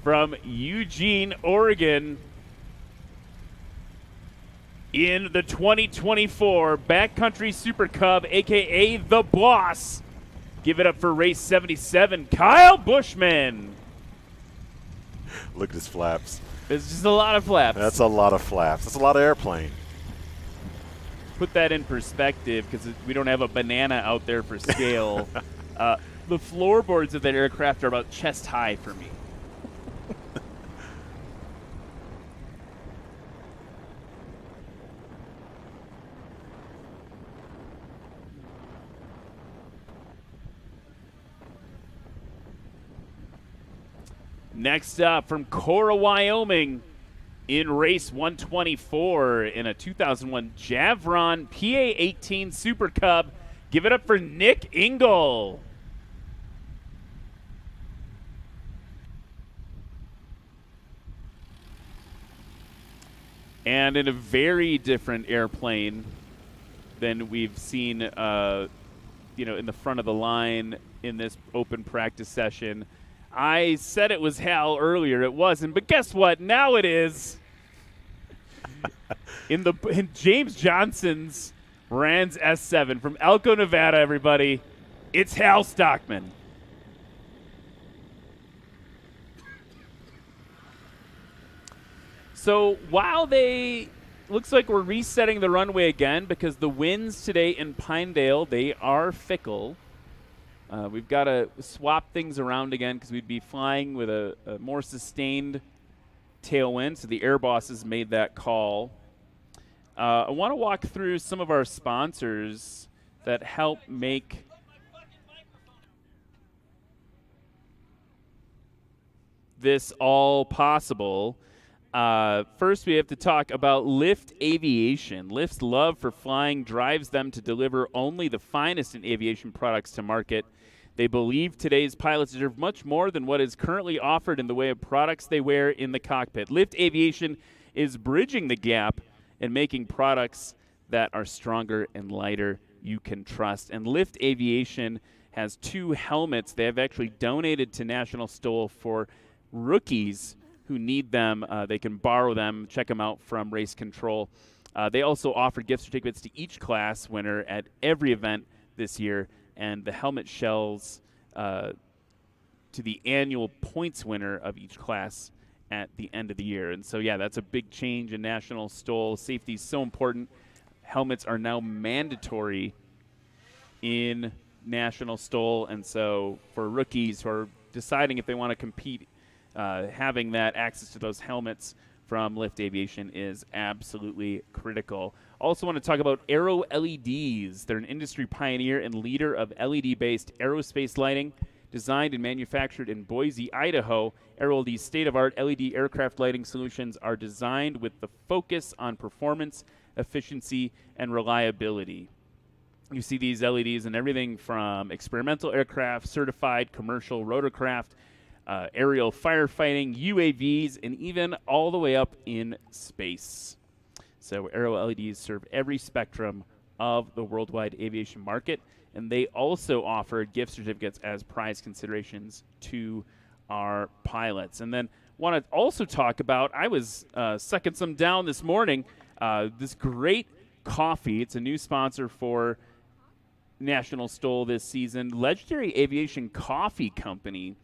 from Eugene, Oregon in the 2024 Backcountry Super Cub, aka The Boss. Give it up for race 77, Kyle Bushman. Look at his flaps. It's just a lot of flaps. That's a lot of flaps. That's a lot of airplane. Put that in perspective, because we don't have a banana out there for scale. The floorboards of that aircraft are about chest high for me. Next up from Cora, Wyoming, in race 124 in a 2001 Javron PA-18 Super Cub. Give it up for Nick Engel. And in a very different airplane than we've seen, in the front of the line in this open practice session. I said it was Hal earlier. It wasn't, but guess what? Now it is. in James Johnson's Rans S7 from Elko, Nevada, everybody, it's Hal Stockman. So while looks like we're resetting the runway again because the winds today in Pinedale, they are fickle. We've got to swap things around again because we'd be flying with a more sustained tailwind, so the air bosses made that call. I want to walk through some of our sponsors that help make this all possible. First, we have to talk about Lift Aviation. Lift's love for flying drives them to deliver only the finest in aviation products to market. They believe today's pilots deserve much more than what is currently offered in the way of products they wear in the cockpit. Lift Aviation is bridging the gap and making products that are stronger and lighter you can trust. And Lift Aviation has 2 helmets they have actually donated to National STOL for rookies who need them. They can borrow them. Check them out from Race Control. They also offer gift certificates to each class winner at every event this year, and the helmet shells to the annual points winner of each class at the end of the year. And so, yeah, that's a big change in National STOL. Safety is so important. Helmets are now mandatory in National STOL, and so for rookies who are deciding if they want to compete, having that access to those helmets from Lift Aviation is absolutely critical. Also want to talk about Aero LEDs. They're an industry pioneer and leader of LED-based aerospace lighting. Designed and manufactured in Boise, Idaho, Aero LED's state-of-art LED aircraft lighting solutions are designed with the focus on performance, efficiency, and reliability. You see these LEDs in everything from experimental aircraft, certified commercial rotorcraft, aerial firefighting, UAVs, and even all the way up in space. So Aero LEDs serve every spectrum of the worldwide aviation market, and they also offer gift certificates as prize considerations to our pilots. And then want to also talk about, I was sucking some down this morning, this great coffee. It's a new sponsor for National STOL this season, Legendary Aviation Coffee Company,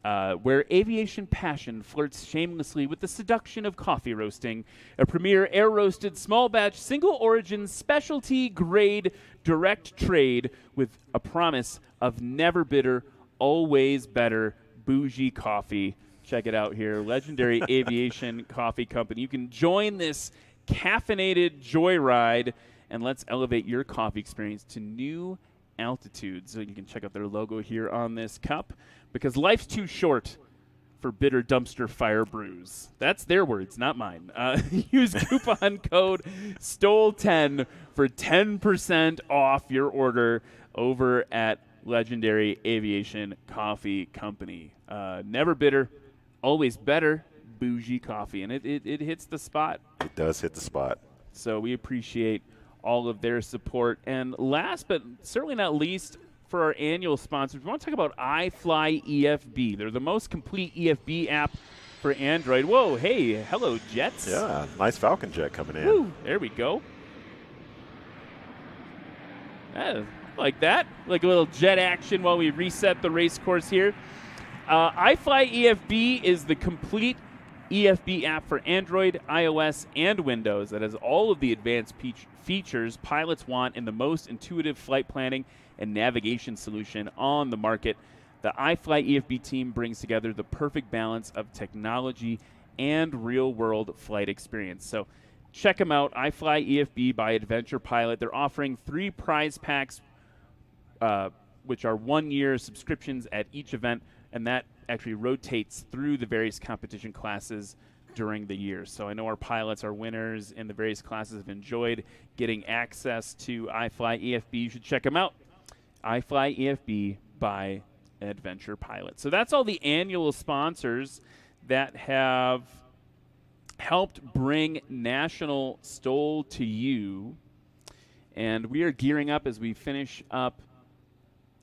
where aviation passion flirts shamelessly with the seduction of coffee roasting, a premier air-roasted, small-batch, single-origin, specialty-grade, direct trade with a promise of never bitter, always better, bougie coffee. Check it out here, Legendary Aviation Coffee Company. You can join this caffeinated joyride, and let's elevate your coffee experience to new altitudes. So you can check out their logo here on this cup, because life's too short for bitter dumpster fire brews. That's their words, not mine. Use coupon code STOL10 for 10% off your order over at Legendary Aviation Coffee Company. Never bitter, always better, bougie coffee. And it hits the spot. It does hit the spot. So we appreciate all of their support. And last but certainly not least, for our annual sponsors, we want to talk about iFly EFB. They're the most complete EFB app for Android. Whoa, hey, hello, jets. Yeah, nice Falcon jet coming in. Woo, there we go. Like that. Like a little jet action while we reset the race course here. iFly EFB is the complete EFB app for Android, iOS, and Windows that has all of the advanced features pilots want in the most intuitive flight planning and navigation solution on the market. The iFly EFB team brings together the perfect balance of technology and real-world flight experience. So check them out, iFly EFB by Adventure Pilot. They're offering 3 prize packs, which are 1-year subscriptions at each event, and that actually rotates through the various competition classes during the year. So I know our pilots, our winners in the various classes have enjoyed getting access to iFly EFB. You should check them out. iFly EFB by Adventure Pilot. So that's all the annual sponsors that have helped bring National STOL to you. And we are gearing up as we finish up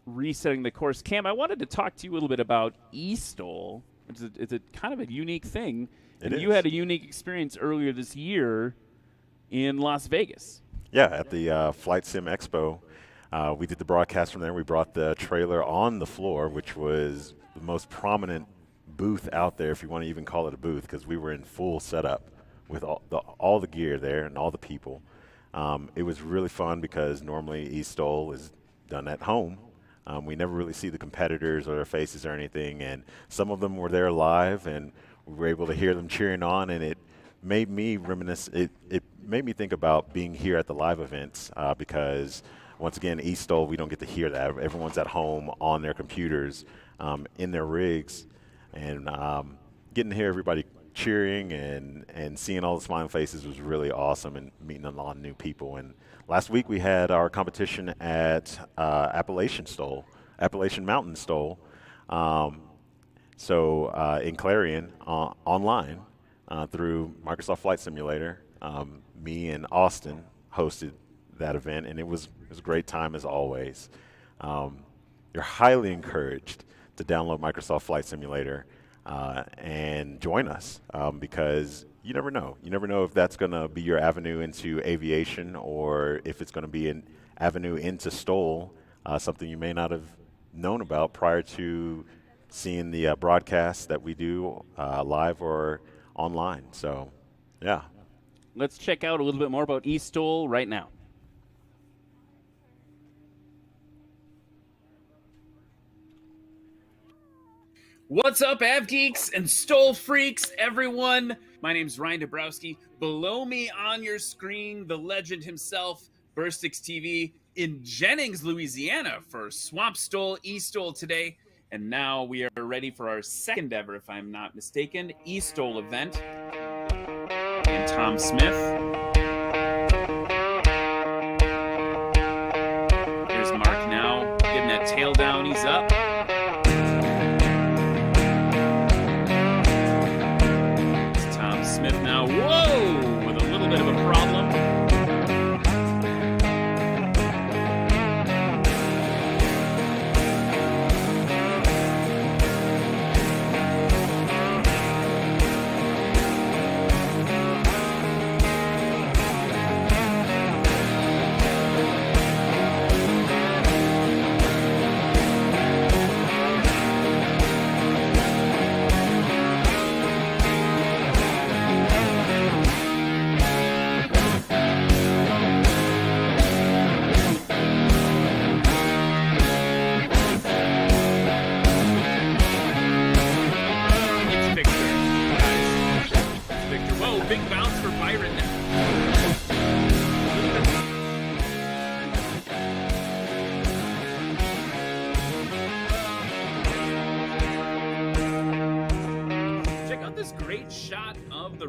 resetting the course. Cam, I wanted to talk to you a little bit about eSTOL. It's a kind of a unique thing. And you had a unique experience earlier this year in Las Vegas. Yeah, at the Flight Sim Expo. We did the broadcast from there. We brought the trailer on the floor, which was the most prominent booth out there, if you want to even call it a booth, because we were in full setup with all the gear there and all the people. It was really fun because normally eSTOL is done at home. We never really see the competitors or their faces or anything, and some of them were there live, and we were able to hear them cheering on, and it made me reminisce. It made me think about being here at the live events because, once again, eSTOL, we don't get to hear that. Everyone's at home on their computers, in their rigs, and getting to hear everybody cheering and seeing all the smiling faces was really awesome, and meeting a lot of new people. And last week we had our competition at Appalachian STOL Appalachian Mountain STOL. In Clarion online through Microsoft Flight Simulator, me and Austin hosted that event, and it was a great time as always. You're highly encouraged to download Microsoft Flight Simulator and join us because you never know. You never know if that's going to be your avenue into aviation or if it's going to be an avenue into STOL, something you may not have known about prior to seeing the broadcasts that we do live or online. So, yeah. Let's check out a little bit more about eSTOL right now. What's up, Av Geeks and STOL Freaks, everyone? My name's Ryan Dabrowski. Below me on your screen, the legend himself, Burstix TV, in Jennings, Louisiana for Swamp STOL, eSTOL today. And now we are ready for our second ever, if I'm not mistaken, eSTOL event. And Tom Smith. Here's Mark now, getting that tail down, he's up. Smith now, whoa, with a little bit of a problem.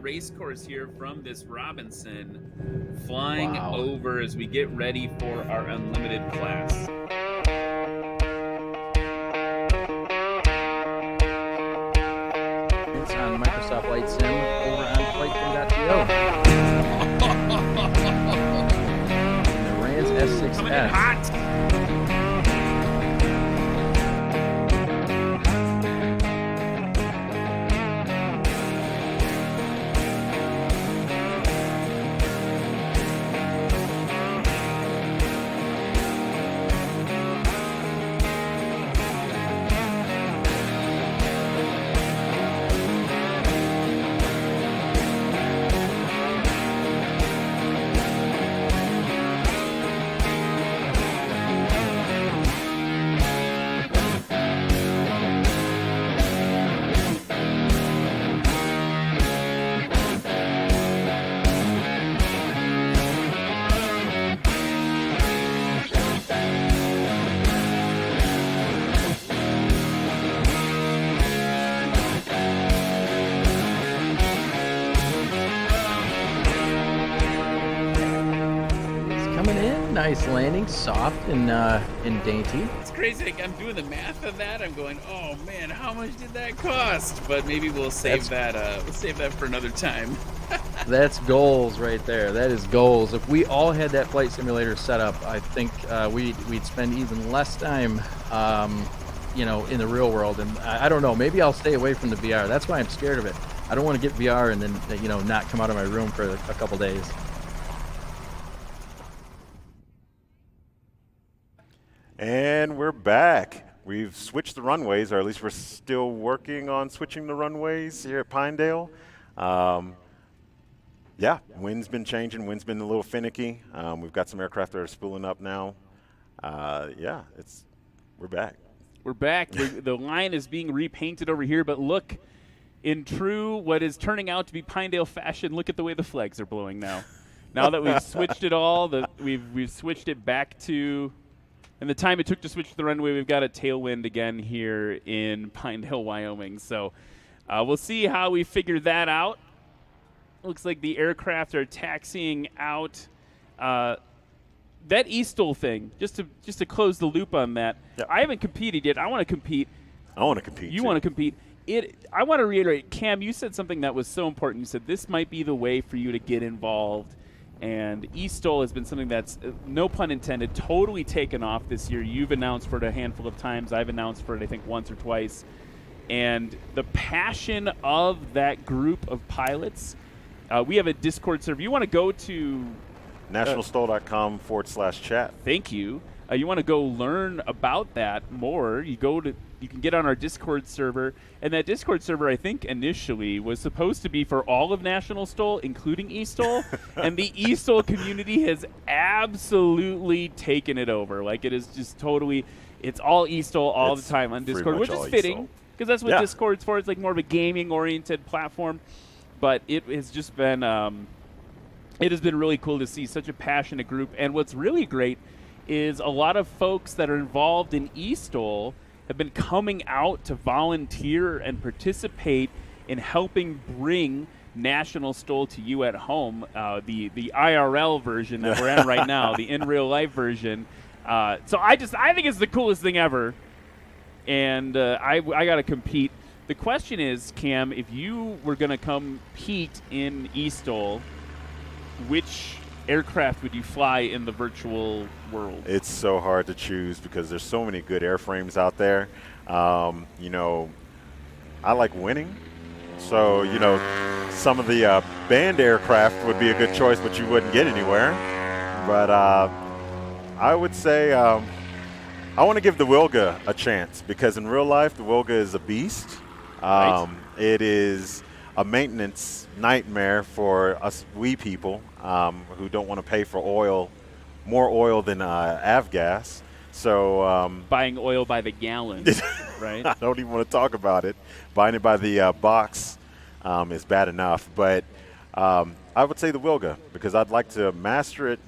Race course here from this Robinson, flying over as we get ready for our unlimited class. It's on Microsoft Flight Sim over on flightsim.to. The Rans S6S. Coming in hot. Nice landing, soft and dainty. It's crazy. Like, I'm doing the math of that. I'm going, oh man, how much did that cost? But maybe we'll save that. We'll save that for another time. That's goals right there. That is goals. If we all had that flight simulator set up, I think we'd spend even less time, in the real world. And I don't know. Maybe I'll stay away from the VR. That's why I'm scared of it. I don't want to get VR and then not come out of my room for a couple days. And we're back. We've switched the runways, or at least we're still working on switching the runways here at Pinedale. Yeah, wind's been changing. Wind's been a little finicky. We've got some aircraft that are spooling up now. Yeah, we're back. We're back. The line is being repainted over here, but look, in true what is turning out to be Pinedale fashion, look at the way the flags are blowing now. Now that we've switched it all, we've switched it back to... And the time it took to switch to the runway, we've got a tailwind again here in Pinedale, Wyoming. So we'll see how we figure that out. Looks like the aircraft are taxiing out that e-stol thing, just to close the loop on that, I haven't competed yet. I want to compete. I want to compete. You want to compete. I want to reiterate, Cam, you said something that was so important. You said this might be the way for you to get involved. And e-stol has been something that's, no pun intended, totally taken off this year. You've announced for it a handful of times. I've announced for it, I think, once or twice. And the passion of that group of pilots, we have a Discord server. You want to go to nationalstol.com/chat. Thank you. You want to go learn about that more, you can get on our Discord server. And that Discord server, I think, initially was supposed to be for all of National STOL, including e-stol. And the e-stol community has absolutely taken it over. Like, it is just totally, it's all e-stol all the time on Discord, which is fitting, because that's what Discord's for. It's like more of a gaming-oriented platform. But it has just been, it has been really cool to see such a passionate group. And what's really great is a lot of folks that are involved in e-stol have been coming out to volunteer and participate in helping bring National STOL to you at home, the IRL version that we're in right now, the in real life version. So I think it's the coolest thing ever, and I got to compete. The question is, Cam, if you were going to compete in e-stol, which aircraft would you fly in the virtual world? It's so hard to choose because there's so many good airframes out there. You know, I like winning. So, you know, some of the banned aircraft would be a good choice, but you wouldn't get anywhere. But I would say I want to give the Wilga a chance because in real life, the Wilga is a beast. Right. It is a maintenance nightmare for us wee people who don't want to pay for more oil than avgas. So buying oil by the gallon, right? I don't even want to talk about it. Buying it by the box is bad enough. But I would say the Wilga because I'd like to master it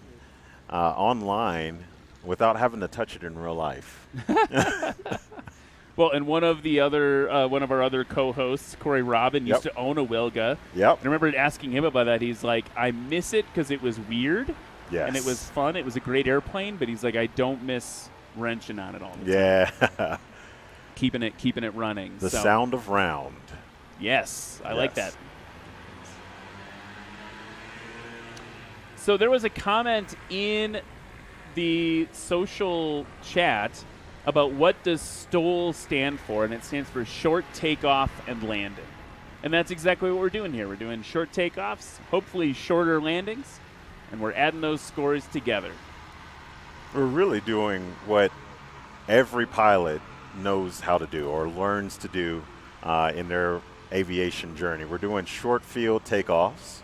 online without having to touch it in real life. Well, and one of our other co-hosts, Corey Robin, used to own a Wilga. Yep. I remember asking him about that. He's like, I miss it because it was weird. Yes. And it was fun. It was a great airplane, but he's like, I don't miss wrenching on it all the time. Yeah. keeping it running. The sound of round. Yes, I like that. So there was a comment in the social chat about what does STOL stand for, and it stands for Short Takeoff and Landing. And that's exactly what we're doing here. We're doing short takeoffs, hopefully shorter landings, and we're adding those scores together. We're really doing what every pilot knows how to do or learns to do in their aviation journey. We're doing short field takeoffs,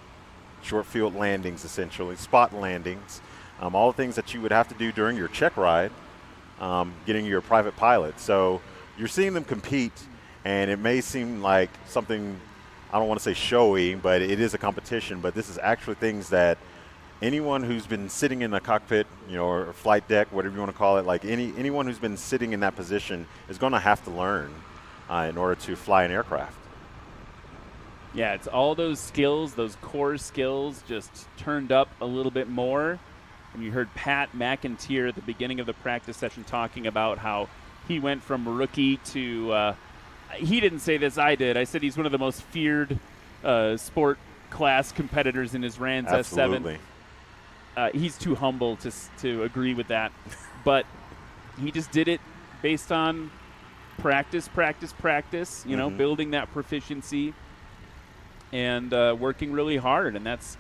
short field landings essentially, spot landings, all the things that you would have to do during your check ride, getting your private pilot. So you're seeing them compete, and it may seem like something, I don't want to say showy, but it is a competition, but this is actually things that anyone who's been sitting in a cockpit, you know, or flight deck, whatever you want to call it, like anyone who's been sitting in that position is going to have to learn in order to fly an aircraft. Yeah, it's all those skills, those core skills just turned up a little bit more. And you heard Pat McIntyre at the beginning of the practice session talking about how he went from rookie to he didn't say this, I did. I said he's one of the most feared sport class competitors in his RANS Absolutely. S7. He's too humble to agree with that. But he just did it based on practice, you know, building that proficiency and working really hard. And that's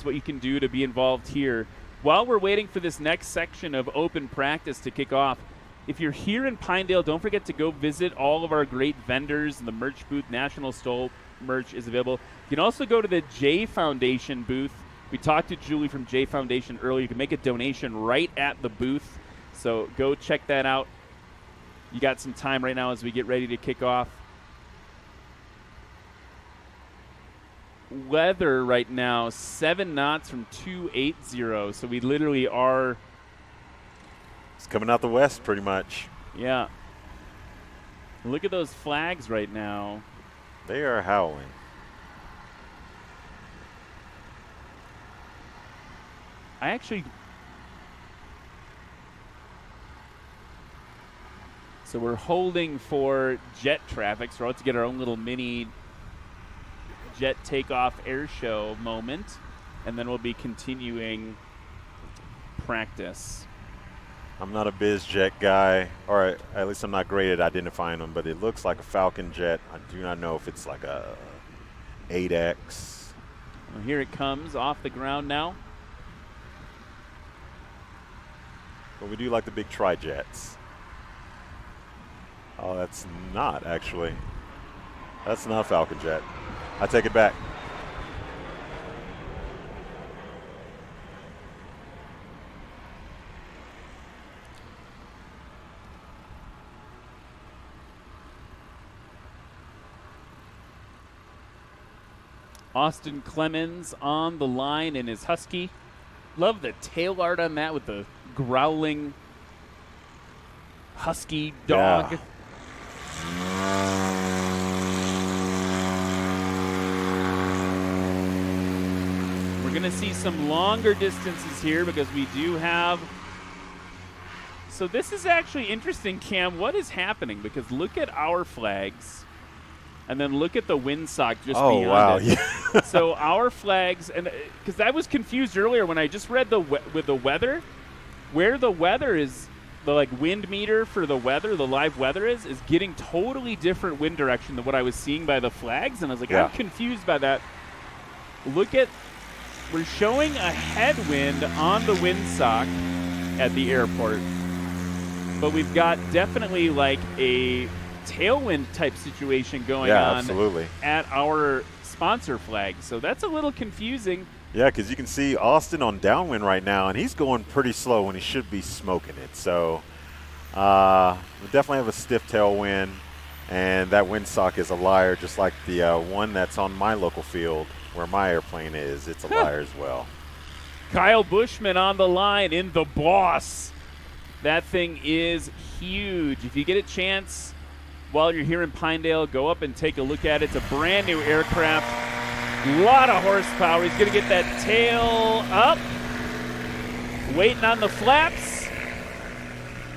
what you can do to be involved here. While we're waiting for this next section of open practice to kick off, if you're here in Pinedale, don't forget to go visit all of our great vendors in the merch booth. National STOL merch is available. You can also go to the Jae Foundation booth. We talked to Julie from Jae Foundation earlier. You can make a donation right at the booth. So go check that out. You got some time right now as we get ready to kick off. Weather right now, 7 knots from 280. So we literally are. It's coming out the west pretty much. Yeah. Look at those flags right now. They are howling. So we're holding for jet traffic, so we're about to get our own little mini jet takeoff air show moment, and then we'll be continuing practice. I'm not a biz jet guy, or at least I'm not great at identifying them, but it looks like a Falcon jet. I do not know if it's like a 8X. Well, here it comes off the ground now. But we do like the big tri-jets. Oh, that's not actually. That's not a Falcon jet. I take it back. Austin Clemens on the line in his Husky. Love the tail art on that with the growling Husky dog. Yeah. We're going to see some longer distances here because we do have... So this is actually interesting, Cam. What is happening? Because look at our flags. And then look at the windsock just beyond wow. it. Yeah. So our flags, and because I was confused earlier when I just read with the weather, where the weather is, the wind meter for the weather, the live weather is getting totally different wind direction than what I was seeing by the flags, and I was like, yeah. I'm confused by that. Look at, we're showing a headwind on the windsock at the airport, but we've got definitely like a tailwind type situation going on absolutely. At our sponsor flag. So that's a little confusing. Yeah, because you can see Austin on downwind right now, and he's going pretty slow when he should be smoking it. So we definitely have a stiff tailwind, and that windsock is a liar, just like the one that's on my local field where my airplane is. It's a liar as well. Kyle Bushman on the line in the Boss. That thing is huge. If you get a chance while you're here in Pinedale, go up and take a look at it. It's a brand new aircraft. A lot of horsepower. He's going to get that tail up. Waiting on the flaps.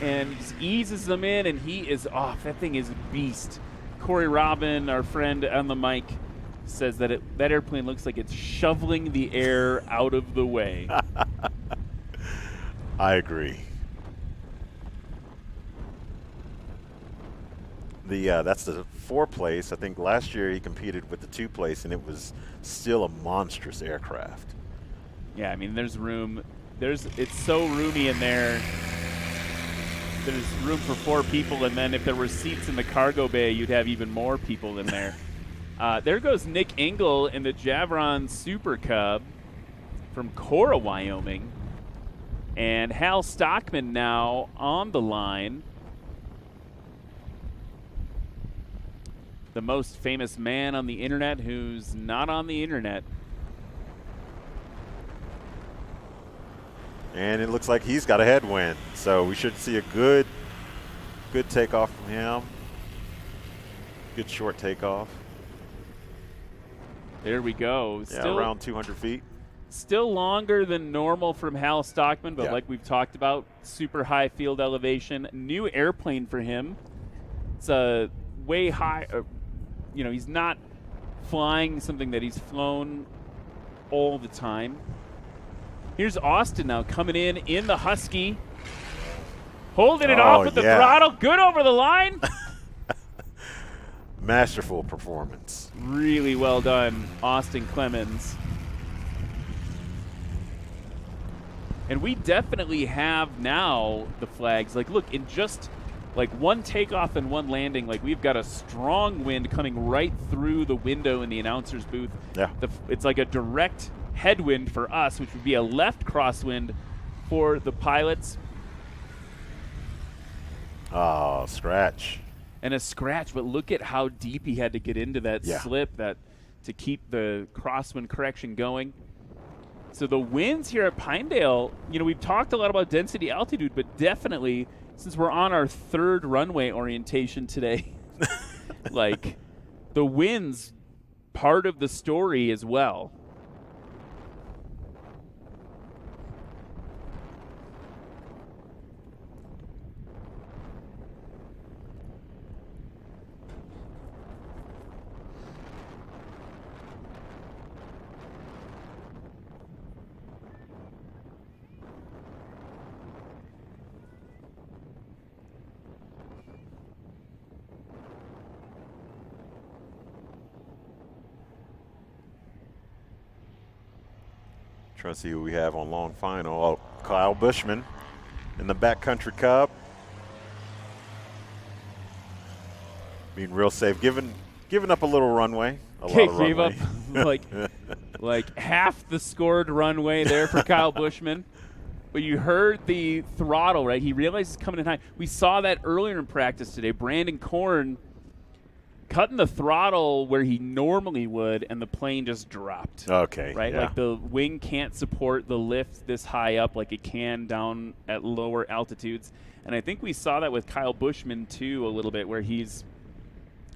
And just eases them in, and he is off. That thing is a beast. Corey Robin, our friend on the mic, says that that airplane looks like it's shoveling the air out of the way. I agree. That's the 4 place. I think last year he competed with the 2 place, and it was still a monstrous aircraft. Yeah, I mean, there's room. It's so roomy in there. There's room for 4 people, and then if there were seats in the cargo bay, you'd have even more people in there. There goes Nick Engel in the Javron Super Cub from Cora, Wyoming. And Hal Stockman now on the line. The most famous man on the internet who's not on the internet. And it looks like he's got a headwind, so we should see a good takeoff from him. Good short takeoff. There we go. Yeah, Still around 200 feet. Still longer than normal from Hal Stockman, but like we've talked about, super high field elevation. New airplane for him. It's a way high. He's not flying something that he's flown all the time. Here's Austin now coming in the Husky. Holding it off with the throttle. Good over the line. Masterful performance. Really well done, Austin Clemens. And we definitely have now the flags. Look, in just one takeoff and 1 landing, we've got a strong wind coming right through the window in the announcer's booth. Yeah. It's like a direct headwind for us, which would be a left crosswind for the pilots. Oh, scratch. And a scratch, but look at how deep he had to get into that slip to keep the crosswind correction going. So the winds here at Pinedale, we've talked a lot about density altitude, but definitely, since we're on our 3rd runway orientation today, the winds part of the story as well. Trying to see who we have on long final. Oh, Kyle Bushman in the backcountry cup. Being real safe, giving up a little runway. A lot of Gave runway. up like half the scored runway there for Kyle Bushman. But you heard the throttle, right? He realized it's coming in high. We saw that earlier in practice today. Brandon Korn cutting the throttle where he normally would, and the plane just dropped. Okay. Right? Yeah. Like the wing can't support the lift this high up like it can down at lower altitudes. And I think we saw that with Kyle Bushman, too, a little bit, where he's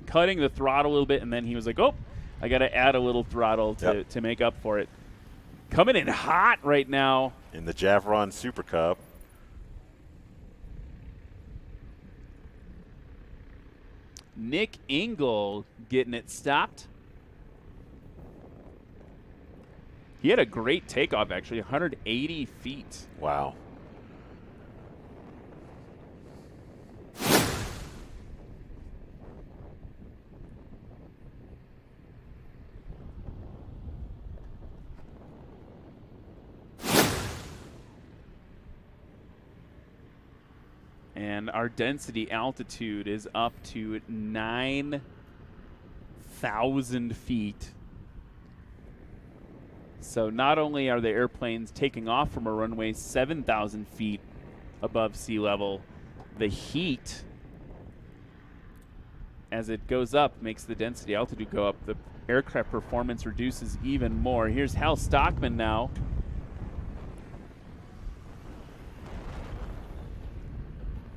cutting the throttle a little bit, and then he was like, oh, I got to add a little throttle to make up for it. Coming in hot right now. In the Javron Super Cup. Nick Engel getting it stopped. He had a great takeoff, actually, 180 feet. Wow. And our density altitude is up to 9,000 feet. So not only are the airplanes taking off from a runway 7,000 feet above sea level, the heat, as it goes up, makes the density altitude go up. The aircraft performance reduces even more. Here's Hal Stockman now.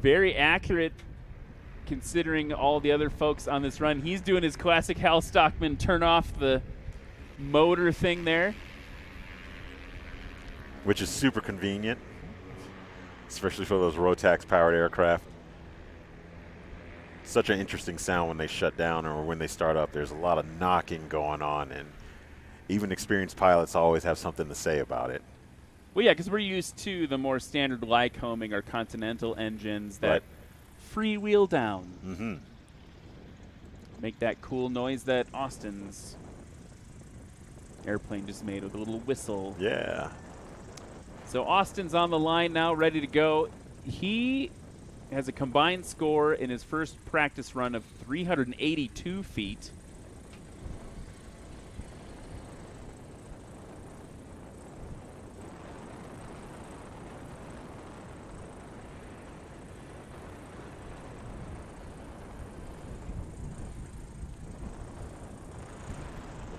Very accurate considering all the other folks on this run. He's doing his classic Hal Stockman turn off the motor thing there. Which is super convenient, especially for those Rotax-powered aircraft. Such an interesting sound when they shut down or when they start up. There's a lot of knocking going on, and even experienced pilots always have something to say about it. Well, yeah, because we're used to the more standard Lycoming or Continental engines that freewheel down. Mm-hmm. Make that cool noise that Austin's airplane just made with a little whistle. Yeah. So Austin's on the line now, ready to go. He has a combined score in his first practice run of 382 feet.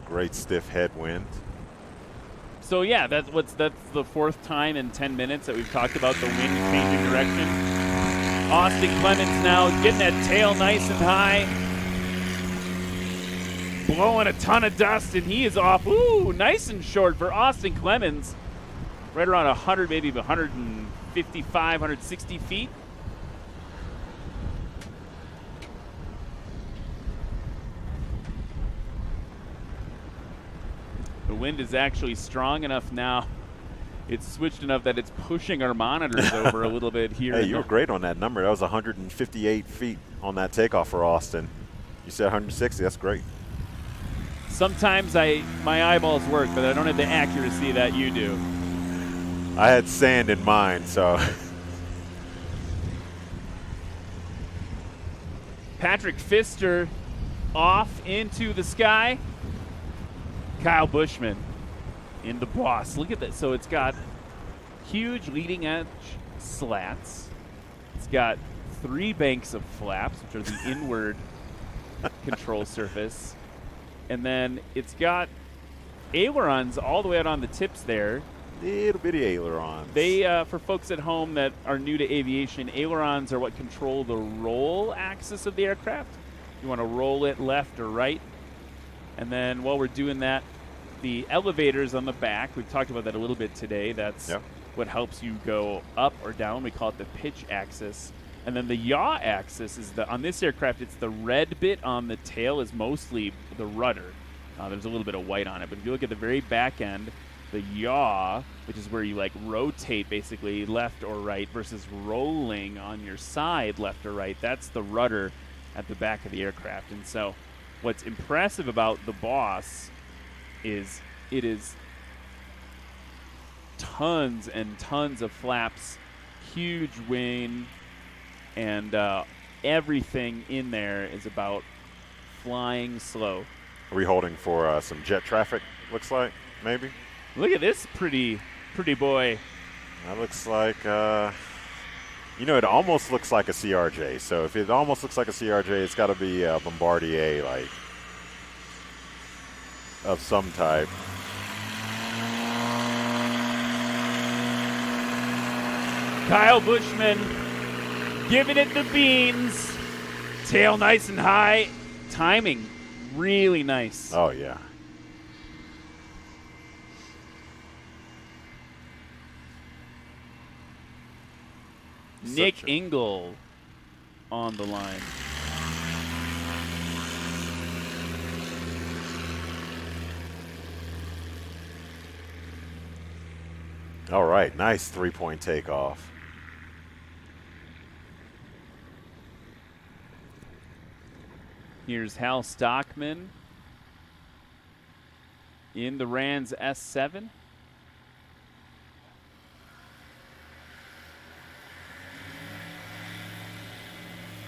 Great stiff headwind. So yeah, that's the fourth time in 10 minutes that we've talked about the wind changing direction. Austin Clemens now getting that tail nice and high, blowing a ton of dust, and he is off. Ooh, nice and short for Austin Clemens. Right around 100, maybe 155, 160 feet. The wind is actually strong enough now. It's switched enough that it's pushing our monitors over a little bit here. Hey, you were great on that number. That was 158 feet on that takeoff for Austin. You said 160. That's great. Sometimes my eyeballs work, but I don't have the accuracy that you do. I had sand in mind, so. Patrick Pfister off into the sky. Kyle Bushman in the boss. Look at that. So it's got huge leading edge slats. It's got 3 banks of flaps, which are the inward control surface. And then it's got ailerons all the way out on the tips there. Little bitty ailerons. They, for folks at home that are new to aviation, ailerons are what control the roll axis of the aircraft. You want to roll it left or right. And then while we're doing that, the elevators on the back, we've talked about that a little bit today. That's what helps you go up or down. We call it the pitch axis. And then the yaw axis is on this aircraft, it's the red bit on the tail is mostly the rudder. There's a little bit of white on it. But if you look at the very back end, the yaw, which is where you like rotate basically left or right versus rolling on your side left or right, that's the rudder at the back of the aircraft. And so what's impressive about the Boss is it is tons and tons of flaps, huge wing, and everything in there is about flying slow. Are we holding for some jet traffic, looks like, maybe? Look at this pretty boy. That looks like, you know, it almost looks like a CRJ. So if it almost looks like a CRJ, it's got to be a Bombardier, like, of some type. Kyle Bushman giving it the beans. Tail nice and high. Timing really nice. Oh, yeah. Nick Engel on the line. All right, nice three-point takeoff. Here's Hal Stockman in the Rands S7.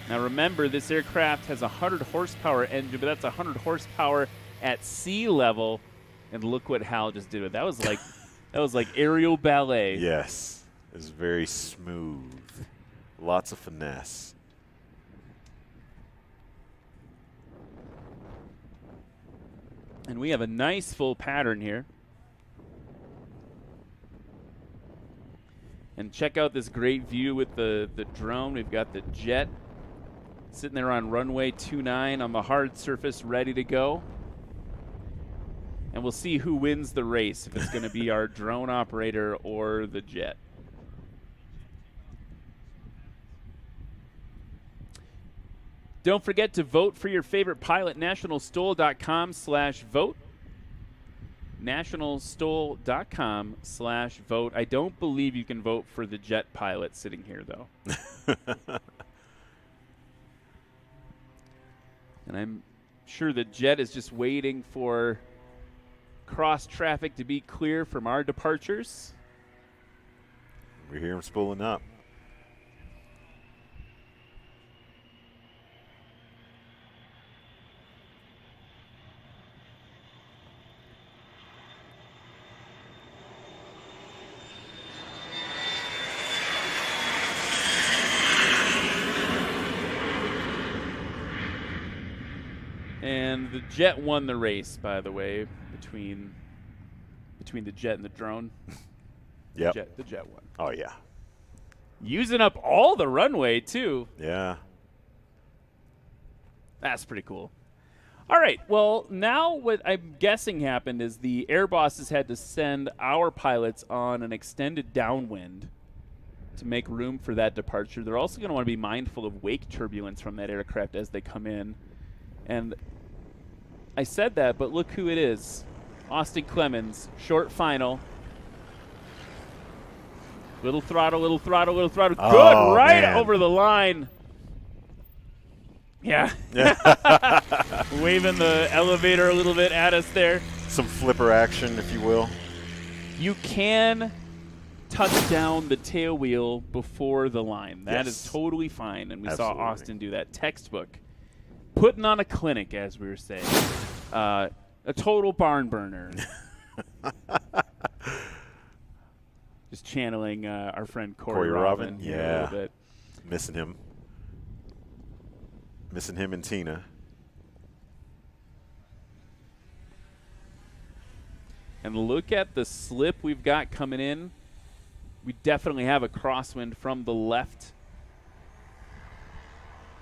Now remember, this aircraft has a 100 horsepower engine, but that's 100 horsepower at sea level. And look what Hal just did with that. That was like aerial ballet. Yes, it was very smooth. Lots of finesse. And we have a nice full pattern here. And check out this great view with the drone. We've got the jet sitting there on runway 29 on the hard surface, ready to go. And we'll see who wins the race, if it's going to be our drone operator or the jet. Don't forget to vote for your favorite pilot, nationalstol.com/vote. nationalstol.com/vote. I don't believe you can vote for the jet pilot sitting here, though. And I'm sure the jet is just waiting for cross traffic to be clear from our departures. We hear him spooling up. And the jet won the race, by the way, between the jet and the drone. Yep. The jet won. Oh, yeah. Using up all the runway, too. Yeah. That's pretty cool. All right, well, now what I'm guessing happened is the air bosses had to send our pilots on an extended downwind to make room for that departure. They're also going to want to be mindful of wake turbulence from that aircraft as they come in. And I said that, but look who it is. Austin Clemens, short final. Little throttle, little throttle, little throttle. Oh, good, right man. over the line. Yeah. Waving the elevator a little bit at us there. Some flipper action, if you will. You can touch down the tail wheel before the line. That Yes. is totally fine, and we Absolutely. saw Austin do that. Textbook. Putting on a clinic, as we were saying. A total barn burner. Just channeling our friend Corey Robin here a little bit. Missing him. Missing him and Tina. And look at the slip we've got coming in. We definitely have a crosswind from the left.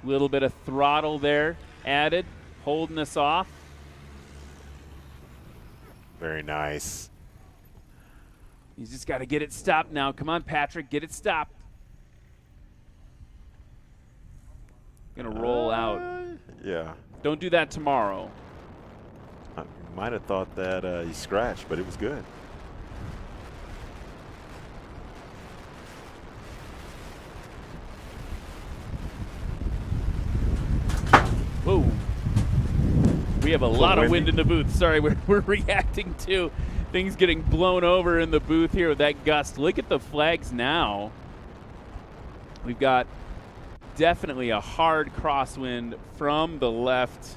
Little bit of throttle there added, holding us off. Very nice. He's just got to get it stopped now. Come on, Patrick, get it stopped. Gonna roll out. Yeah. Don't do that tomorrow. I might have thought that he scratched, but it was good. Whoa. We have a lot of wind in the booth. Sorry, we're reacting to Things getting blown over in the booth here with that gust. Look at the flags now. We've got definitely a hard crosswind from the left.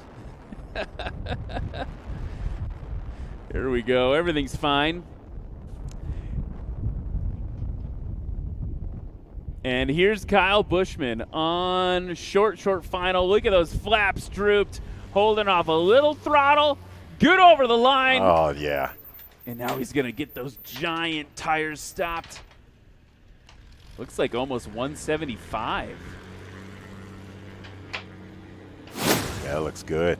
There we go. Everything's fine. And here's Kyle Bushman on short final. Look at those flaps drooped, holding off a little throttle. Good over the line. Oh, yeah. And now he's going to get those giant tires stopped. Looks like almost 175. Yeah, it looks good.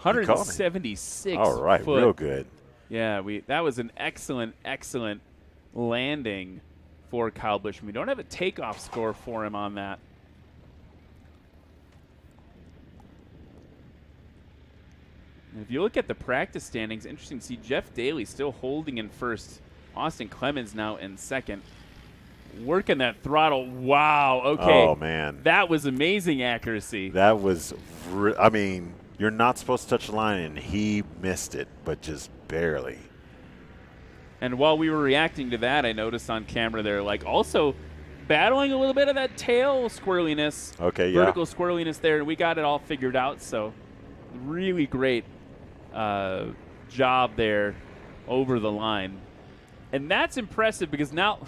You 176. All right, foot. real good. Yeah, that was an excellent landing for Kyle Bushman. We don't have a takeoff score for him on that. And if you look at the practice standings, interesting to see Jeff Daly still holding in first. Austin Clemens now in second. Working that throttle. Wow. Okay. Oh, man. That was amazing accuracy. That was, I mean, you're not supposed to touch the line, and he missed it, but just barely. And while we were reacting to that, I noticed on camera there, like, also battling a little bit of that tail squirreliness. Okay, yeah. Vertical squirreliness there, and we got it all figured out. So really great job there over the line. And that's impressive because now,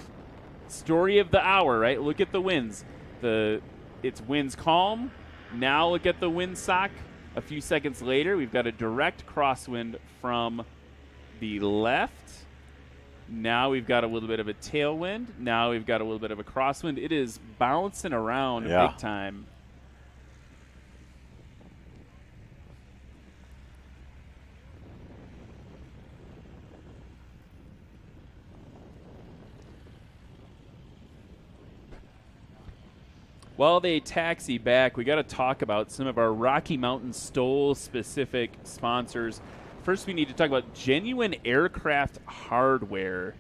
story of the hour, right? Look at the winds. It's winds calm. Now look at the wind sock. A few seconds later, we've got a direct crosswind from the left. Now we've got a little bit of a tailwind. Now we've got a little bit of a crosswind. It is bouncing around big time. While they taxi back, we got to talk about some of our Rocky Mountain STOL specific sponsors. First, we need to talk about Genuine Aircraft Hardware.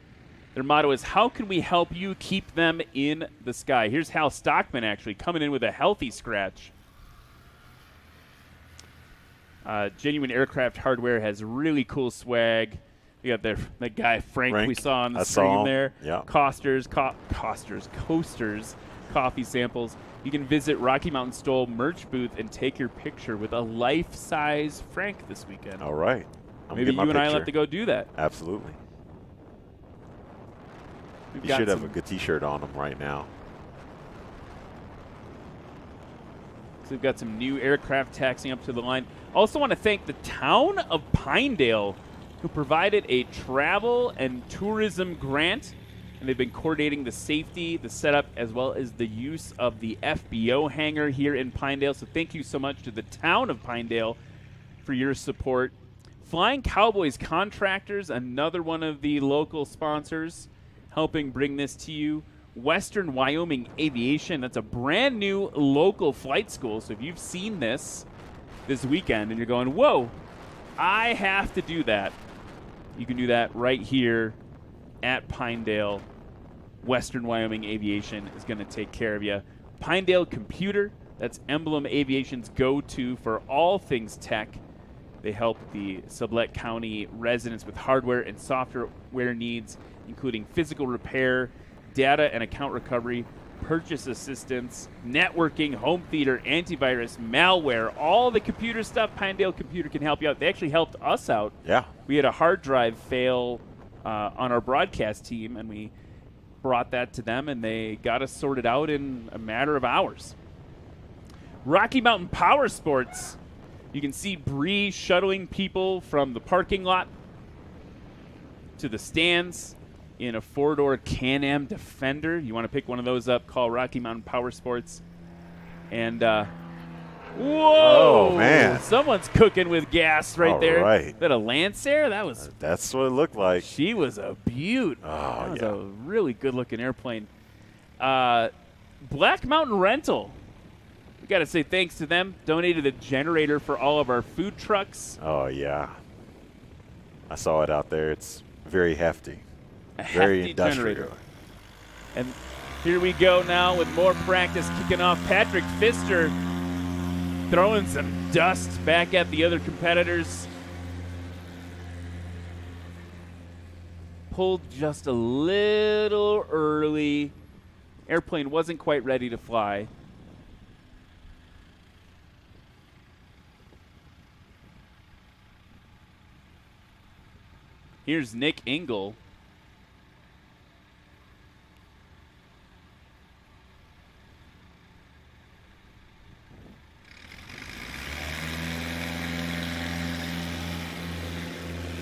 Their motto is, how can we help you keep them in the sky? Here's Hal Stockman actually coming in with a healthy scratch. Genuine Aircraft Hardware has really cool swag. We got that guy Frank we saw on the screen there. Yeah. Coasters, coffee samples. You can visit Rocky Mountain STOL merch booth and take your picture with a life-size Frank this weekend. All right. Maybe you and I will have to go do that. Absolutely. You should have a good T-shirt on him right now. So we've got some new aircraft taxiing up to the line. Also want to thank the town of Pinedale, who provided a travel and tourism grant. And they've been coordinating the safety, the setup, as well as the use of the FBO hangar here in Pinedale. So thank you so much to the town of Pinedale for your support. Flying Cowboys Contractors, another one of the local sponsors, helping bring this to you. Western Wyoming Aviation, that's a brand new local flight school. So if you've seen this weekend and you're going, whoa, I have to do that, you can do that right here at Pinedale. Western Wyoming Aviation is going to take care of you. Pinedale Computer, that's Emblem Aviation's go-to for all things tech. They help the Sublette County residents with hardware and software needs, including physical repair, data and account recovery, purchase assistance, networking, home theater, antivirus, malware, all the computer stuff. Pinedale Computer can help you out. They actually helped us out. Yeah. We had a hard drive fail on our broadcast team, and we brought that to them, and they got us sorted out in a matter of hours. Rocky Mountain Power Sports. You can see Bree shuttling people from the parking lot to the stands in a four-door Can-Am Defender. You want to pick one of those up, call Rocky Mountain Power Sports. And, whoa! Oh, man. Someone's cooking with gas right there. Right. Is that a Lancer? That was... That's what it looked like. She was a beaut. Oh, that was yeah. a really good-looking airplane. Black Mountain Rental. We got to say thanks to them. Donated a generator for all of our food trucks. Oh, yeah. I saw it out there. It's very hefty. A Very hefty industrial. generator. And here we go now with more practice kicking off. Patrick Pfister throwing some dust back at the other competitors. Pulled just a little early. Airplane wasn't quite ready to fly. Here's Nick Engel.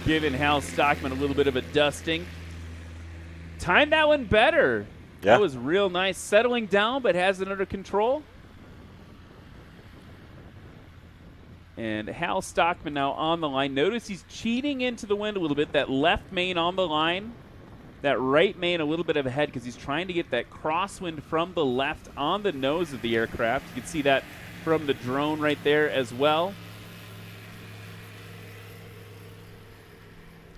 Giving Hal Stockman a little bit of a dusting. Timed that one better. Yeah. That was real nice. Settling down, but has it under control. And Hal Stockman now on the line. Notice he's cheating into the wind a little bit. That left main on the line. That right main a little bit of ahead because he's trying to get that crosswind from the left on the nose of the aircraft. You can see that from the drone right there as well.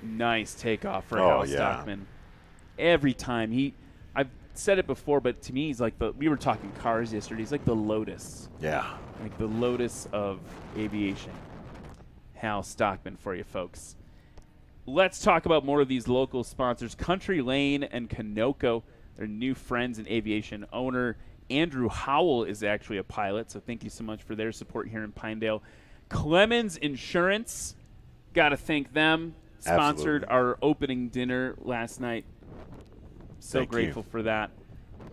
Nice takeoff for Hal Stockman. Every time I've said it before, but to me he's like we were talking cars yesterday. He's like the Lotus. Yeah. Like the Lotus of aviation. Hal Stockman for you folks. Let's talk about more of these local sponsors. Country Lane and Kanoko, they're new friends in aviation. Owner Andrew Howell is actually a pilot, so thank you so much for their support here in Pinedale. Clemens Insurance, got to thank them. Sponsored our opening dinner last night. So Thank grateful for that.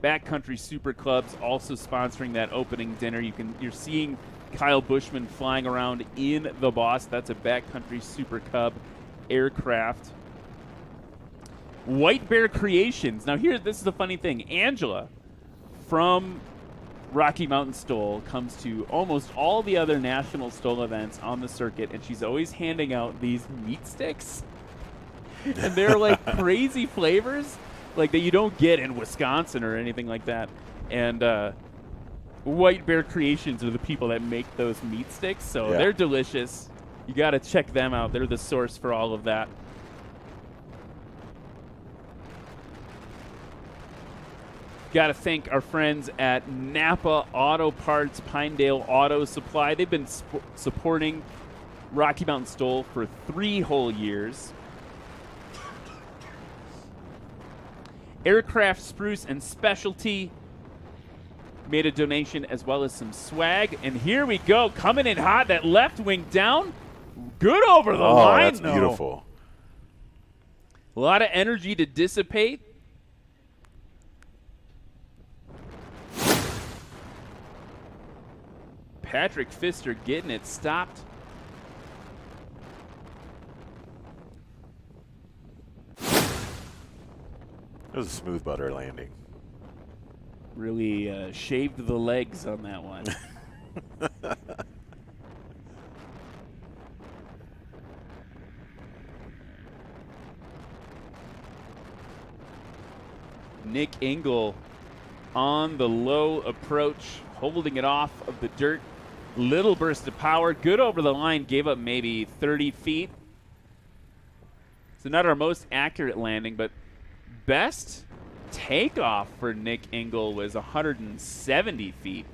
Backcountry Super Clubs also sponsoring that opening dinner. You're seeing Kyle Bushman flying around in the Boss. That's a Backcountry Super Cub aircraft. White Bear Creations. Now this is the funny thing. Angela from Rocky Mountain STOL comes to almost all the other national STOL events on the circuit, and she's always handing out these meat sticks. And they're like crazy flavors, like that you don't get in Wisconsin or anything like that. And White Bear Creations are the people that make those meat sticks, so they're delicious. You got to check them out. They're the source for all of that. Got to thank our friends at Napa Auto Parts, Pinedale Auto Supply. They've been supporting Rocky Mountain STOL for 3 whole years. Aircraft Spruce and Specialty made a donation as well as some swag. And here we go, coming in hot. That left wing down. Good over the line, that's though. beautiful. A lot of energy to dissipate. Patrick Pfister getting it stopped. It was a smooth butter landing. Really shaved the legs on that one. Nick Engel on the low approach, holding it off of the dirt. Little burst of power, good over the line, gave up maybe 30 feet. So not our most accurate landing, but best takeoff for Nick Engel was 170 feet.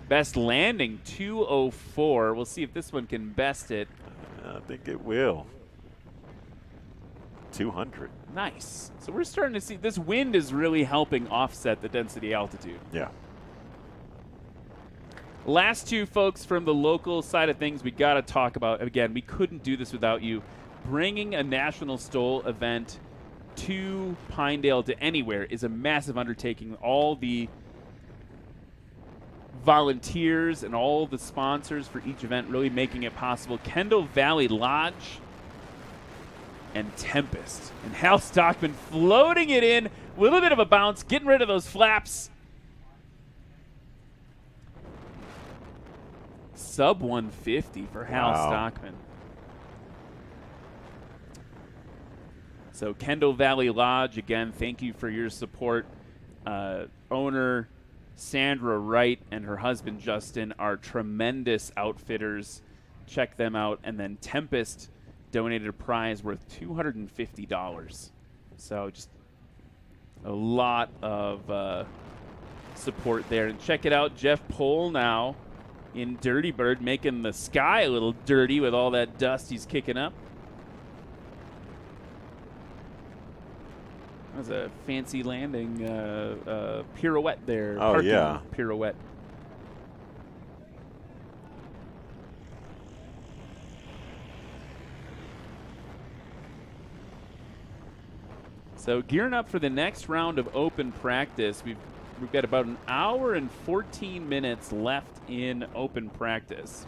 Best landing, 204. We'll see if this one can best it. I think it will. 200. Nice. So we're starting to see this wind is really helping offset the density altitude. Yeah. Last 2 folks from the local side of things we got to talk about. Again, we couldn't do this without you. Bringing a national STOL event to Pinedale, to anywhere, is a massive undertaking. All the volunteers and all the sponsors for each event really making it possible. Kendall Valley Lodge and Tempest. And Hal Stockman floating it in. A little bit of a bounce, getting rid of those flaps. Sub 150 for Hal Stockman. So Kendall Valley Lodge, again, thank you for your support. Owner Sandra Wright and her husband Justin are tremendous outfitters. Check them out. And then Tempest donated a prize worth $250. So just a lot of support there. And check it out, Jeff Pohl now in Dirty Bird, making the sky a little dirty with all that dust he's kicking up. That was a fancy landing pirouette there. Oh, Parking yeah. Pirouette. So gearing up for the next round of open practice. We've got about an hour and 14 minutes left in open practice.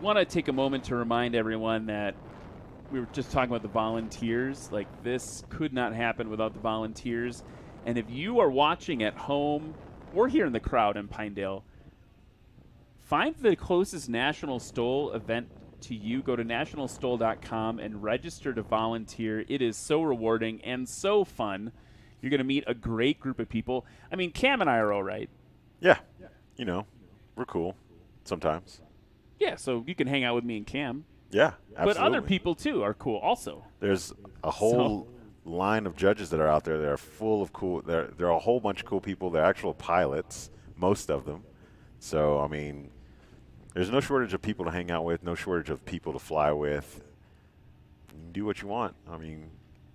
Want to take a moment to remind everyone that we were just talking about the volunteers. Like, this could not happen without the volunteers. And if you are watching at home or here in the crowd in Pinedale, find the closest National STOL event to you. Go to nationalstol.com and register to volunteer. It is so rewarding and so fun. You're going to meet a great group of people. I mean, Cam and I are all right. Yeah. You know, we're cool sometimes. Yeah, so you can hang out with me and Cam. Yeah, absolutely. But other people, too, are cool also. There's a whole line of judges that are out there that are full of cool. There are a whole bunch of cool people. They're actual pilots, most of them. So, I mean, there's no shortage of people to hang out with, no shortage of people to fly with. You can do what you want. I mean,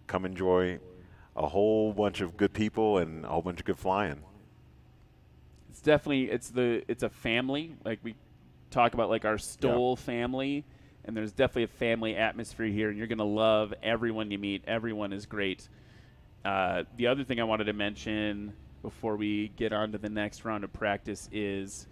come enjoy a whole bunch of good people and a whole bunch of good flying. It's definitely, it's a family. Like, we talk about, like, our STOL family, and there's definitely a family atmosphere here, and you're going to love everyone you meet. Everyone is great. The other thing I wanted to mention before we get on to the next round of practice is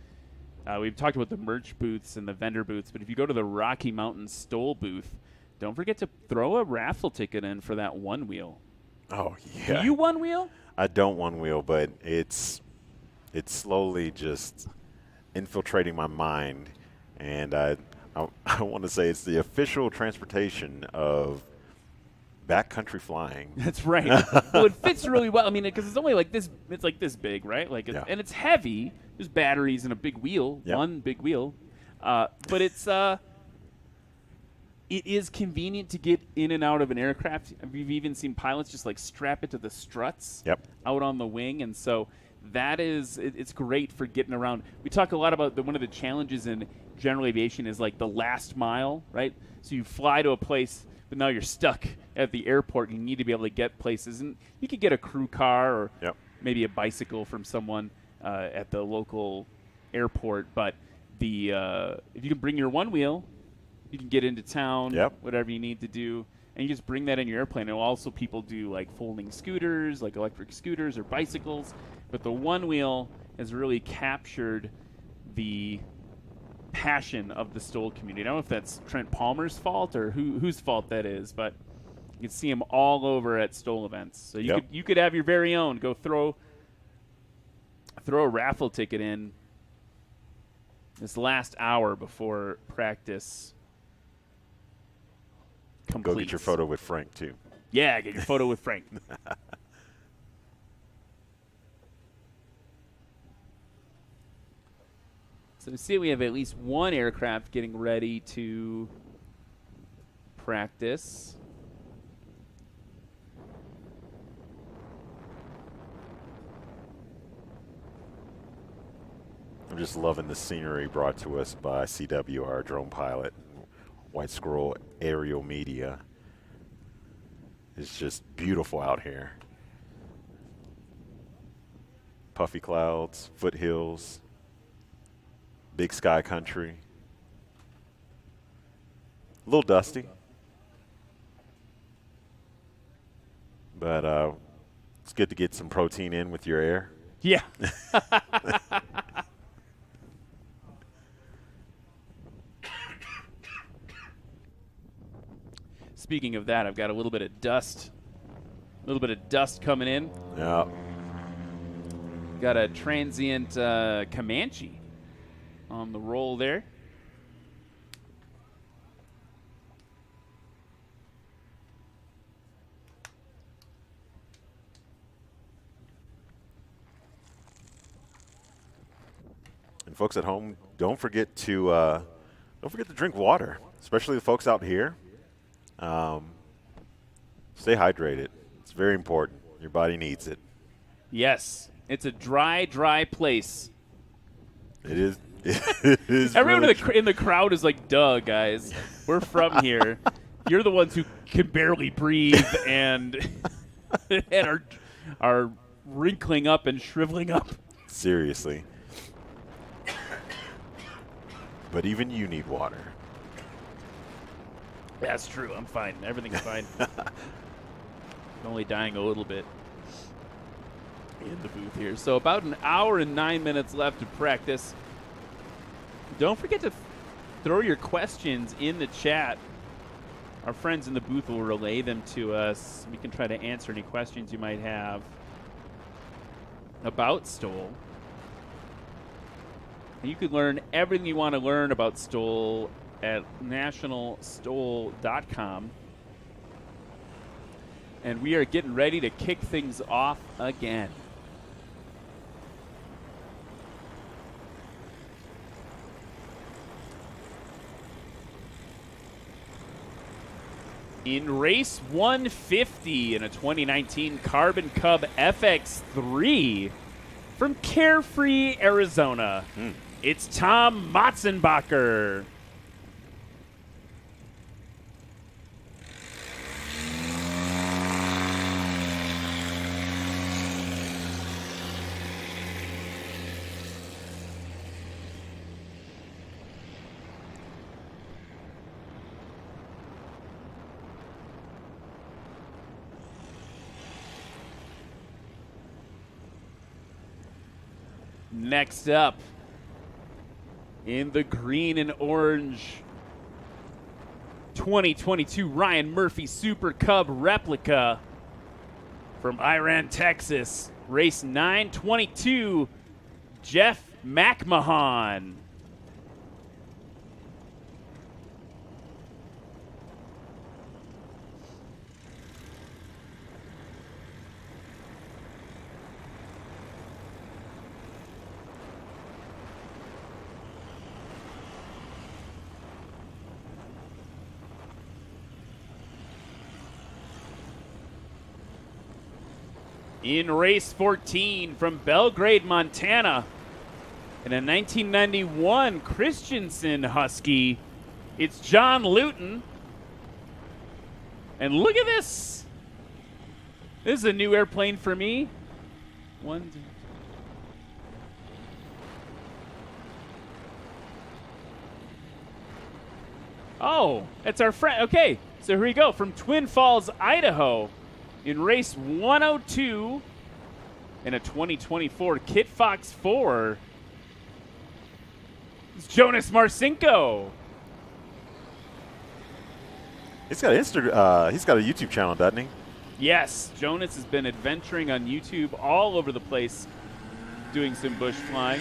we've talked about the merch booths and the vendor booths, but if you go to the Rocky Mountain STOL booth, don't forget to throw a raffle ticket in for that one wheel. Oh, yeah. Do you one wheel? I don't one wheel, but it's slowly just infiltrating my mind, and I want to say it's the official transportation of backcountry flying. That's right. Well, it fits really well. I mean, because it's only like this. It's like this big, right? Like, and it's heavy. There's batteries and a big wheel, one big wheel. But it is convenient to get in and out of an aircraft. We've even seen pilots just like strap it to the struts out on the wing, and so that is it's great for getting around. We talk a lot about one of the challenges in general aviation is like the last mile, right? So you fly to a place, but now you're stuck at the airport. You need to be able to get places, and you could get a crew car or maybe a bicycle from someone at the local airport. But if you can bring your one wheel, you can get into town, whatever you need to do, and you just bring that in your airplane. And also people do like folding scooters, like electric scooters or bicycles. But the one wheel has really captured the passion of the STOL community. I don't know if that's Trent Palmer's fault or whose fault that is, but you can see him all over at STOL events. So you could have your very own. Go throw a raffle ticket in this last hour before practice completes. Go get your photo with Frank, too. Yeah, get your photo with Frank. So we see we have at least one aircraft getting ready to practice. I'm just loving the scenery brought to us by CW, our drone pilot. White Squirrel Aerial Media. It's just beautiful out here. Puffy clouds, foothills, big sky country. A little dusty, but it's good to get some protein in with your air. Yeah. Speaking of that, I've got a little bit of dust coming in. Yeah. Got a transient Comanche on the roll there. And folks at home, don't forget to drink water. especially the folks out here, stay hydrated. It's very important. Your body needs it. Yes, it's a dry place. It is. It is. Everyone really in the crowd is like, duh, guys. We're from here. You're the ones who can barely breathe and are wrinkling up and shriveling up. Seriously. But even you need water. That's true. I'm fine. Everything's fine. Only dying a little bit in the booth here. So about an hour and 9 minutes left to practice. Don't forget to throw your questions in the chat. Our friends in the booth will relay them to us. We can try to answer any questions you might have about STOL. You can learn everything you want to learn about STOL at nationalstol.com. And we are getting ready to kick things off again. In race 150 in a 2019 Carbon Cub FX3 from Carefree, Arizona, it's Tom Matzenbacher. Next up, in the green and orange 2022 Ryan Murphy Super Cub replica from Iran, Texas, race 922, Jeff McMahon. In race 14 from Belgrade, Montana, in a 1991 Christensen Husky, it's John Luton. And look at this. This is a new airplane for me. Oh, it's our friend. Okay, so here we go. From Twin Falls, Idaho. In race 102 in a 2024 Kit Fox 4, it's Jonas Marcinko. He's got he's got a YouTube channel, doesn't he? Yes, Jonas has been adventuring on YouTube all over the place, doing some bush flying.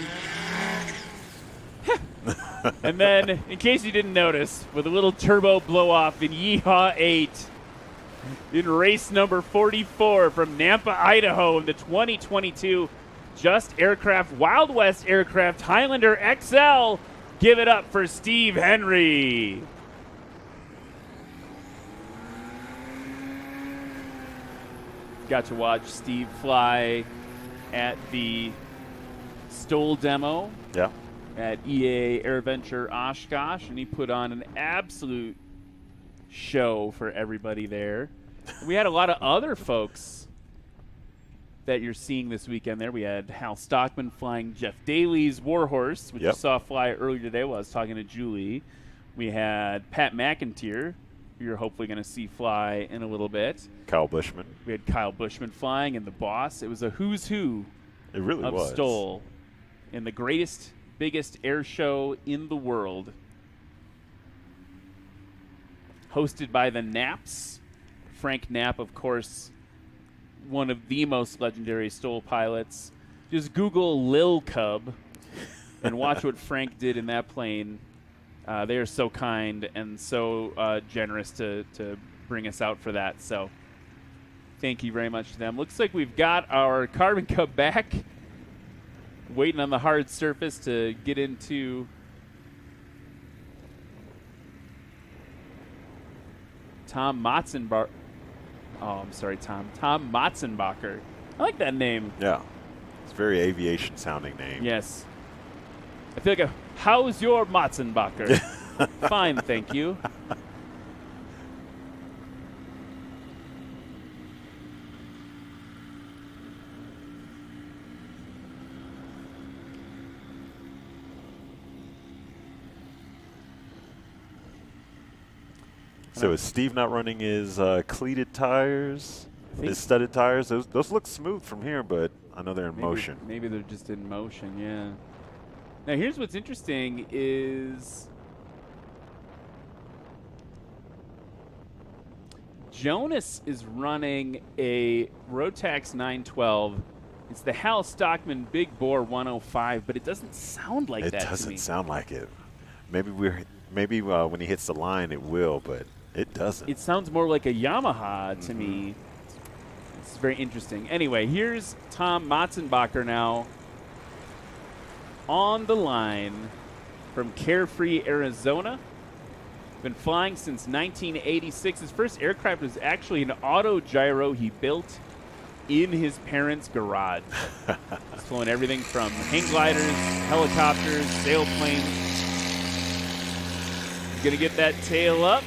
And then, in case you didn't notice, with a little turbo blow off in Yeehaw 8. In race number 44 from Nampa, Idaho in the 2022 Just Aircraft Wild West Aircraft Highlander XL. Give it up for Steve Henry. Got to watch Steve fly at the STOL demo. Yeah. At EA AirVenture Oshkosh, and he put on an absolute show for everybody there. We had a lot of other folks that you're seeing this weekend there. We had Hal Stockman flying Jeff Daly's Warhorse, which you saw fly earlier today while I was talking to Julie. We had Pat McIntyre, who you're hopefully going to see fly in a little bit. Kyle Bushman. We had Kyle Bushman flying, and the boss. It was a who's who it really of was. STOL in the greatest, biggest air show in the world. Hosted by the Knaps. Frank Knapp, of course, one of the most legendary STOL pilots. Just Google Lil Cub and watch what Frank did in that plane. They are so kind and so generous to bring us out for that. So thank you very much to them. Looks like we've got our Carbon Cub back, waiting on the hard surface to get into Tom Matzenbacher. Oh, I'm sorry, Tom. Tom Matzenbacher. I like that name. Yeah. It's a very aviation sounding name. Yes. I feel like how's your Matzenbacher? Fine, thank you. So is Steve not running his cleated tires, his studded tires? Those look smooth from here, but I know they're in motion. Maybe they're just in motion, yeah. Now here's what's interesting is Jonas is running a Rotax 912. It's the Hal Stockman Big Bore 105, but it doesn't sound like that to me. It doesn't sound like it. Maybe when he hits the line it will, but it doesn't. It sounds more like a Yamaha to me. It's very interesting. Anyway, here's Tom Matzenbacher now on the line from Carefree, Arizona. Been flying since 1986. His first aircraft was actually an auto gyro he built in his parents' garage. He's flown everything from hang gliders, helicopters, sailplanes. He's going to get that tail up,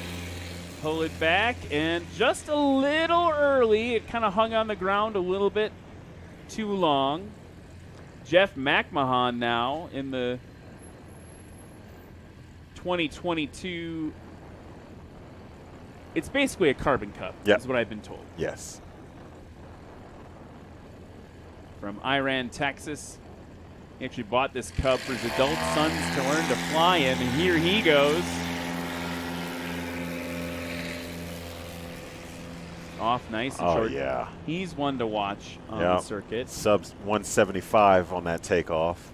pull it back, and just a little early, it kind of hung on the ground a little bit too long. Jeff McMahon now in the 2022. It's basically a carbon cup, is what I've been told. Yes. From Iran, Texas. He actually bought this cub for his adult sons to learn to fly in, and here he goes. Off nice and short. Oh, yeah. He's one to watch on the circuit. Subs 175 on that takeoff.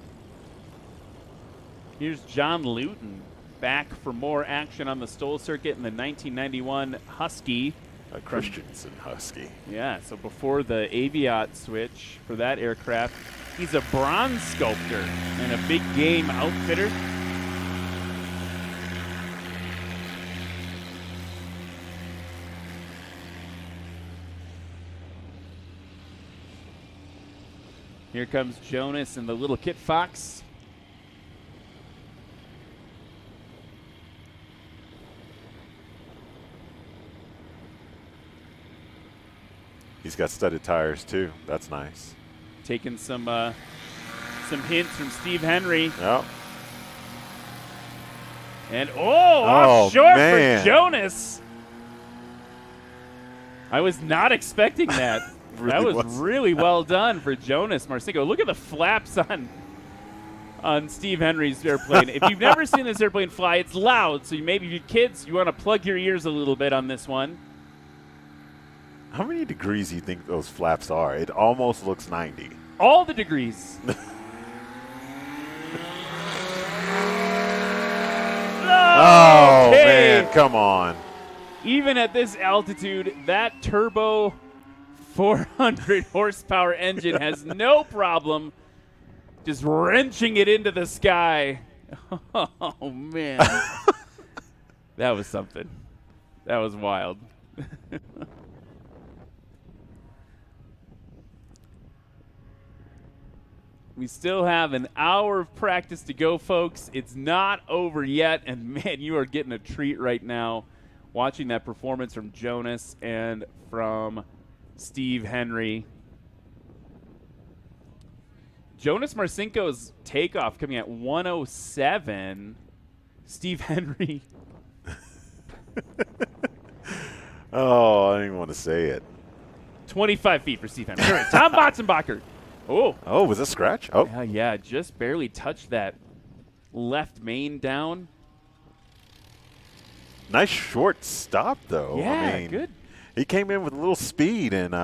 Here's John Luton back for more action on the STOL circuit in the 1991 Husky. A Christensen Husky. Yeah, so before the Aviat switch for that aircraft, he's a bronze sculptor and a big game outfitter. Here comes Jonas and the little Kit Fox. He's got studded tires too. That's nice. Taking some hints from Steve Henry. Yep. And off short man. for Jonas. I was not expecting that. That was really well done for Jonas Marcinko. Look at the flaps on Steve Henry's airplane. If you've never seen this airplane fly, it's loud. So maybe your kids, you want to plug your ears a little bit on this one. How many degrees do you think those flaps are? It almost looks 90. All the degrees. Oh, man, come on. Even at this altitude, that turbo 400 horsepower engine has no problem just wrenching it into the sky. Oh, man. That was something. That was wild. We still have an hour of practice to go, folks. It's not over yet, and man, you are getting a treat right now watching that performance from Jonas and from Steve Henry. Jonas Marcinko's takeoff coming at 107. Steve Henry. Oh, I don't even want to say it. 25 feet for Steve Henry. All right, Tom Matzenbacher. Oh, was it scratch? Oh. Yeah, just barely touched that left main down. Nice short stop, though. Yeah, I mean, good. He came in with a little speed, and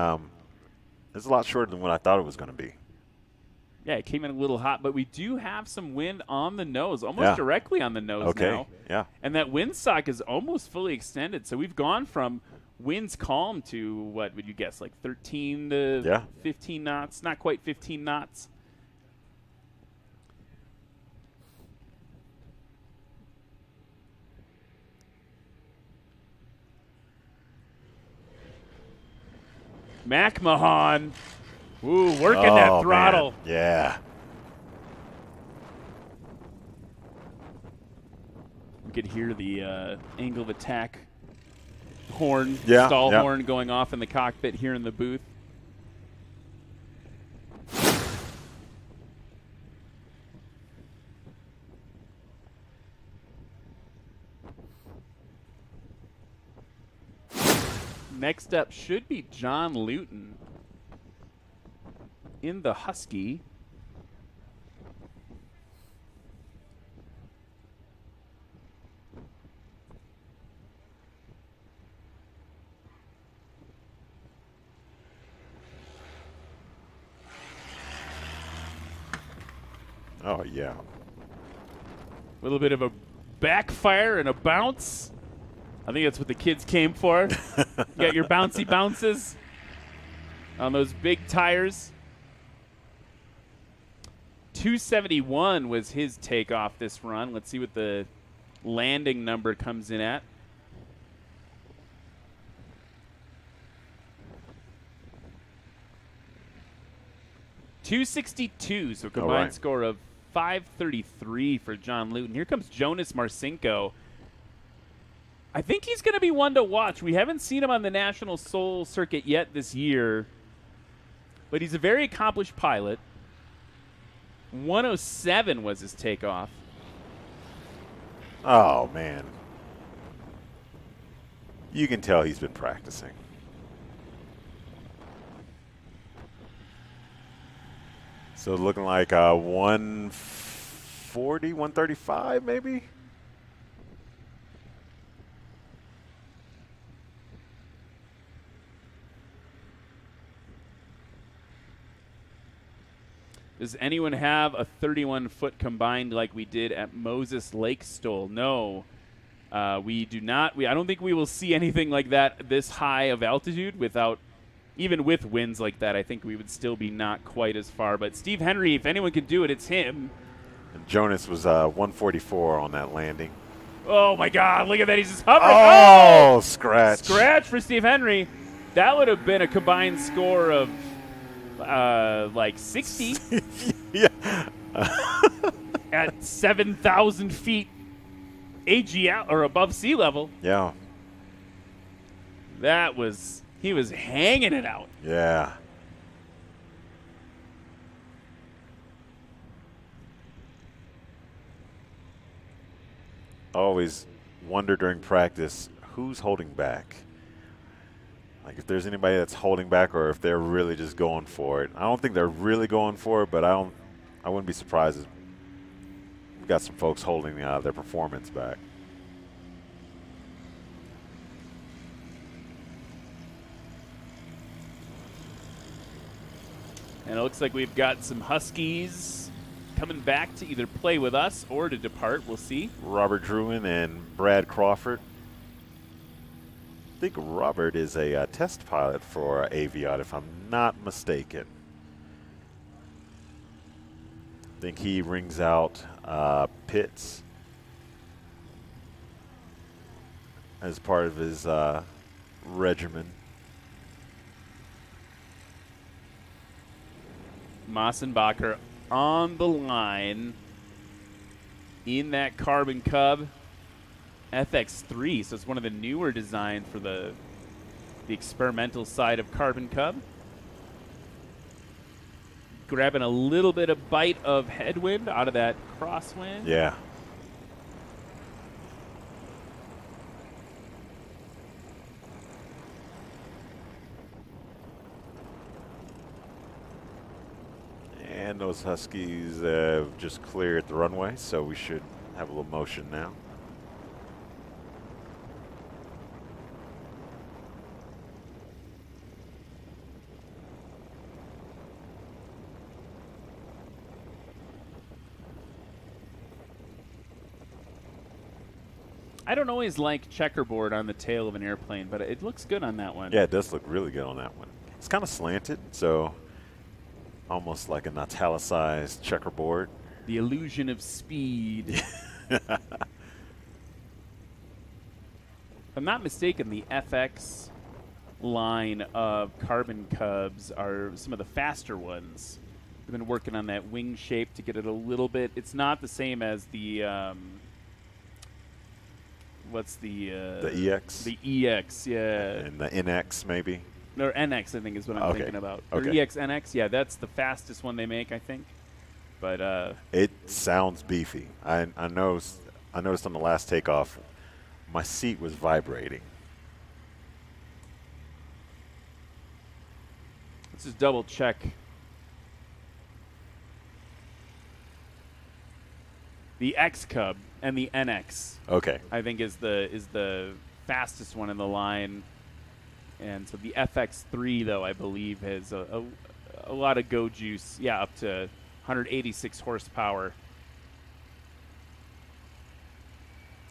it's a lot shorter than what I thought it was going to be. Yeah, it came in a little hot, but we do have some wind on the nose, almost directly on the nose now. Yeah. And that windsock is almost fully extended. So we've gone from winds calm to, what would you guess, like 13 to 15 knots? Not quite 15 knots. McMahon. Ooh, working that throttle. Man. Yeah. You could hear the angle of attack horn, Yeah, stall yeah. horn going off in the cockpit here in the booth. Next up should be John Luton in the Husky. Oh, yeah. A little bit of a backfire and a bounce. I think that's what the kids came for. You got your bouncy bounces on those big tires. 271 was his takeoff this run. Let's see what the landing number comes in at. .262, so combined right. score of 533 for John Luton. Here comes Jonas Marcinko. I think he's going to be one to watch. We haven't seen him on the National STOL circuit yet this year, but he's a very accomplished pilot. 107 was his takeoff. Oh, man. You can tell he's been practicing. So looking like 140, 135 maybe? Does anyone have a 31-foot combined like we did at Moses Lake STOL? No, we do not. I don't think we will see anything like that this high of altitude without, even with winds like that. I think we would still be not quite as far. But Steve Henry, if anyone could do it, it's him. And Jonas was 144 on that landing. Oh, my God. Look at that. He's just hovering. Oh, scratch. Scratch for Steve Henry. That would have been a combined score of like 60. Yeah. At 7,000 feet AGL or above sea level. Yeah. He was hanging it out. Yeah. I always wonder during practice who's holding back. Like if there's anybody that's holding back or if they're really just going for it. I don't think they're really going for it, but I wouldn't be surprised if we've got some folks holding their performance back. And it looks like we've got some Huskies coming back to either play with us or to depart. We'll see. Robert Druin and Brad Crawford. I think Robert is a test pilot for Avionics, if I'm not mistaken. I think he rings out Pitts as part of his regimen. Mossenbacher on the line in that Carbon Cub FX3, so it's one of the newer designs for the experimental side of Carbon Cub. Grabbing a little bit of bite of headwind out of that crosswind. Yeah. And those Huskies have just cleared the runway, so we should have a little motion now. I don't always like checkerboard on the tail of an airplane, but it looks good on that one. Yeah, it does look really good on that one. It's kind of slanted, so almost like an italicized checkerboard. The illusion of speed. If I'm not mistaken, the FX line of carbon cubs are some of the faster ones. We've been working on that wing shape to get it a little bit. It's not the same as the what's the EX? The EX, yeah. And the NX maybe? Or NX, I think is what I'm thinking about. Or EX NX, yeah, that's the fastest one they make, I think. But it sounds beefy. I noticed on the last takeoff, my seat was vibrating. Let's just double check. The X Cub and the NX. Okay. I think is the fastest one in the line. And so the FX3 though, I believe has a lot of go juice. Yeah, up to 186 horsepower.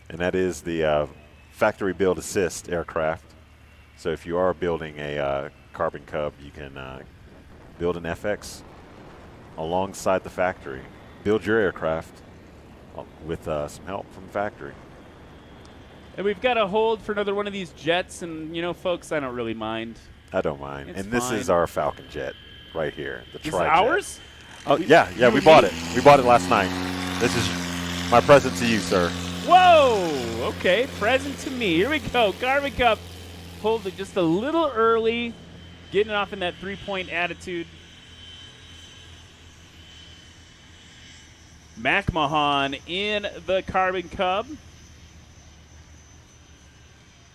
And that is the factory build assist aircraft. So if you are building a Carbon Cub, you can build an FX alongside the factory. Build your aircraft with some help from the factory. And we've got to hold for another one of these jets, and you know, folks, I don't really mind. I don't mind. It's and this fine. is our Falcon jet right here. The This is tri-jet. ours? Oh yeah, we bought it. We bought it last night. This is my present to you, sir. Whoa! Okay, present to me. Here we go. Carbon Cup pulled it just a little early, getting off in that 3-point attitude. McMahon in the Carbon Cub.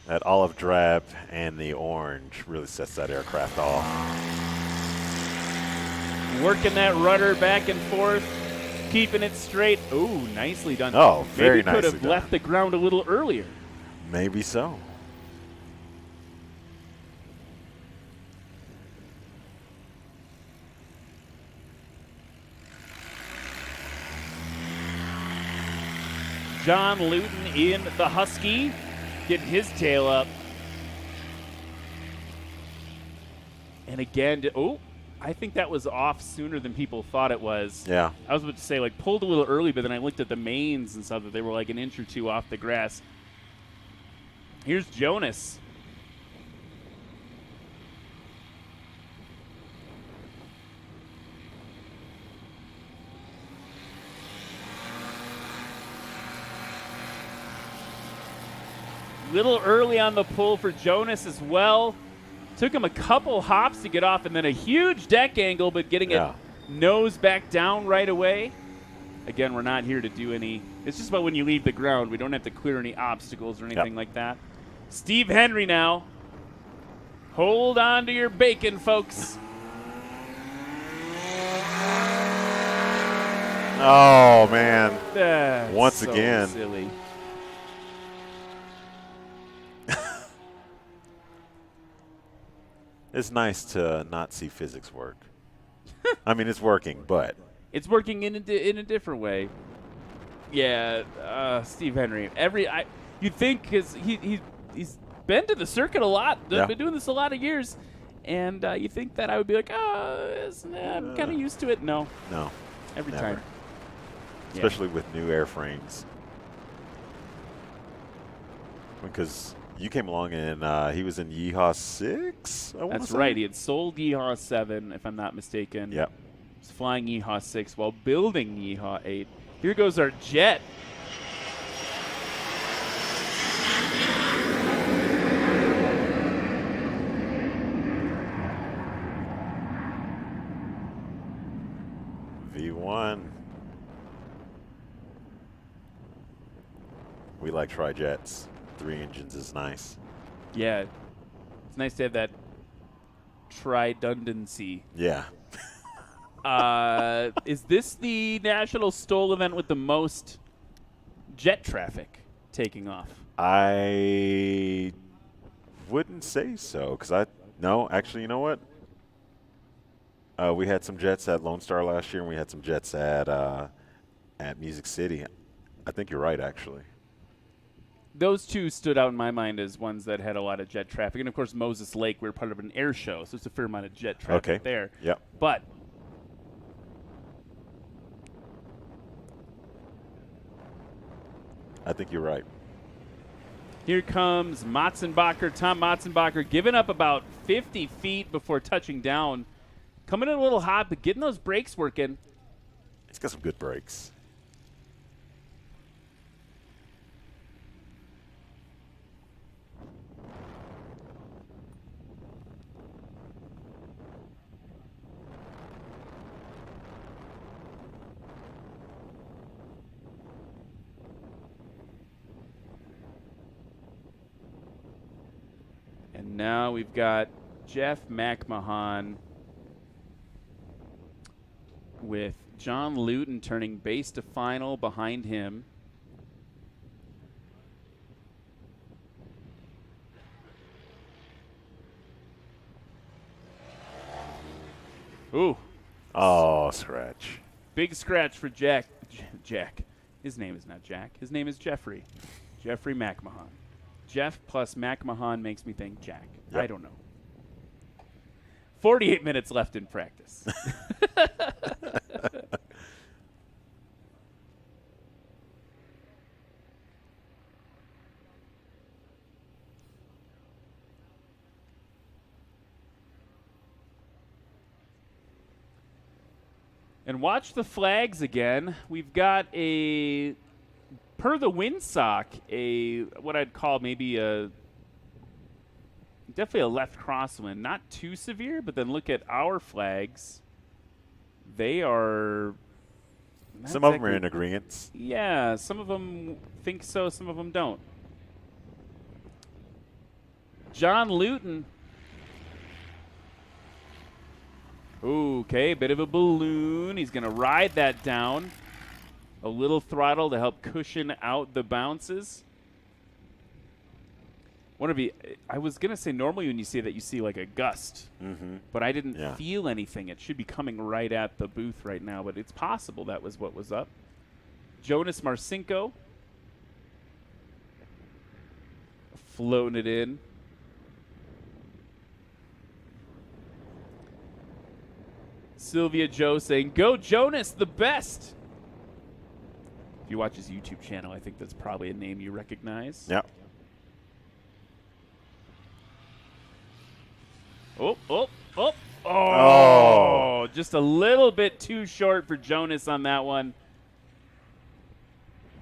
That olive drab and the orange really sets that aircraft off. Working that rudder back and forth, keeping it straight. Ooh, nicely done. Oh, very Maybe could nicely have done. left the ground a little earlier. Maybe so. John Luton in the Husky, getting his tail up. And again, I think that was off sooner than people thought it was. Yeah. I was about to say, like, pulled a little early, but then I looked at the mains and saw that they were like an inch or two off the grass. Here's Jonas. Little early on the pull for Jonas as well. Took him a couple hops to get off, and then a huge deck angle, but getting it nose back down right away. Again, we're not here to do any. It's just about when you leave the ground. We don't have to clear any obstacles or anything like that. Steve Henry now. Hold on to your bacon, folks. Oh, man. That's Once so again. silly. It's nice to not see physics work. I mean, it's working, but It's working in a different way. Yeah, Steve Henry. You'd think because he's been to the circuit a lot. Yeah. Been doing this a lot of years, and you think that I would be like, I'm kind of used to it. No, every never. time. Especially with new airframes. Because you came along and he was in Yeehaw 6, I want to That's say? right. He had sold Yeehaw 7, if I'm not mistaken. Yep. Was flying Yeehaw 6 while building Yeehaw 8. Here goes our jet. V1. We like tri-jets. 3 engines is nice. Yeah. It's nice to have that tridundancy. Yeah. Is this the National STOL event with the most jet traffic taking off? I wouldn't say so, because no, actually, you know what? We had some jets at Lone Star last year, and we had some jets at Music City. I think you're right, actually. Those two stood out in my mind as ones that had a lot of jet traffic. And, of course, Moses Lake, we were part of an air show, so there's a fair amount of jet traffic there. Yep. But I think you're right. Here comes Matzenbacher, Tom Matzenbacher, giving up about 50 feet before touching down. Coming in a little hot, but getting those brakes working. He's got some good brakes. And now we've got Jeff McMahon with John Luton turning base to final behind him. Ooh. Oh, scratch. Big scratch for Jack. Jack. His name is not Jack. His name is Jeffrey. Jeffrey McMahon. Jeff plus McMahon makes me think Jack. Yep. I don't know. 48 minutes left in practice. And watch the flags again. We've got a, per the windsock, a what I'd call maybe a, definitely a left crosswind. Not too severe, but then look at our flags. They are... Some of them are in agreement. Yeah, some of them think so, some of them don't. John Luton. Okay, bit of a balloon. He's going to ride that down. A little throttle to help cushion out the bounces. I was going to say normally when you see that you see like a gust, but I didn't feel anything. It should be coming right at the booth right now, but it's possible that was what was up. Jonas Marcinko floating it in. Sylvia Joe saying, "Go Jonas, the best." If you watch his YouTube channel, I think that's probably a name you recognize. Yeah. Oh, just a little bit too short for Jonas on that one.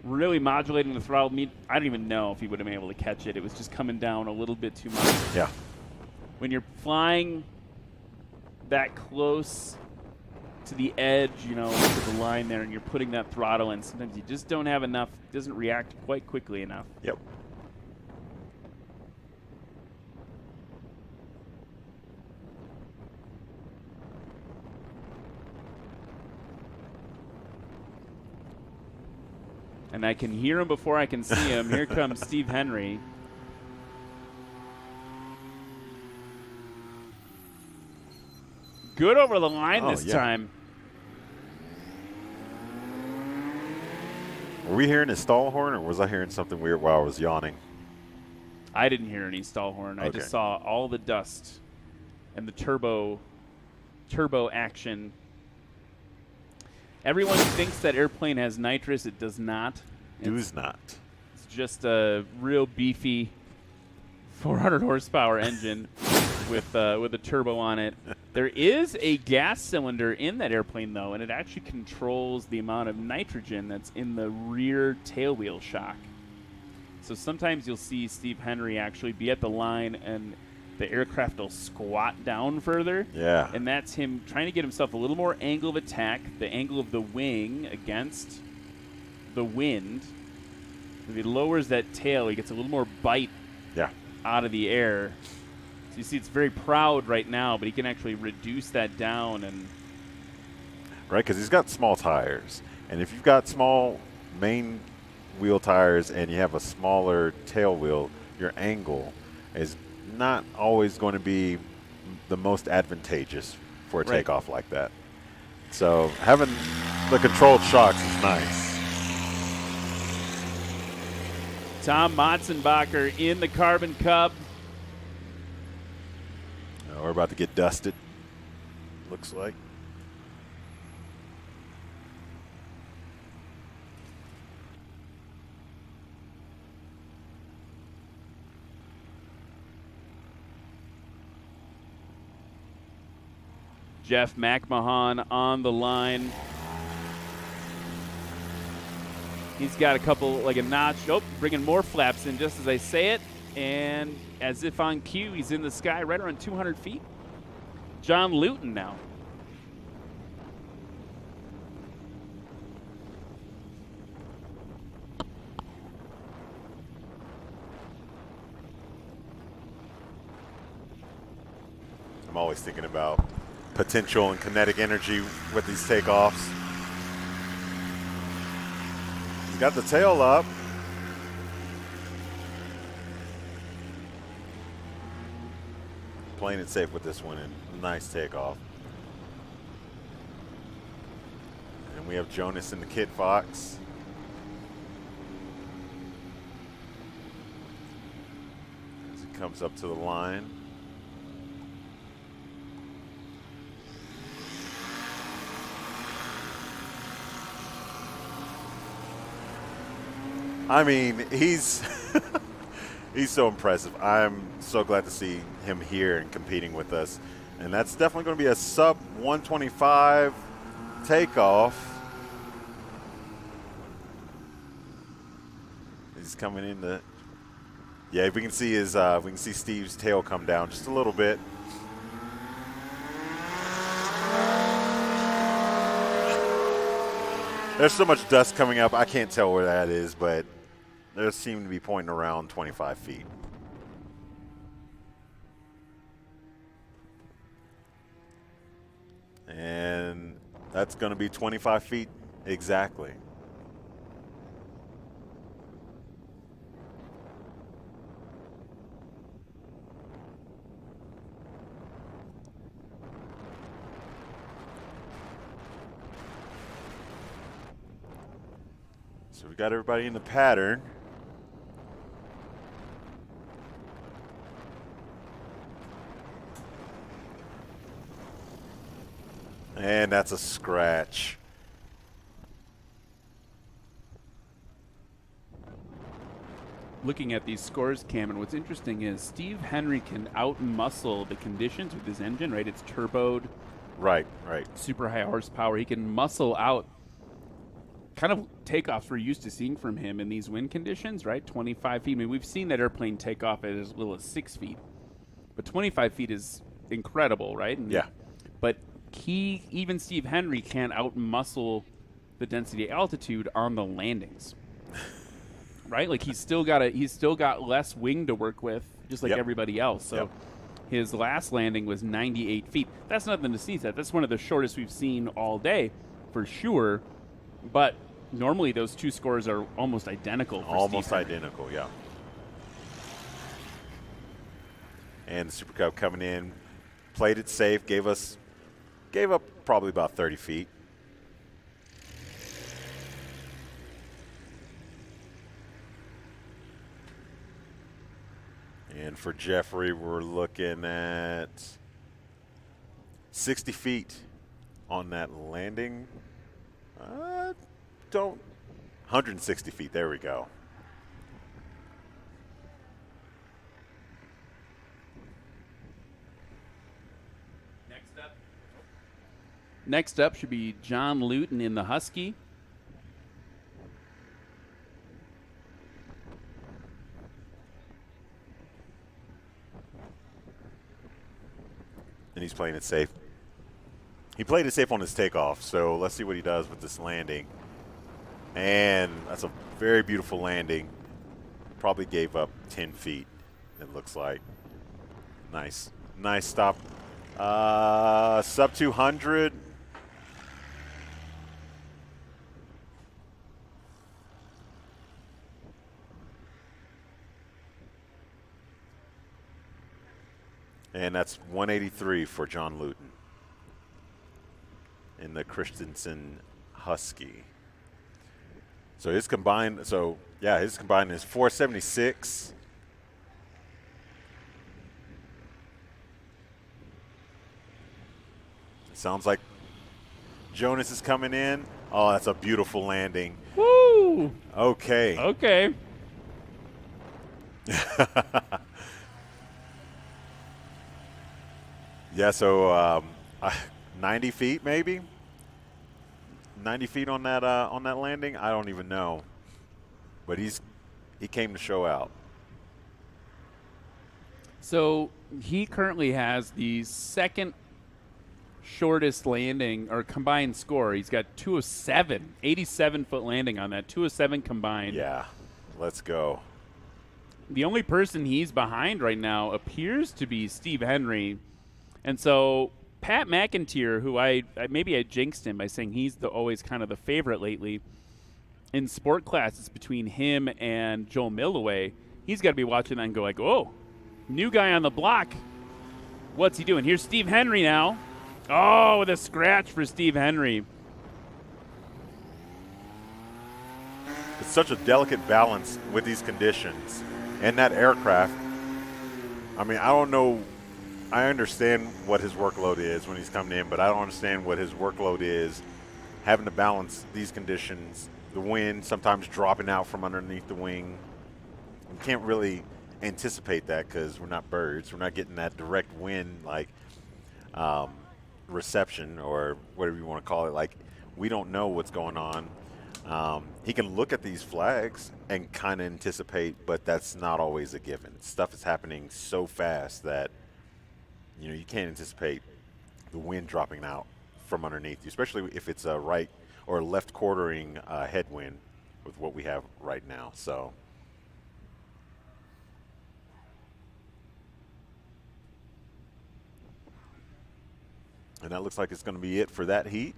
Really modulating the throttle. I don't even know if he would have been able to catch it. It was just coming down a little bit too much. Yeah. When you're flying that close to the edge, to the line there, and you're putting that throttle in, sometimes you just don't have enough. It doesn't react quite quickly enough. Yep. And I can hear him before I can see him. Here comes Steve Henry. Good over the line this time. Were we hearing a stall horn, or was I hearing something weird while I was yawning? I didn't hear any stall horn. I just saw all the dust and the turbo action. Everyone thinks that airplane has nitrous. It does not. Does not. It's just a real beefy 400 horsepower engine with a turbo on it. There is a gas cylinder in that airplane, though, and it actually controls the amount of nitrogen that's in the rear tailwheel shock. So sometimes you'll see Steve Henry actually be at the line and the aircraft will squat down further. Yeah. And that's him trying to get himself a little more angle of attack, the angle of the wing against the wind. If he lowers that tail, he gets a little more bite out of the air. So you see it's very proud right now, but he can actually reduce that down. Right, because he's got small tires. And if you've got small main wheel tires and you have a smaller tail wheel, your angle is not always going to be the most advantageous for a takeoff like that. So having the controlled shocks is nice. Tom Matzenbacher in the Carbon Cup. We're about to get dusted, looks like. Jeff McMahon on the line. He's got a couple, like a notch. Oh, bringing more flaps in just as I say it. And as if on cue, he's in the sky right around 200 feet. John Luton now. I'm always thinking about potential and kinetic energy with these takeoffs. He's got the tail up. Playing it safe with this one, and nice takeoff. And we have Jonas in the Kit Fox. As he comes up to the line. I mean, he's he's so impressive. I'm so glad to see him here and competing with us. And that's definitely going to be a sub 125 takeoff. He's coming in the, yeah, we can see his we can see Steve's tail come down just a little bit. There's so much dust coming up, I can't tell where that is, but they seem to be pointing around 25 feet. And that's going to be 25 feet exactly. So we got everybody in the pattern. And that's a scratch. Looking at these scores, Cam, and what's interesting is Steve Henry can out-muscle the conditions with his engine, right? It's turboed. Right. Super high horsepower. He can muscle out kind of takeoffs we're used to seeing from him in these wind conditions, right? 25 feet. I mean, we've seen that airplane take off at as little as 6 feet. But 25 feet is incredible, right? And yeah. But even Steve Henry can't out-muscle the density altitude on the landings. Right? Like he's still got less wing to work with, just like everybody else. So his last landing was 98 feet. That's nothing to sneeze at. That's one of the shortest we've seen all day, for sure. But normally those two scores are almost identical. Almost identical, yeah. And the Super Cub coming in, played it safe, gave up probably about 30 feet. And for Jeffrey, we're looking at 60 feet on that landing. 160 feet, there we go. Next up should be John Luton in the Husky. And he's playing it safe. He played it safe on his takeoff, so let's see what he does with this landing. And that's a very beautiful landing. Probably gave up 10 feet, it looks like. Nice stop. Sub 200. And that's 183 for John Luton in the Christensen Husky. So his combined, his combined is 476. Sounds like Jonas is coming in. Oh, that's a beautiful landing. Woo! Okay. Yeah, so 90 feet maybe. 90 feet on that landing. I don't even know, but he came to show out. So he currently has the second shortest landing or combined score. He's got 207, 87-foot landing on that, 207 combined. Yeah, let's go. The only person he's behind right now appears to be Steve Henry. And so Pat McIntyre, who maybe I jinxed him by saying he's always kind of the favorite lately, in sport classes between him and Joel Milloway, he's got to be watching that and go like, oh, new guy on the block. What's he doing? Here's Steve Henry now. Oh, with a scratch for Steve Henry. It's such a delicate balance with these conditions and that aircraft. I mean, I don't know. I understand what his workload is when he's coming in, but I don't understand what his workload is having to balance these conditions. The wind sometimes dropping out from underneath the wing. We can't really anticipate that because we're not birds. We're not getting that direct wind like reception or whatever you want to call it. Like, we don't know what's going on. He can look at these flags and kind of anticipate, but that's not always a given. Stuff is happening so fast that you can't anticipate the wind dropping out from underneath you, especially if it's a right or left quartering headwind with what we have right now. So and that looks like it's going to be it for that heat.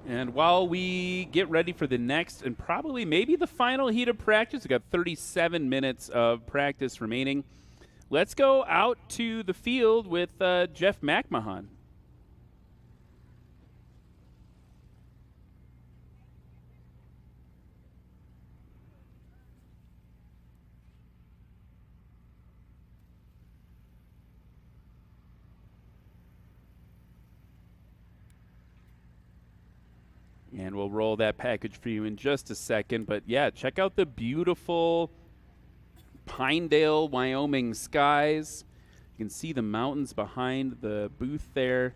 And while we get ready for the next and probably maybe the final heat of practice, we've got 37 minutes of practice remaining. Let's go out to the field with Jeff McMahon. And we'll roll that package for you in just a second. But, yeah, check out the beautiful Pinedale, Wyoming skies. You can see the mountains behind the booth there.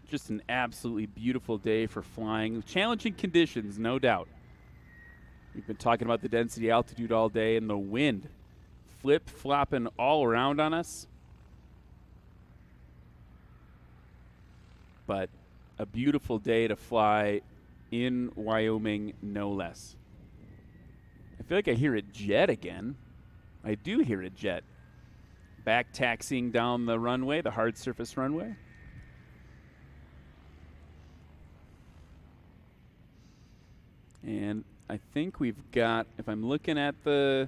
Just an absolutely beautiful day for flying. Challenging conditions, no doubt. We've been talking about the density altitude all day and the wind flip-flopping all around on us. But a beautiful day to fly in Wyoming, no less. I feel like I hear a jet again. I do hear a jet. Back taxiing down the runway, the hard surface runway. And I think we've got, if I'm looking at the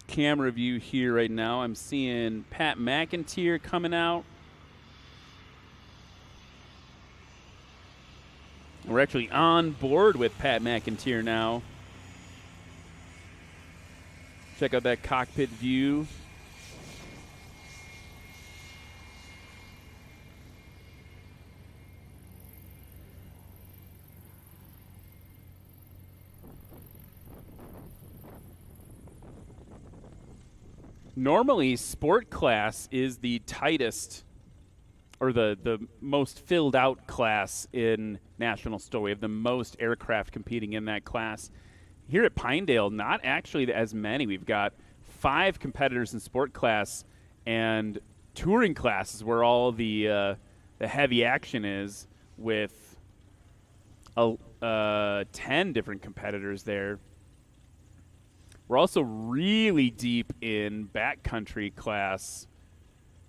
camera view here right now, I'm seeing Pat McIntyre coming out. We're actually on board with Pat McIntyre now. Check out that cockpit view. Normally, sport class is the tightest or the most filled out class in National STOL. We have the most aircraft competing in that class. Here at Pinedale, not actually as many. We've got 5 competitors in sport class and touring classes where all the heavy action is with 10 different competitors there. We're also really deep in backcountry class,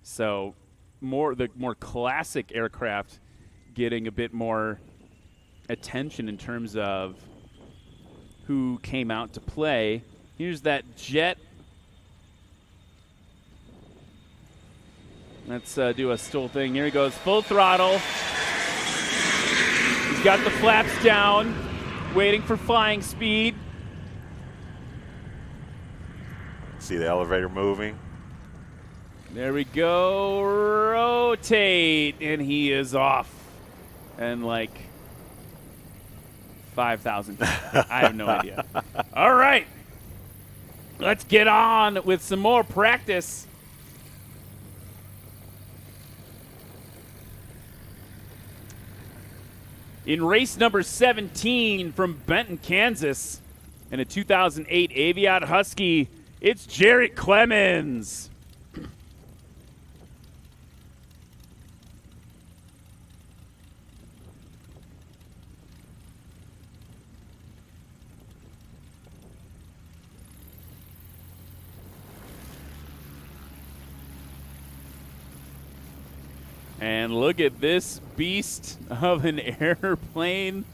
so the more classic aircraft getting a bit more attention in terms of who came out to play. Here's that jet. Let's do a STOL thing. Here he goes, full throttle. He's got the flaps down, waiting for flying speed. See the elevator moving. There we go. Rotate. And he is off. And like 5,000. I have no idea. All right. Let's get on with some more practice. In race number 17 from Benton, Kansas, in a 2008 Aviat Husky, it's Jarrett Clemens. And look at this beast of an airplane.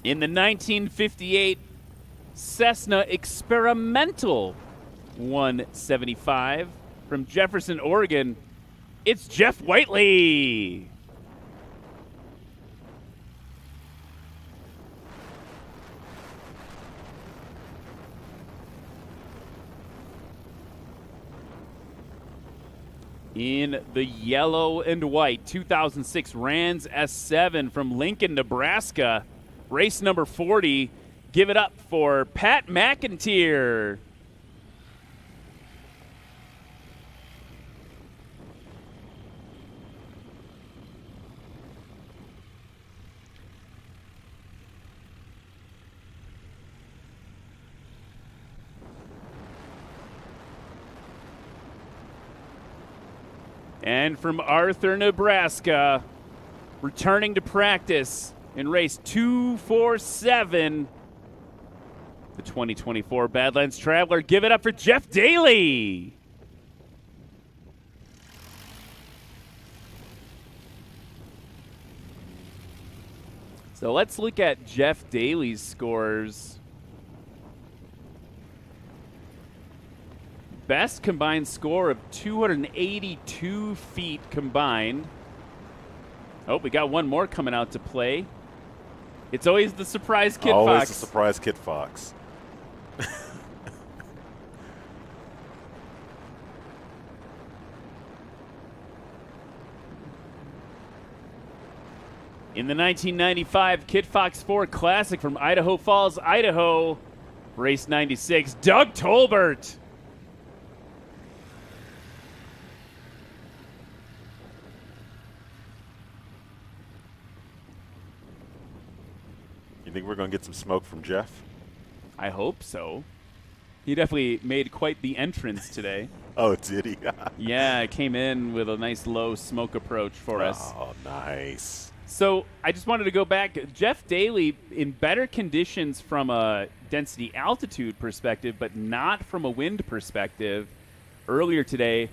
In the 1958 Cessna Experimental 175 from Jefferson, Oregon, it's Jeff Whiteley. In the yellow and white 2006 Rands S7 from Lincoln, Nebraska, race number 40. Give it up for Pat McIntyre. And from Arthur, Nebraska, returning to practice in race 247, the 2024 Badlands Traveler. Give it up for Jeff Daly. So let's look at Jeff Daly's scores. Best combined score of 282 feet combined. Oh, we got one more coming out to play. It's always the surprise Kid Fox. Always the surprise Kid Fox. In the 1995 Kid Fox 4 Classic from Idaho Falls, Idaho, race 96, Doug Tolbert. You think we're going to get some smoke from Jeff? I hope so. He definitely made quite the entrance today. Oh, did he? Yeah, came in with a nice low smoke approach for us. Oh, nice. So I just wanted to go back. Jeff Daly in better conditions from a density altitude perspective, but not from a wind perspective. Earlier today,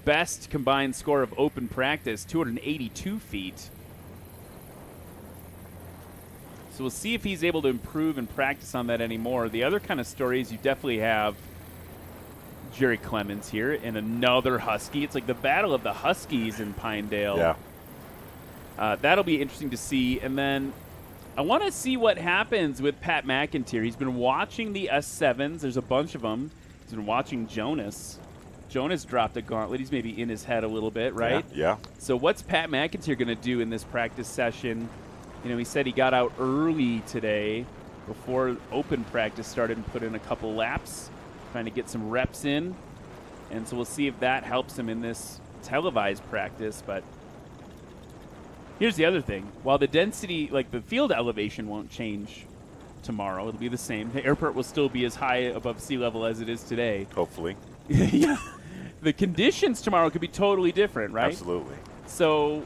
best combined score of open practice, 282 feet. So we'll see if he's able to improve and practice on that anymore. The other kind of stories, you definitely have Jerry Clemens here in another Husky. It's like the battle of the Huskies in Pinedale. Yeah. That'll be interesting to see. And then I want to see what happens with Pat McIntyre. He's been watching the S7s. There's a bunch of them. He's been watching Jonas. Jonas dropped a gauntlet. He's maybe in his head a little bit, right? Yeah. So what's Pat McIntyre going to do in this practice session? You know, he said he got out early today before open practice started and put in a couple laps, trying to get some reps in. And so we'll see if that helps him in this televised practice. But here's the other thing. While the density, like the field elevation won't change tomorrow, it'll be the same. The airport will still be as high above sea level as it is today. Hopefully. Yeah. The conditions tomorrow could be totally different, right? Absolutely. So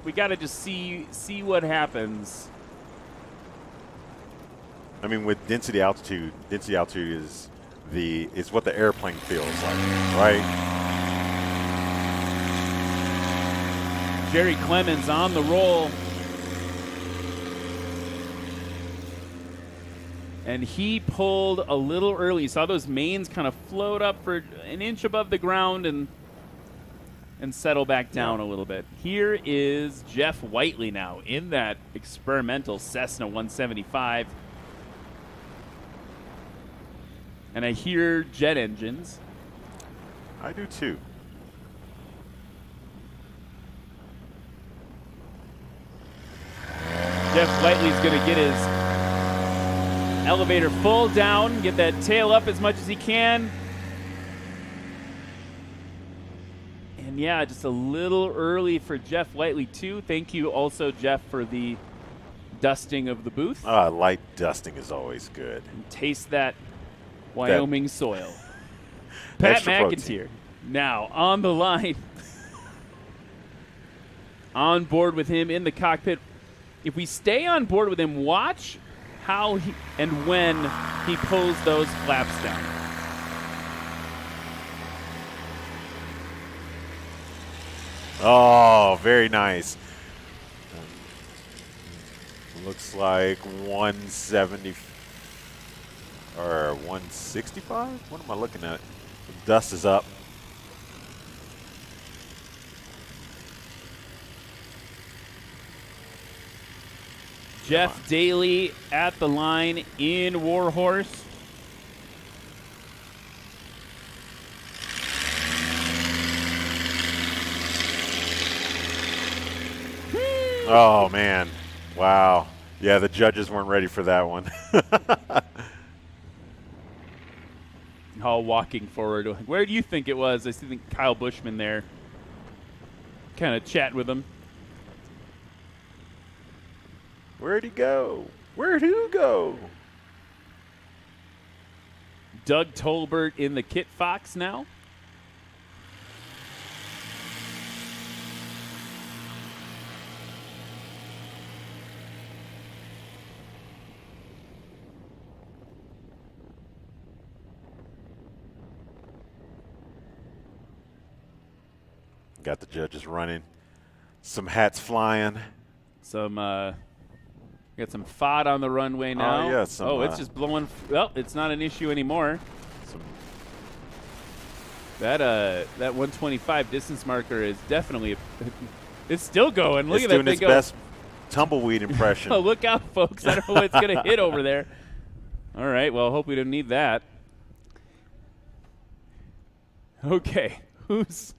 we got to just see what happens. I mean, with density altitude is what the airplane feels like, right? Jerry Clemens on the roll. And he pulled a little early. You saw those mains kind of float up for an inch above the ground and settle back down a little bit. Here is Jeff Whiteley now in that experimental Cessna 175. And I hear jet engines. I do too. Jeff Whiteley's going to get his elevator full down, get that tail up as much as he can. And yeah, just a little early for Jeff Whiteley too. Thank you also, Jeff, for the dusting of the booth. Light dusting is always good. And taste that Wyoming soil. Pat McIntyre now on the line. On board with him in the cockpit. If we stay on board with him, watch how and when he pulls those flaps down. Oh, very nice. Looks like 170 or 165. What am I looking at? The dust is up. Jeff Daly at the line in Warhorse. Oh, man. Wow. Yeah, the judges weren't ready for that one. All walking forward. Where do you think it was? I think Kyle Bushman there. Kind of chatting with him. Where'd he go? Where'd who go? Doug Tolbert in the Kit Fox now. Got the judges running. Some hats flying. Some got some FOD on the runway now. Oh, yeah. It's just blowing. Well, it's not an issue anymore. That 125 distance marker is definitely it's still going. Look it's at that doing thing its go. best tumbleweed impression. Oh, look out, folks. I don't know what it's going to hit over there. All right, well, hope we don't need that. Okay, who's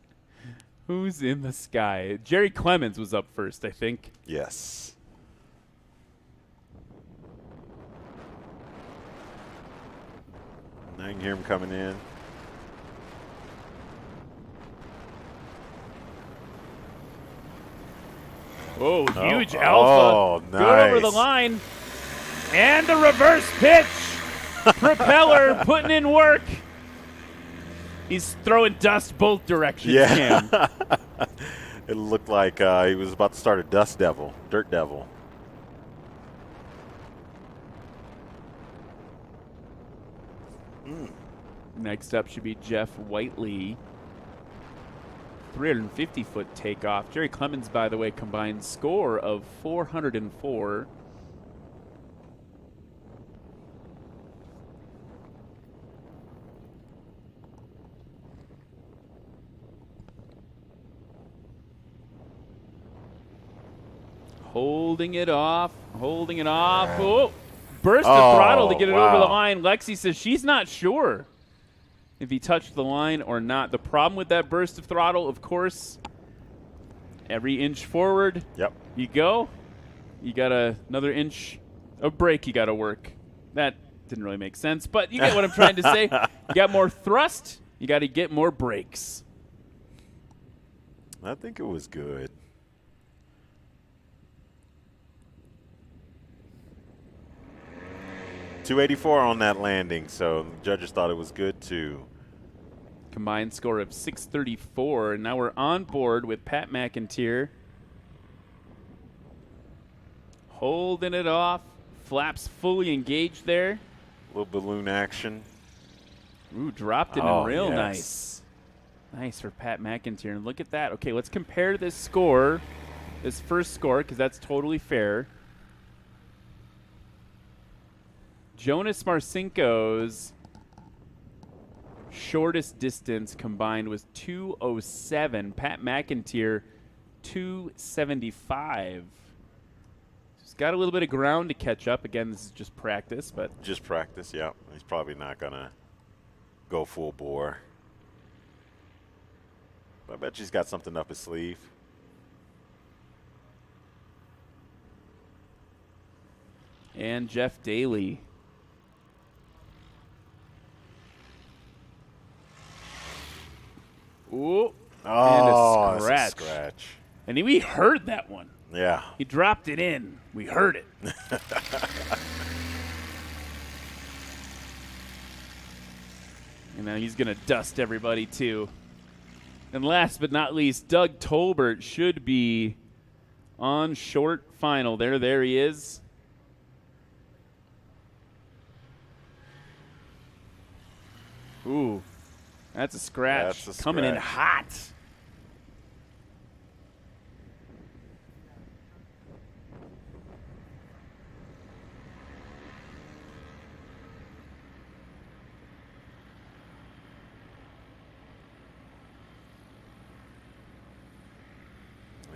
in the sky? Jerry Clemens was up first, I think. Yes. Now you can hear him coming in. Oh, huge alpha. Oh, nice. Good over the line. And the reverse pitch. Propeller putting in work. He's throwing dust both directions, Cam. It looked like he was about to start a dirt devil. Next up should be Jeff Whiteley. 350-foot takeoff. Jerry Clemens, by the way, combined score of 404. Holding it off. Oh, burst the throttle to get it over the line. Lexi says she's not sure if he touched the line or not. The problem with that burst of throttle, of course, every inch forward you go, you got another inch of brake you got to work. That didn't really make sense, but you get what I'm trying to say. You got more thrust, you got to get more brakes. I think it was good. .284 on that landing, so the judges thought it was good too. Combined score of 634. And now we're on board with Pat McIntyre. Holding it off. Flaps fully engaged there. A little balloon action. Ooh, dropped it in real nice. Nice for Pat McIntyre. And look at that. Okay, let's compare this score, this first score, because that's totally fair. Jonas Marcinko's shortest distance combined was 207. Pat McIntyre, 275. He's got a little bit of ground to catch up. Again, this is just practice, but just practice. Yeah, he's probably not gonna go full bore. But I bet he's got something up his sleeve. And Jeff Daly. Ooh. Oh, and a scratch. That's a scratch. And we heard that one. Yeah. He dropped it in. We heard it. And now he's going to dust everybody, too. And last but not least, Doug Tolbert should be on short final. There he is. Ooh, that's a scratch. That's a Coming in scratch. hot.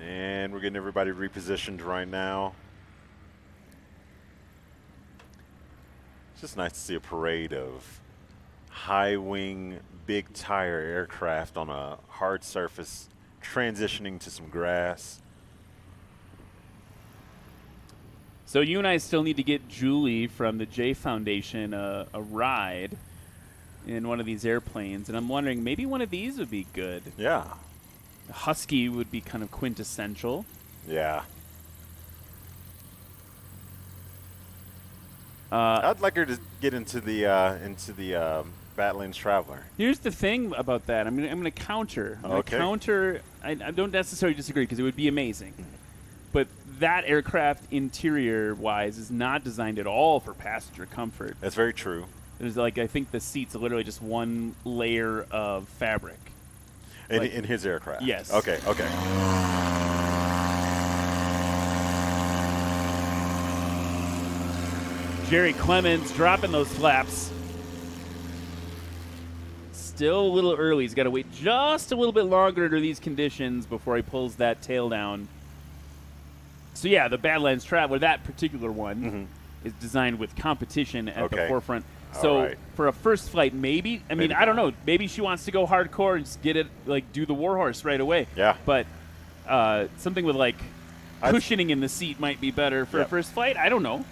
And we're getting everybody repositioned right now. It's just nice to see a parade of high-wing, big-tire aircraft on a hard surface transitioning to some grass. So you and I still need to get Julie from the Jae Foundation a ride in one of these airplanes. And I'm wondering, maybe one of these would be good. Yeah. The Husky would be kind of quintessential. Yeah. I'd like her to get into the Badlands Traveler. Here's the thing about that. I'm gonna counter. I don't necessarily disagree because it would be amazing, but that aircraft interior-wise is not designed at all for passenger comfort. That's very true. There's I think the seats are literally just one layer of fabric. In his aircraft. Yes. Okay. Jerry Clemens dropping those flaps. Still a little early. He's got to wait just a little bit longer under these conditions before he pulls that tail down. So, yeah, the Badlands Traveler, that particular one, is designed with competition at the forefront. So, for a first flight, maybe. I mean, I don't know. Maybe she wants to go hardcore and just get it, do the Warhorse right away. Yeah. But something with, cushioning in the seat might be better for a first flight. I don't know.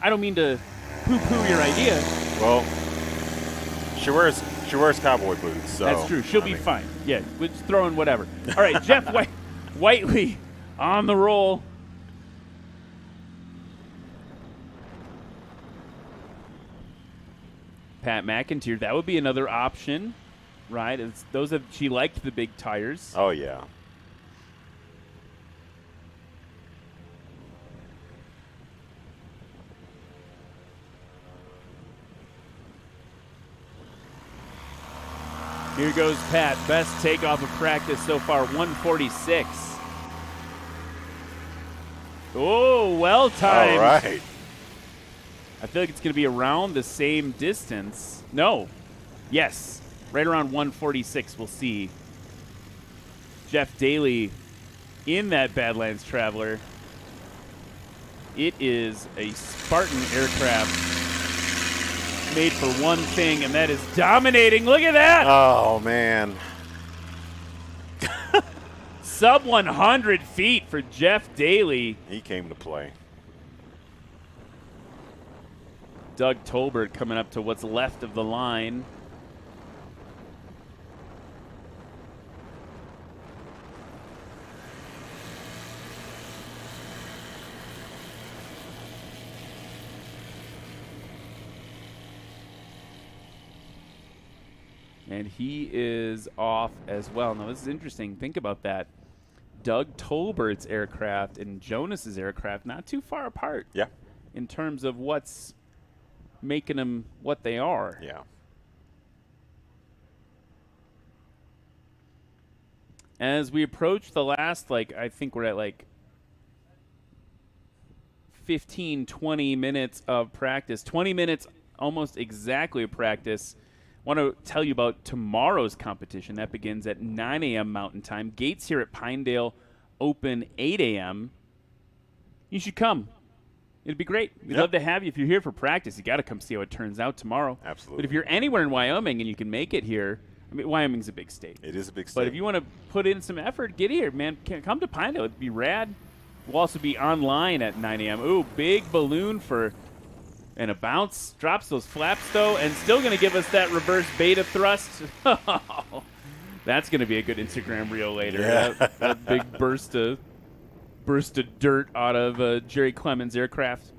I don't mean to poo-poo your idea. Well, she wears cowboy boots, so that's true. She'll be fine. Yeah, we're just throwing whatever. All right, Jeff Whiteley on the roll. Pat McIntyre, that would be another option, right? She liked the big tires. Oh yeah. Here goes Pat. Best takeoff of practice so far, 146. Oh, well timed. All right. I feel like it's going to be around the same distance. No. Yes. Right around 146, we'll see. Jeff Daly in that Badlands Traveler. It is a Spartan aircraft made for one thing, and that is dominating. Look at that. Oh, man. Sub 100 feet for Jeff Daly. He came to play. Doug Tolbert coming up to what's left of the line. And he is off as well. Now, this is interesting. Think about that. Doug Tolbert's aircraft and Jonas's aircraft not too far apart. Yeah. In terms of what's making them what they are. Yeah. As we approach the last, I think we're at 15, 20 minutes of practice. 20 minutes almost exactly of practice. Want to tell you about tomorrow's competition. That begins at 9 a.m. Mountain Time. Gates here at Pinedale open 8 a.m. You should come. It'd be great. We'd love to have you. If you're here for practice, you got to come see how it turns out tomorrow. Absolutely. But if you're anywhere in Wyoming and you can make it here, I mean, Wyoming's a big state. It is a big state. But if you want to put in some effort, get here, man. Come to Pinedale. It'd be rad. We'll also be online at 9 a.m. Ooh, big balloon and a bounce. Drops those flaps, though, and still going to give us that reverse beta thrust. That's going to be a good Instagram reel later. Yeah. That big burst of dirt out of Jerry Clemens' aircraft.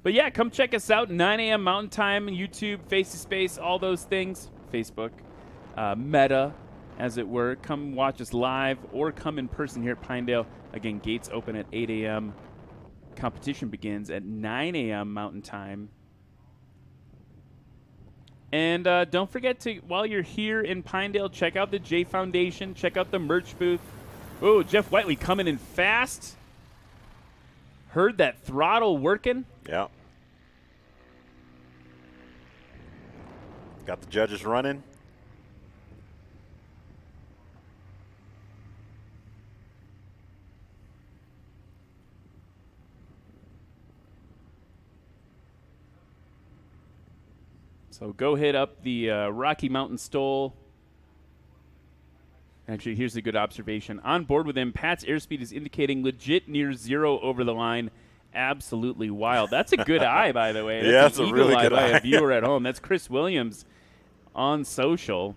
But, yeah, come check us out. 9 a.m. Mountain Time, YouTube, Face-to-Space, all those things. Facebook, Meta, as it were. Come watch us live or come in person here at Pinedale. Again, gates open at 8 a.m. Competition begins at 9 a.m. Mountain Time. And don't forget to, while you're here in Pinedale, check out the Jae Foundation. Check out the merch booth. Oh, Jeff Whiteley coming in fast. Heard that throttle working. Yeah. Got the judges running. So go hit up the Rocky Mountain STOL. Actually, here's a good observation. On board with him, Pat's airspeed is indicating legit near zero over the line. Absolutely wild. That's a good eye, by the way. That's an a really good by eye. a viewer at home. That's Chris Williams on social.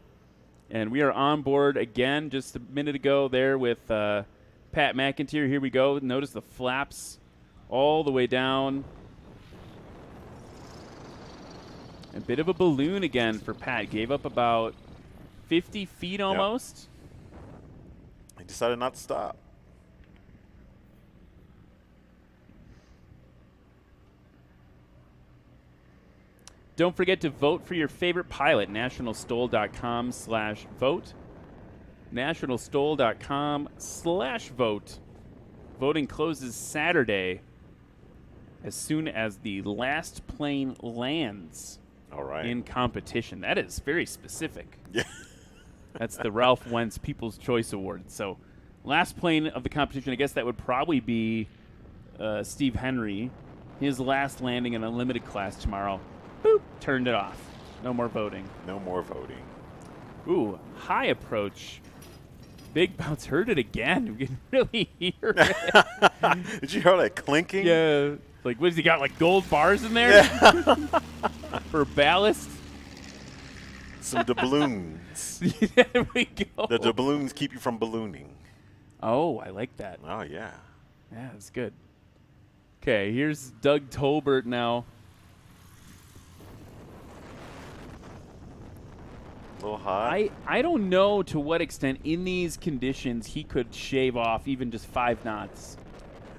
And we are on board again just a minute ago there with Pat McIntyre. Here we go. Notice the flaps all the way down. A bit of a balloon again for Pat. Gave up about 50 feet almost. He decided not to stop. Don't forget to vote for your favorite pilot. nationalstol.com/vote. nationalstol.com/vote. Voting closes Saturday as soon as the last plane lands. All right. In competition. That is very specific. Yeah. That's the Ralph Wentz People's Choice Award. So last plane of the competition, I guess that would probably be Steve Henry. His last landing in unlimited class tomorrow. Boop, turned it off. No more voting. No more voting. Ooh, high approach. Big bounce. Heard it again. We can really hear it. Did you hear that clinking? Yeah. Like, what has he got, like gold bars in there? Yeah. For ballast? Some doubloons. There we go. The doubloons keep you from ballooning. Oh, I like that. Oh, yeah. Yeah, that's good. Okay, here's Doug Tolbert now. A little high. I don't know to what extent in these conditions he could shave off even just 5 knots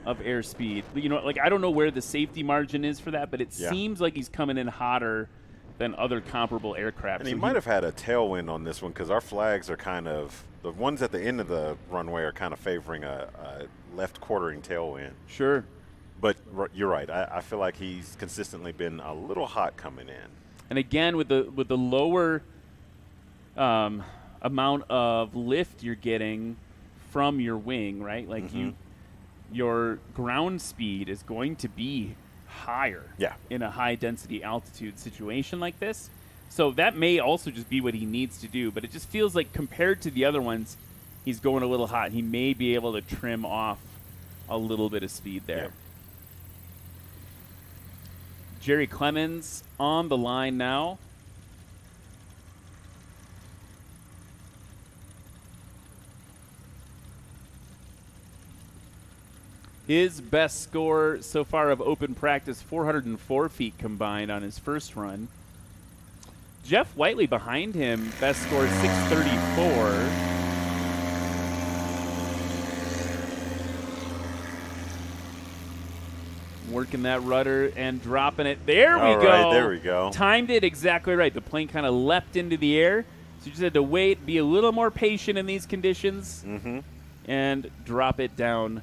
of airspeed. You know, like, I don't know where the safety margin is for that, but it seems like he's coming in hotter than other comparable aircraft. And he might have had a tailwind on this one because our flags are kind of, the ones at the end of the runway are kind of favoring a left quartering tailwind. Sure. But you're right. I feel like he's consistently been a little hot coming in. And again, with the lower amount of lift you're getting from your wing, right? Like your ground speed is going to be higher in a high density altitude situation like this. So that may also just be what he needs to do, but it just feels like compared to the other ones, he's going a little hot. He may be able to trim off a little bit of speed there. Yeah. Jerry Clemens on the line now. His best score so far of open practice, 404 feet combined on his first run. Jeff Whiteley behind him, best score 634. Working that rudder and dropping it. There we go. Right, there we go. Timed it exactly right. The plane kind of leapt into the air. So you just had to wait, be a little more patient in these conditions, and drop it down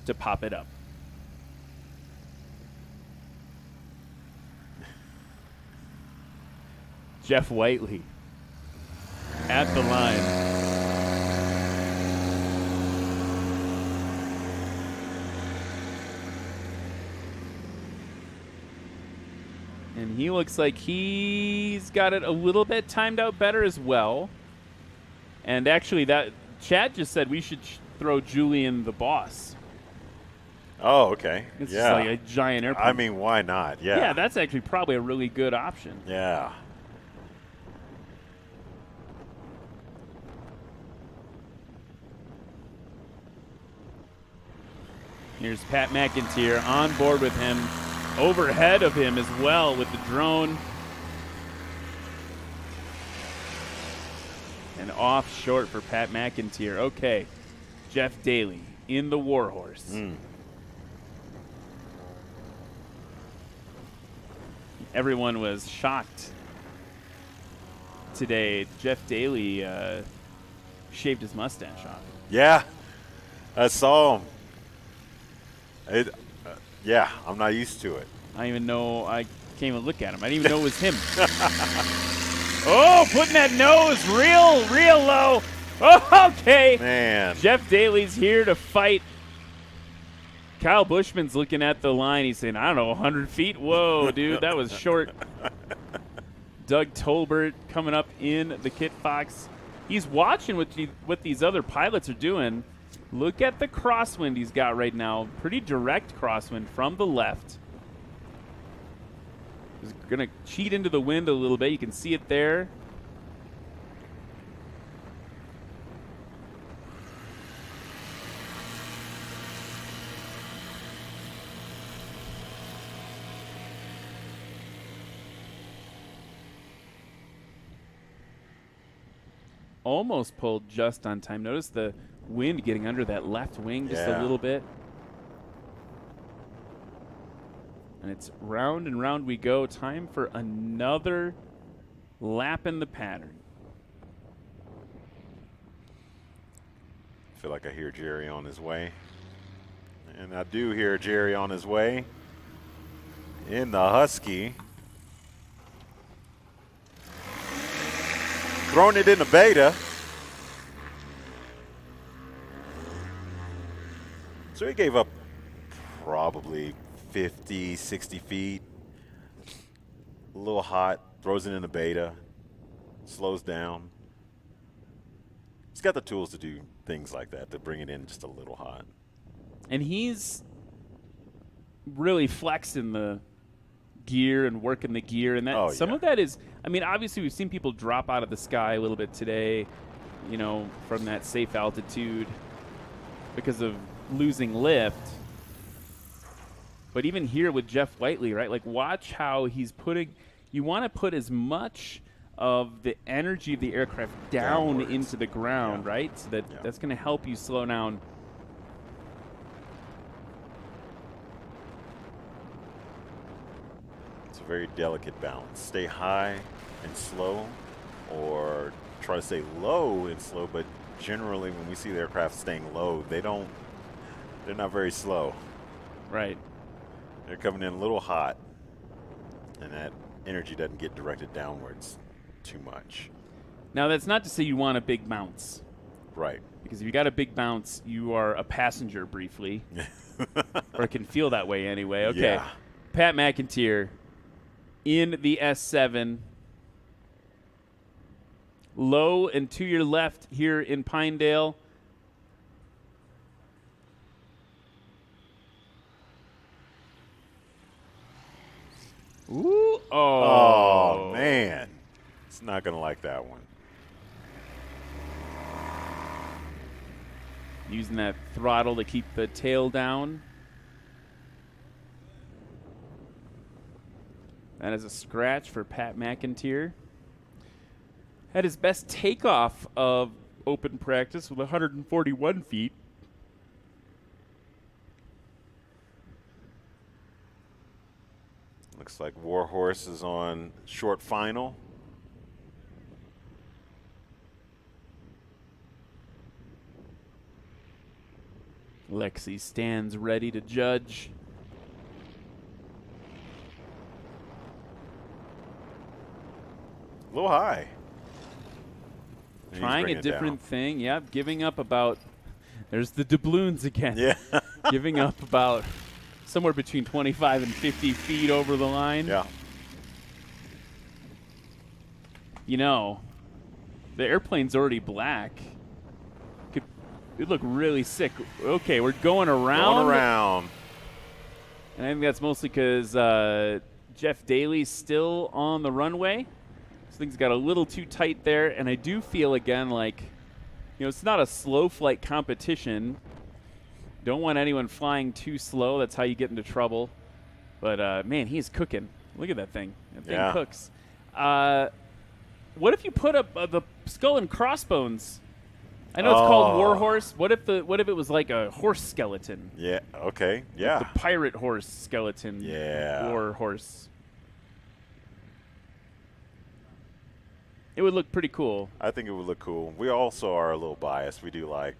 to pop it up. Jeff Whiteley at the line. And he looks like he's got it a little bit timed out better as well. And actually, that Chad just said we should throw Julian the boss Oh, okay. It's yeah. just like a giant airplane. I mean, why not? Yeah. Yeah, that's actually probably a really good option. Yeah. Here's Pat McIntyre on board with him, overhead of him as well with the drone. And off short for Pat McIntyre. Okay, Jeff Daly in the Warhorse. Everyone was shocked today. Jeff Daly shaved his mustache off. Yeah. I saw him. Yeah, I'm not used to it. I didn't even know. I can't even look at him. I didn't even know it was him. Oh, putting that nose real low. Oh, okay. Man. Jeff Daly's here to fight. Kyle Bushman's looking at the line. He's saying, I don't know, 100 feet? Whoa, dude, that was short. Doug Tolbert coming up in the Kit Fox. He's watching what these other pilots are doing. Look at the crosswind he's got right now. Pretty direct crosswind from the left. He's going to cheat into the wind a little bit. You can see it there. Almost pulled just on time. Notice the wind getting under that left wing just a little bit. And it's round and round we go. Time for another lap in the pattern. I feel like I hear Jerry on his way. And I do hear Jerry on his way in the Husky. Throwing it in the beta. So he gave up probably 50, 60 feet. A little hot, throws it in the beta, slows down. He's got the tools to do things like that, to bring it in just a little hot. And he's really flexing the gear and working the gear, and that of that is, I mean, obviously we've seen people drop out of the sky a little bit today, you know, from that safe altitude because of losing lift. But even here with Jeff Whiteley, right, like watch how he's putting, you want to put as much of the energy of the aircraft down into the ground, right, so that that's going to help you slow down. Very delicate balance. Stay high and slow, or try to stay low and slow, but generally when we see the aircraft staying low, they're not very slow. Right. They're coming in a little hot, and that energy doesn't get directed downwards too much. Now that's not to say you want a big bounce. Right. Because if you got a big bounce, you are a passenger briefly. Or it can feel that way anyway. Okay. Yeah. Pat McIntyre in the S7. Low and to your left here in Pinedale. Ooh. Oh, man. It's not going to like that one. Using that throttle to keep the tail down. That is a scratch for Pat McIntyre. Had his best takeoff of open practice with 141 feet. Looks like Warhorse is on short final. Lexi stands ready to judge. A little high. Trying a different thing. Yep, giving up about, there's the doubloons again. Yeah. Giving up about somewhere between 25 and 50 feet over the line. Yeah. You know, the airplane's already black. It'd look really sick. Okay, we're going around. Going around. And I think that's mostly because Jeff Daly's still on the runway. So things got a little too tight there. And I do feel, again, like, it's not a slow flight competition. Don't want anyone flying too slow. That's how you get into trouble. But, man, he's cooking. Look at that thing. That thing cooks. What if you put up the skull and crossbones? I know it's called Warhorse. What if it was like a horse skeleton? Yeah. Okay. Yeah. Like the pirate horse skeleton. Yeah. Warhorse. It would look pretty cool. I think it would look cool. We also are a little biased. We do like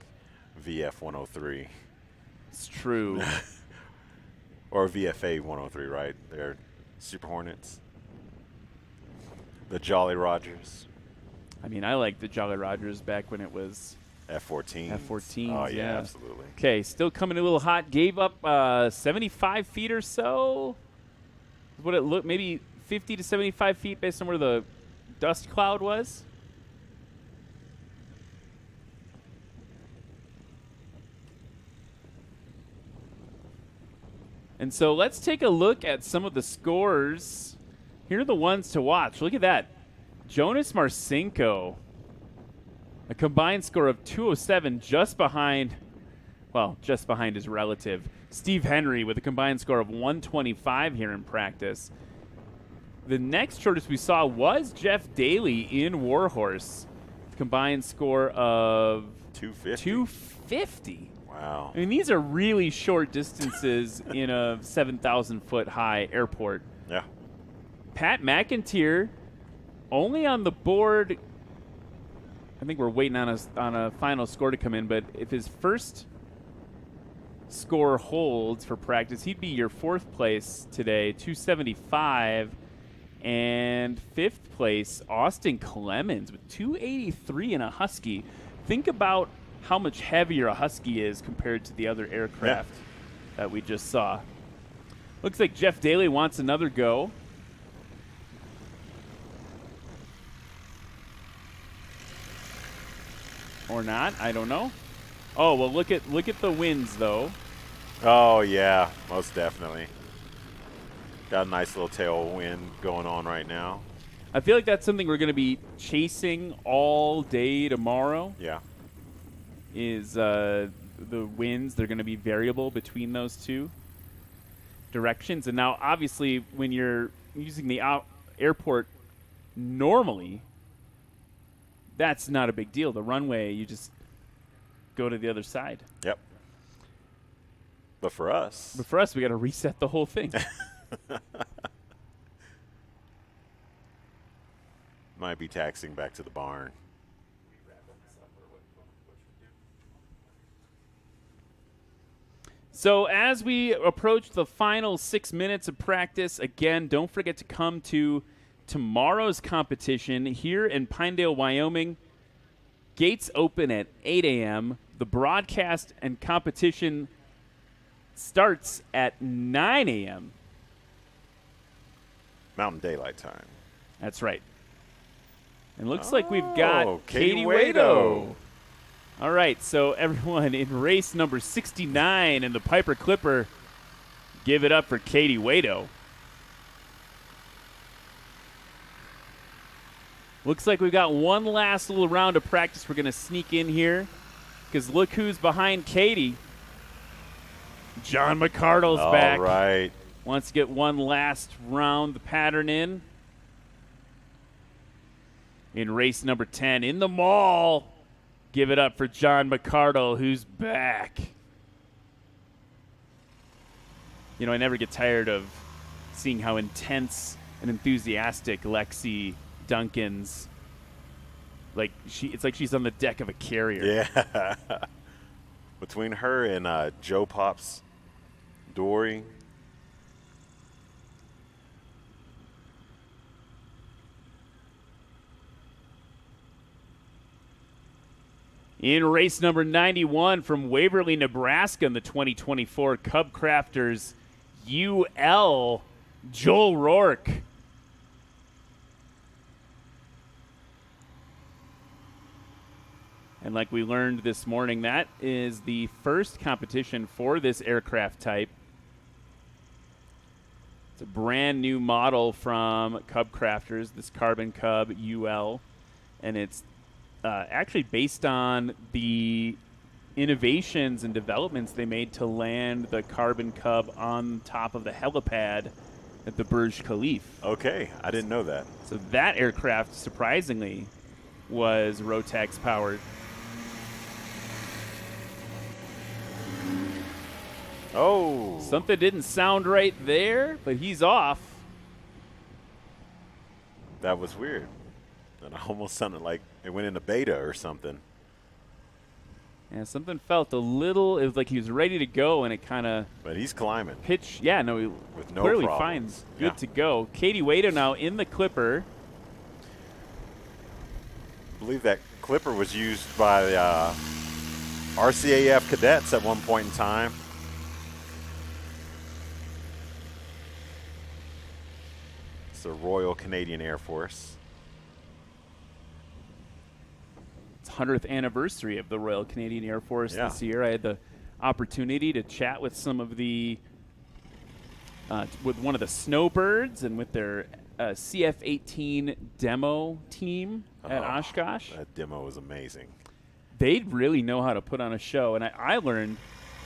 VF 103. It's true. Or VFA 103, right? They're Super Hornets. The Jolly Rogers. I mean, I like the Jolly Rogers back when it was F-14. F-14s. Oh, yeah, absolutely. Okay, still coming a little hot. Gave up 75 feet or so. What it looked, maybe 50 to 75 feet based on where the dust cloud was. And so let's take a look at some of the scores. Here are the ones to watch. Look at that. Jonas Marcinko, a combined score of 207, just behind his relative, Steve Henry, with a combined score of 125 here in practice. The next shortest we saw was Jeff Daly in Warhorse, with a combined score of 250. Wow. I mean, these are really short distances in a 7,000-foot high airport. Yeah. Pat McIntyre, only on the board. I think we're waiting on a final score to come in, but if his first score holds for practice, he'd be your fourth place today, 275. And fifth place, Austin Clemens with 283 in a Husky. Think about how much heavier a Husky is compared to the other aircraft that we just saw. Looks like Jeff Daly wants another go. Or not, I don't know. Oh, well, look at the winds, though. Oh, yeah, most definitely. Got a nice little tailwind going on right now. I feel like that's something we're going to be chasing all day tomorrow. Yeah. Is the winds. They're going to be variable between those two directions. And now, obviously, when you're using the airport normally, that's not a big deal. The runway, you just go to the other side. Yep. But for us, we got to reset the whole thing. Might be taxiing back to the barn. So as we approach the final 6 minutes of practice, again, don't forget to come to tomorrow's competition here in Pinedale, Wyoming. Gates open at 8 a.m. The broadcast and competition starts at 9 a.m. Mountain Daylight Time. That's right. And looks like we've got Katie Wado. All right, so everyone in race number 69 in the Piper Clipper, give it up for Katie Wado. Looks like we've got one last little round of practice we're going to sneak in here, because look who's behind Katie. John McCardle's back. All right. Wants to get one last round, the pattern in. In race number 10, in the mall. Give it up for John McCardle, who's back. You know, I never get tired of seeing how intense and enthusiastic Lexi Duncan's. It's like she's on the deck of a carrier. Yeah. Between her and Joe Pop's Dory. In race number 91 from Waverly, Nebraska in the 2024 Cub Crafters UL, Joel Rourke. And like we learned this morning, that is the first competition for this aircraft type. a brand new model from Cub Crafters, this Carbon Cub UL, and it's actually based on the innovations and developments they made to land the Carbon Cub on top of the helipad at the Burj Khalifa. Okay, I didn't know that. So that aircraft, surprisingly, was Rotax powered. Oh. Something didn't sound right there, but he's off. That was weird. That almost sounded like it went into beta or something. Yeah, something felt a little, it was like he was ready to go, and it kind of... But he's climbing. Pitch, yeah, no, he with no clearly problems. finds good to go. Katie Waito now in the Clipper. I believe that Clipper was used by RCAF cadets at one point in time. It's the Royal Canadian Air Force. It's 100th anniversary of the Royal Canadian Air Force this year. I had the opportunity to chat with some of the, with one of the Snowbirds and with their CF-18 demo team at Oshkosh. That demo was amazing. They really know how to put on a show, and I learned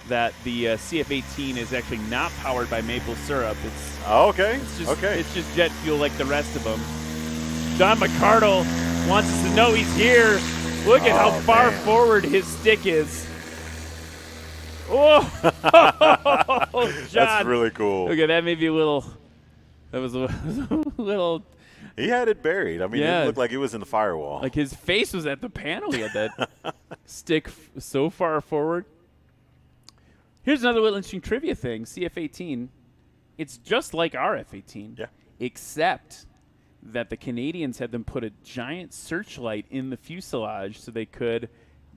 that the CF-18 is actually not powered by maple syrup. It's It's just jet fuel like the rest of them. Don McCardle wants us to know he's here. Look at how far forward his stick is. Oh, John. That's really cool. Okay, that may be a little. That was a little. He had it buried. I mean, Yeah. it looked like it was in the firewall. Like his face was at the panel. He had that stick so far forward. Here's another little interesting trivia thing. CF-18, it's just like our F-18. Yeah. Except that the Canadians had them put a giant searchlight in the fuselage so they could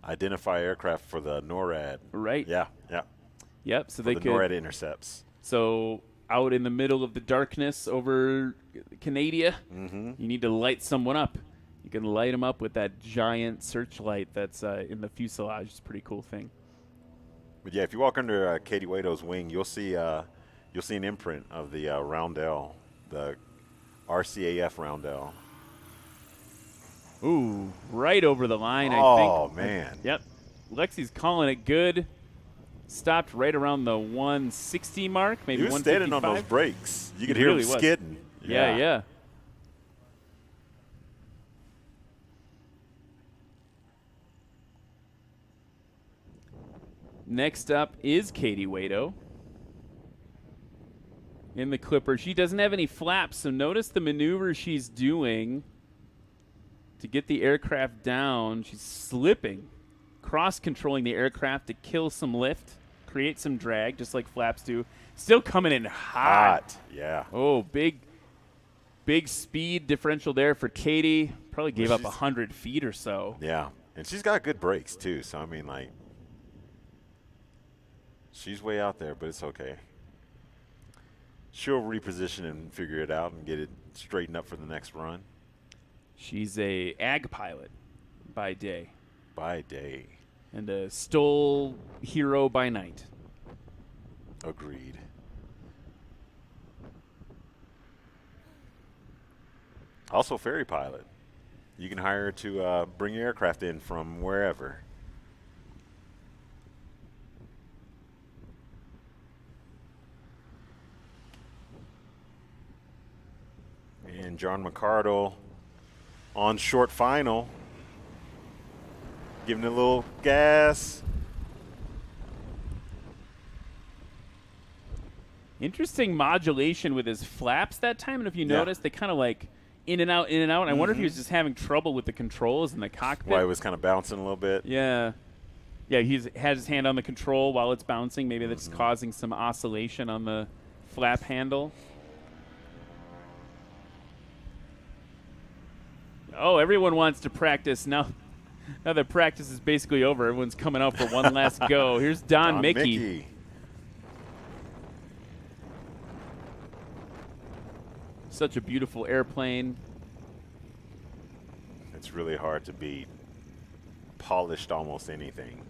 identify aircraft for the NORAD. Right. Yeah, yeah. Yep, so for they the could NORAD intercepts. So out in the middle of the darkness over Canada, you need to light someone up. You can light them up with that giant searchlight that's in the fuselage. It's a pretty cool thing. But yeah, if you walk under Katie Waito's wing, you'll see an imprint of the roundel, the RCAF roundel. Ooh, right over the line, I think. Oh, man. Yep. Lexi's calling it good. Stopped right around the 160 mark, maybe 155. He was standing on those brakes. You could He hear really him was. skidding. Yeah. Next up is Katie Waito in the Clipper. She doesn't have any flaps, so notice the maneuver she's doing to get the aircraft down. She's slipping, cross-controlling the aircraft to kill some lift, create some drag, just like flaps do. Still coming in hot. Yeah. Oh, big speed differential there for Katie. Probably gave up 100 feet or so. Yeah, and she's got good brakes too. So I mean, like, she's way out there, but it's okay. She'll reposition and figure it out and get it straightened up for the next run. She's a ag pilot by day. By day. And a STOL hero by night. Agreed. Also ferry pilot. You can hire her to bring your aircraft in from wherever. And John McCardle on short final, giving it a little gas. Interesting modulation with his flaps that time. And if you notice, they kind of like in and out, in and out. And I wonder if he was just having trouble with the controls in the cockpit. Why it was kind of bouncing a little bit. Yeah. Yeah, he's has his hand on the control while it's bouncing. Maybe that's causing some oscillation on the flap handle. Oh, everyone wants to practice. Now that practice is basically over, everyone's coming out for one last go. Here's Don Mickey. Such a beautiful airplane. It's really hard to beat. Polished almost anything.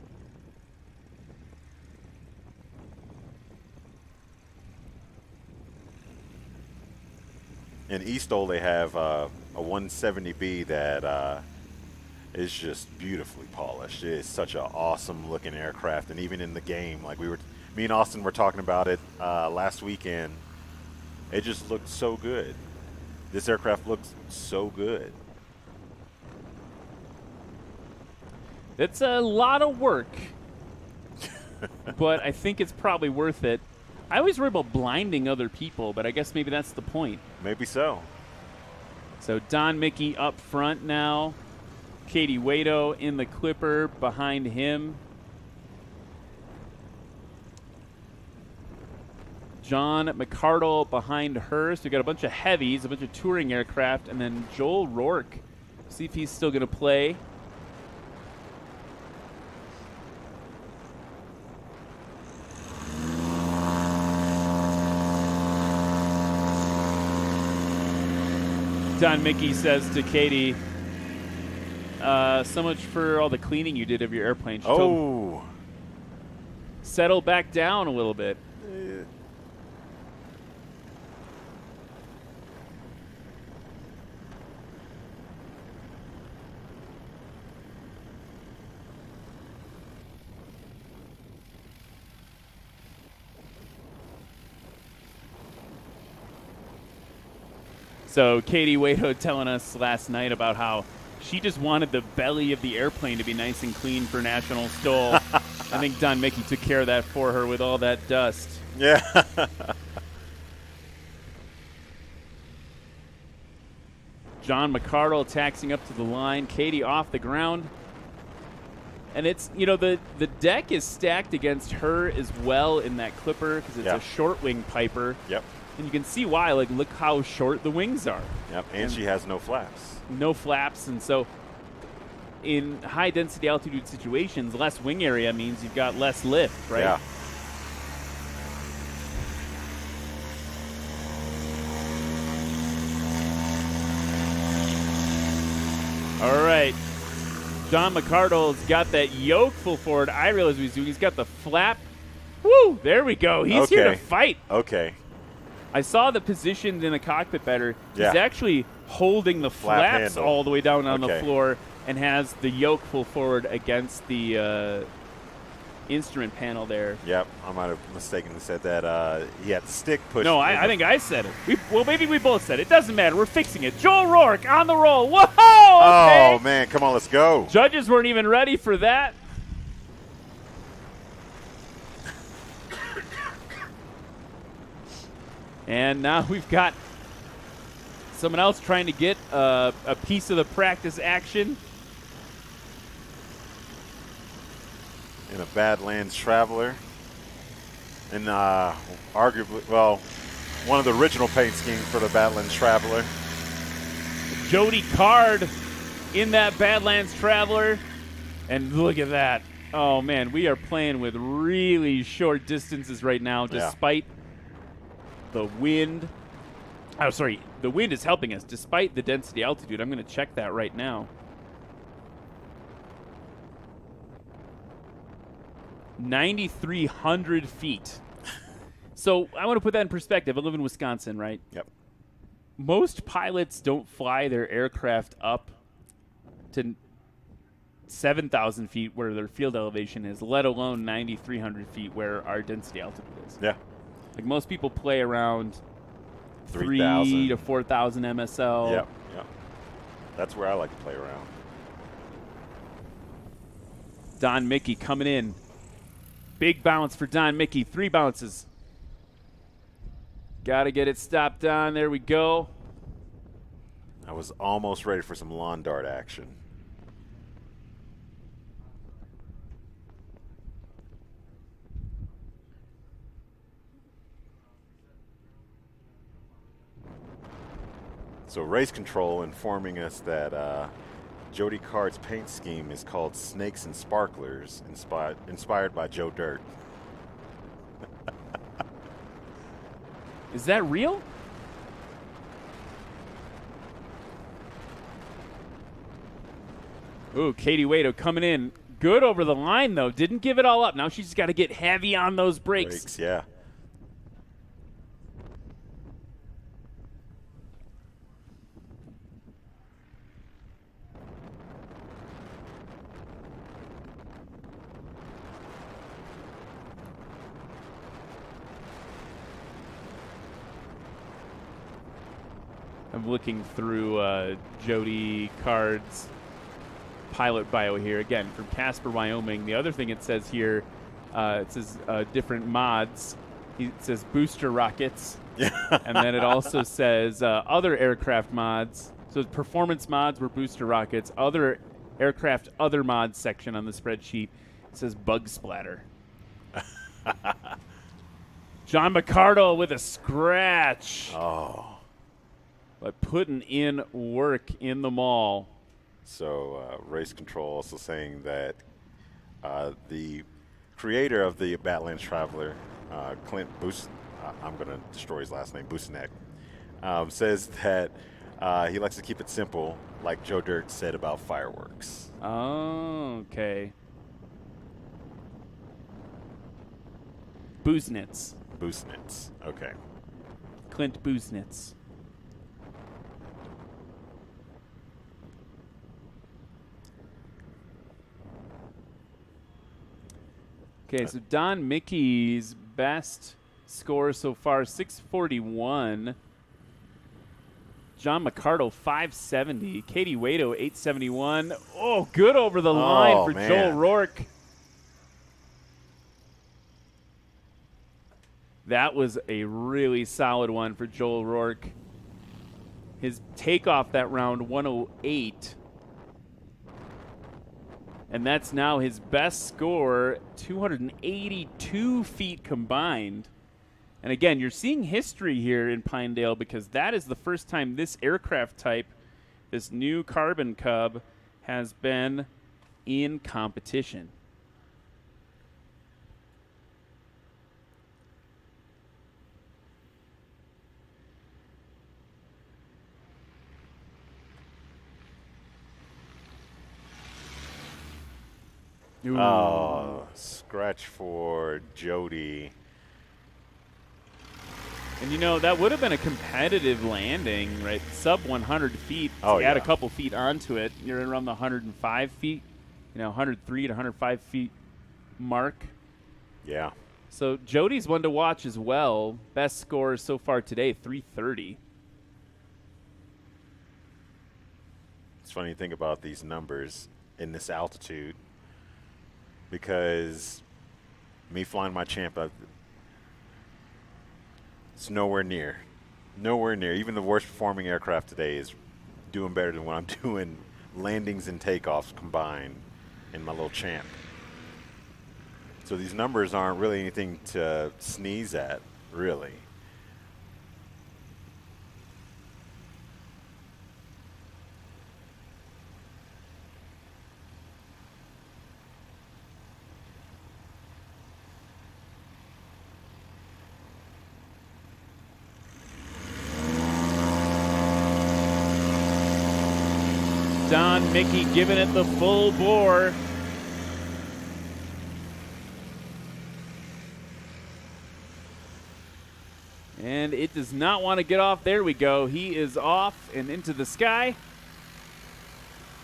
In STOL, they have a 170B that is just beautifully polished. It is such an awesome looking aircraft, and even in the game, like me and Austin were talking about it last weekend. It just looked so good. This aircraft looks so good. It's a lot of work, but I think it's probably worth it. I always worry about blinding other people, but I guess maybe that's the point. Maybe so. So Don Mickey up front now. Katie Waito in the Clipper behind him. John McCardle behind her. So we got a bunch of heavies, a bunch of touring aircraft, and then Joel Rourke. See if he's still going to play. Don Mickey says to Katie, so much for all the cleaning you did of your airplane. She told him, settle back down a little bit. So Katie Waito telling us last night about how she just wanted the belly of the airplane to be nice and clean for National STOL. I think Don Mickey took care of that for her with all that dust. Yeah. John McCardle taxiing up to the line. Katie off the ground. And it's, you know, the deck is stacked against her as well in that Clipper because it's a short wing Piper. Yep. And you can see why. Like, look how short the wings are. Yep, and she has no flaps. No flaps, and so in high-density altitude situations, less wing area means you've got less lift, right? Yeah. All right. John McCardle's got that yoke full forward. I realize what he's doing. He's got the flap. Woo! There we go. He's here to fight. Okay. I saw the positions in the cockpit better. Yeah. He's actually holding the flaps handle. all the way down on the floor and has the yoke full forward against the instrument panel there. Yep, I might have mistakenly said that. He had the stick pushed. No, I think I said it. Well, maybe we both said it. It doesn't matter. We're fixing it. Joel Rourke on the roll. Whoa! Okay. Oh, man. Come on, let's go. Judges weren't even ready for that. And now we've got someone else trying to get a piece of the practice action. In a Badlands Traveler. And arguably, well, one of the original paint schemes for the Badlands Traveler. Jody Card in that Badlands Traveler. And look at that. Oh, man, we are playing with really short distances right now despite the wind. Oh, sorry. The wind is helping us despite the density altitude. I'm going to check that right now. 9,300 feet. So I want to put that in perspective. I live in Wisconsin, right? Yep. Most pilots don't fly their aircraft up to 7,000 feet where their field elevation is, let alone 9,300 feet where our density altitude is. Yeah. Like most people play around 3,000 3 to 4,000 MSL. Yep, yep. That's where I like to play around. Don Mickey coming in. Big bounce for Don Mickey. 3 bounces. Got to get it stopped on. There we go. I was almost ready for some lawn dart action. So race control informing us that Jody Card's paint scheme is called Snakes and Sparklers, inspired by Joe Dirt. Is that real? Ooh, Katie Waito coming in. Good over the line, though. Didn't give it all up. Now she's got to get heavy on those brakes. Yeah. I'm looking through Jody Card's pilot bio here. Again, from Casper, Wyoming. The other thing it says here, it says different mods. It says booster rockets. And then it also says other aircraft mods. So performance mods were booster rockets. Other aircraft, other mods section on the spreadsheet. It says bug splatter. John McCardle with a scratch. Oh. But putting in work in the mall. So Race Control also saying that the creator of the Badlands Traveler, Clint Boost, I'm going to destroy his last name, Busenek, says that he likes to keep it simple, like Joe Dirt said about fireworks. Oh, okay. Busenitz. Busenitz, okay. Clint Busenitz. Okay, so Don Mickey's best score so far, 641. John McCardle, 570. Katie Waito, 871. Oh, good over the line for man. Joel Rourke. That was a really solid one for Joel Rourke. His takeoff that round, 108. And that's now his best score, 282 feet combined. And again, you're seeing history here in Pinedale because that is the first time this aircraft type, this new Carbon Cub, has been in competition. Ooh. Oh, scratch for Jody. And, you know, that would have been a competitive landing, right? Sub 100 feet. Oh, add a yeah. couple feet onto it. You're around the 105 feet, 103 to 105 feet mark. Yeah. So Jody's one to watch as well. Best score so far today, 330. It's funny to think about these numbers in this altitude because me flying my Champ, it's nowhere near. Nowhere near. Even the worst performing aircraft today is doing better than what I'm doing landings and takeoffs combined in my little Champ. So these numbers aren't really anything to sneeze at, really. Don Mickey giving it the full bore. And it does not want to get off. There we go. He is off and into the sky. You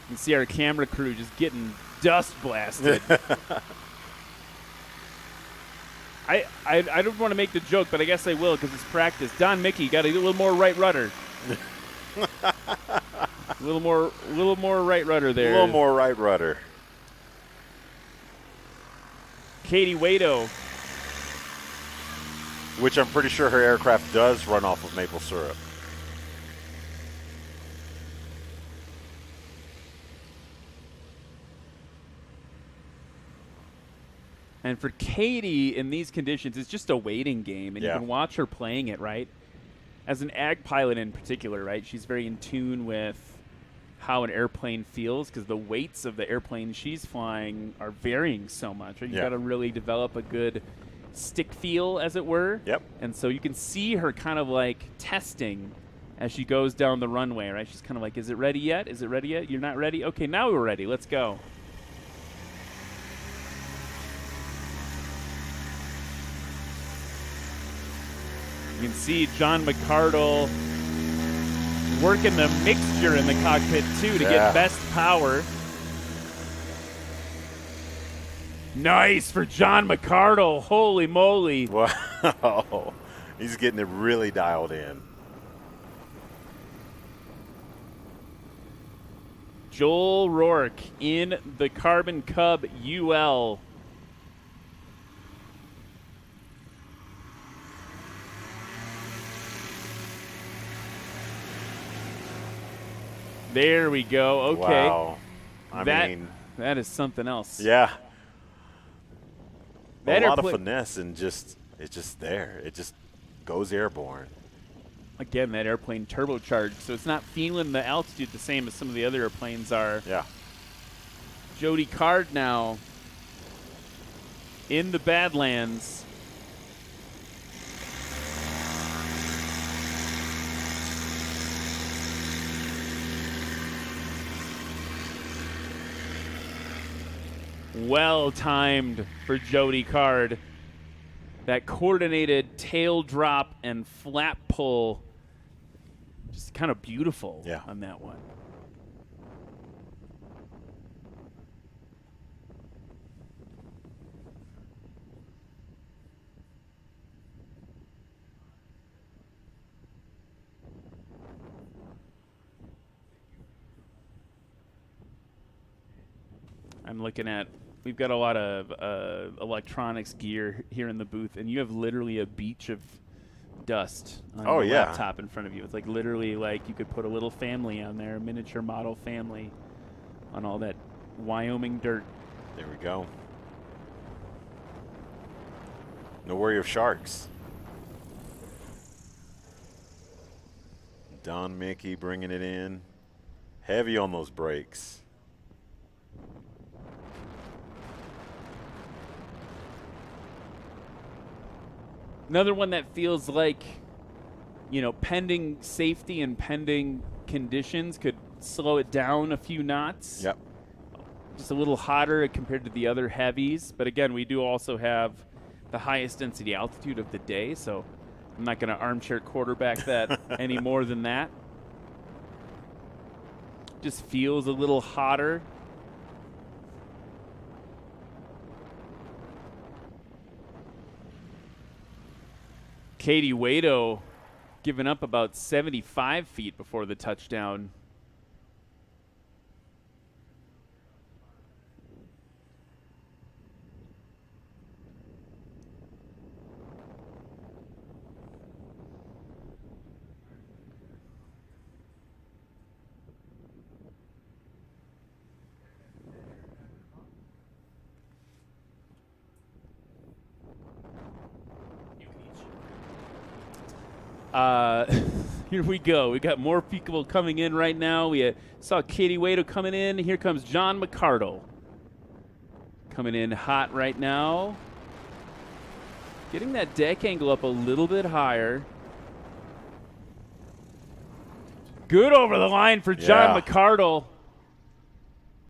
can see our camera crew just getting dust blasted. I don't want to make the joke, but I guess I will because it's practice. Don Mickey got a little more right rudder. A little more right rudder there. A little more right rudder. Katie Waito. Which I'm pretty sure her aircraft does run off of maple syrup. And for Katie, in these conditions, it's just a waiting game, and Yeah. you can watch her playing it, right? As an ag pilot in particular, right? She's very in tune with how an airplane feels because the weights of the airplane she's flying are varying so much. Right? You've Yeah. got to really develop a good stick feel, as it were. Yep. And so you can see her kind of like testing as she goes down the runway, right? She's kind of like, is it ready yet? Is it ready yet? You're not ready? Okay, now we're ready. Let's go. You can see John McCardle working the mixture in the cockpit, too, to get best power. Nice for John McCardle. Holy moly. Wow. He's getting it really dialed in. Joel Rourke in the Carbon Cub UL. There we go. Okay. Wow. I mean, that is something else. Yeah. That a lot of finesse and it's just there. It just goes airborne. Again, that airplane turbocharged, so it's not feeling the altitude the same as some of the other airplanes are. Yeah. Jody Card now in the Badlands. Well timed for Jody Card. That coordinated tail drop and flap pull, just kind of beautiful on that one. I'm looking at, we've got a lot of electronics gear here in the booth, and you have literally a beach of dust on your laptop in front of you. It's like literally like you could put a little family on there, a miniature model family on all that Wyoming dirt. There we go. No worry of sharks. Don Mickey bringing it in. Heavy on those brakes. Another one that feels like, you know, pending safety and pending conditions could slow it down a few knots. Yep. Just a little hotter compared to the other heavies. But again, we do also have the highest density altitude of the day, so I'm not going to armchair quarterback that any more than that. Just feels a little hotter. Katie Wado giving up about 75 feet before the touchdown. Here we go. We got more people coming in right now. We saw Katie Wado coming in. Here comes John McCardle. Coming in hot right now. Getting that deck angle up a little bit higher. Good over the line for John McCardle.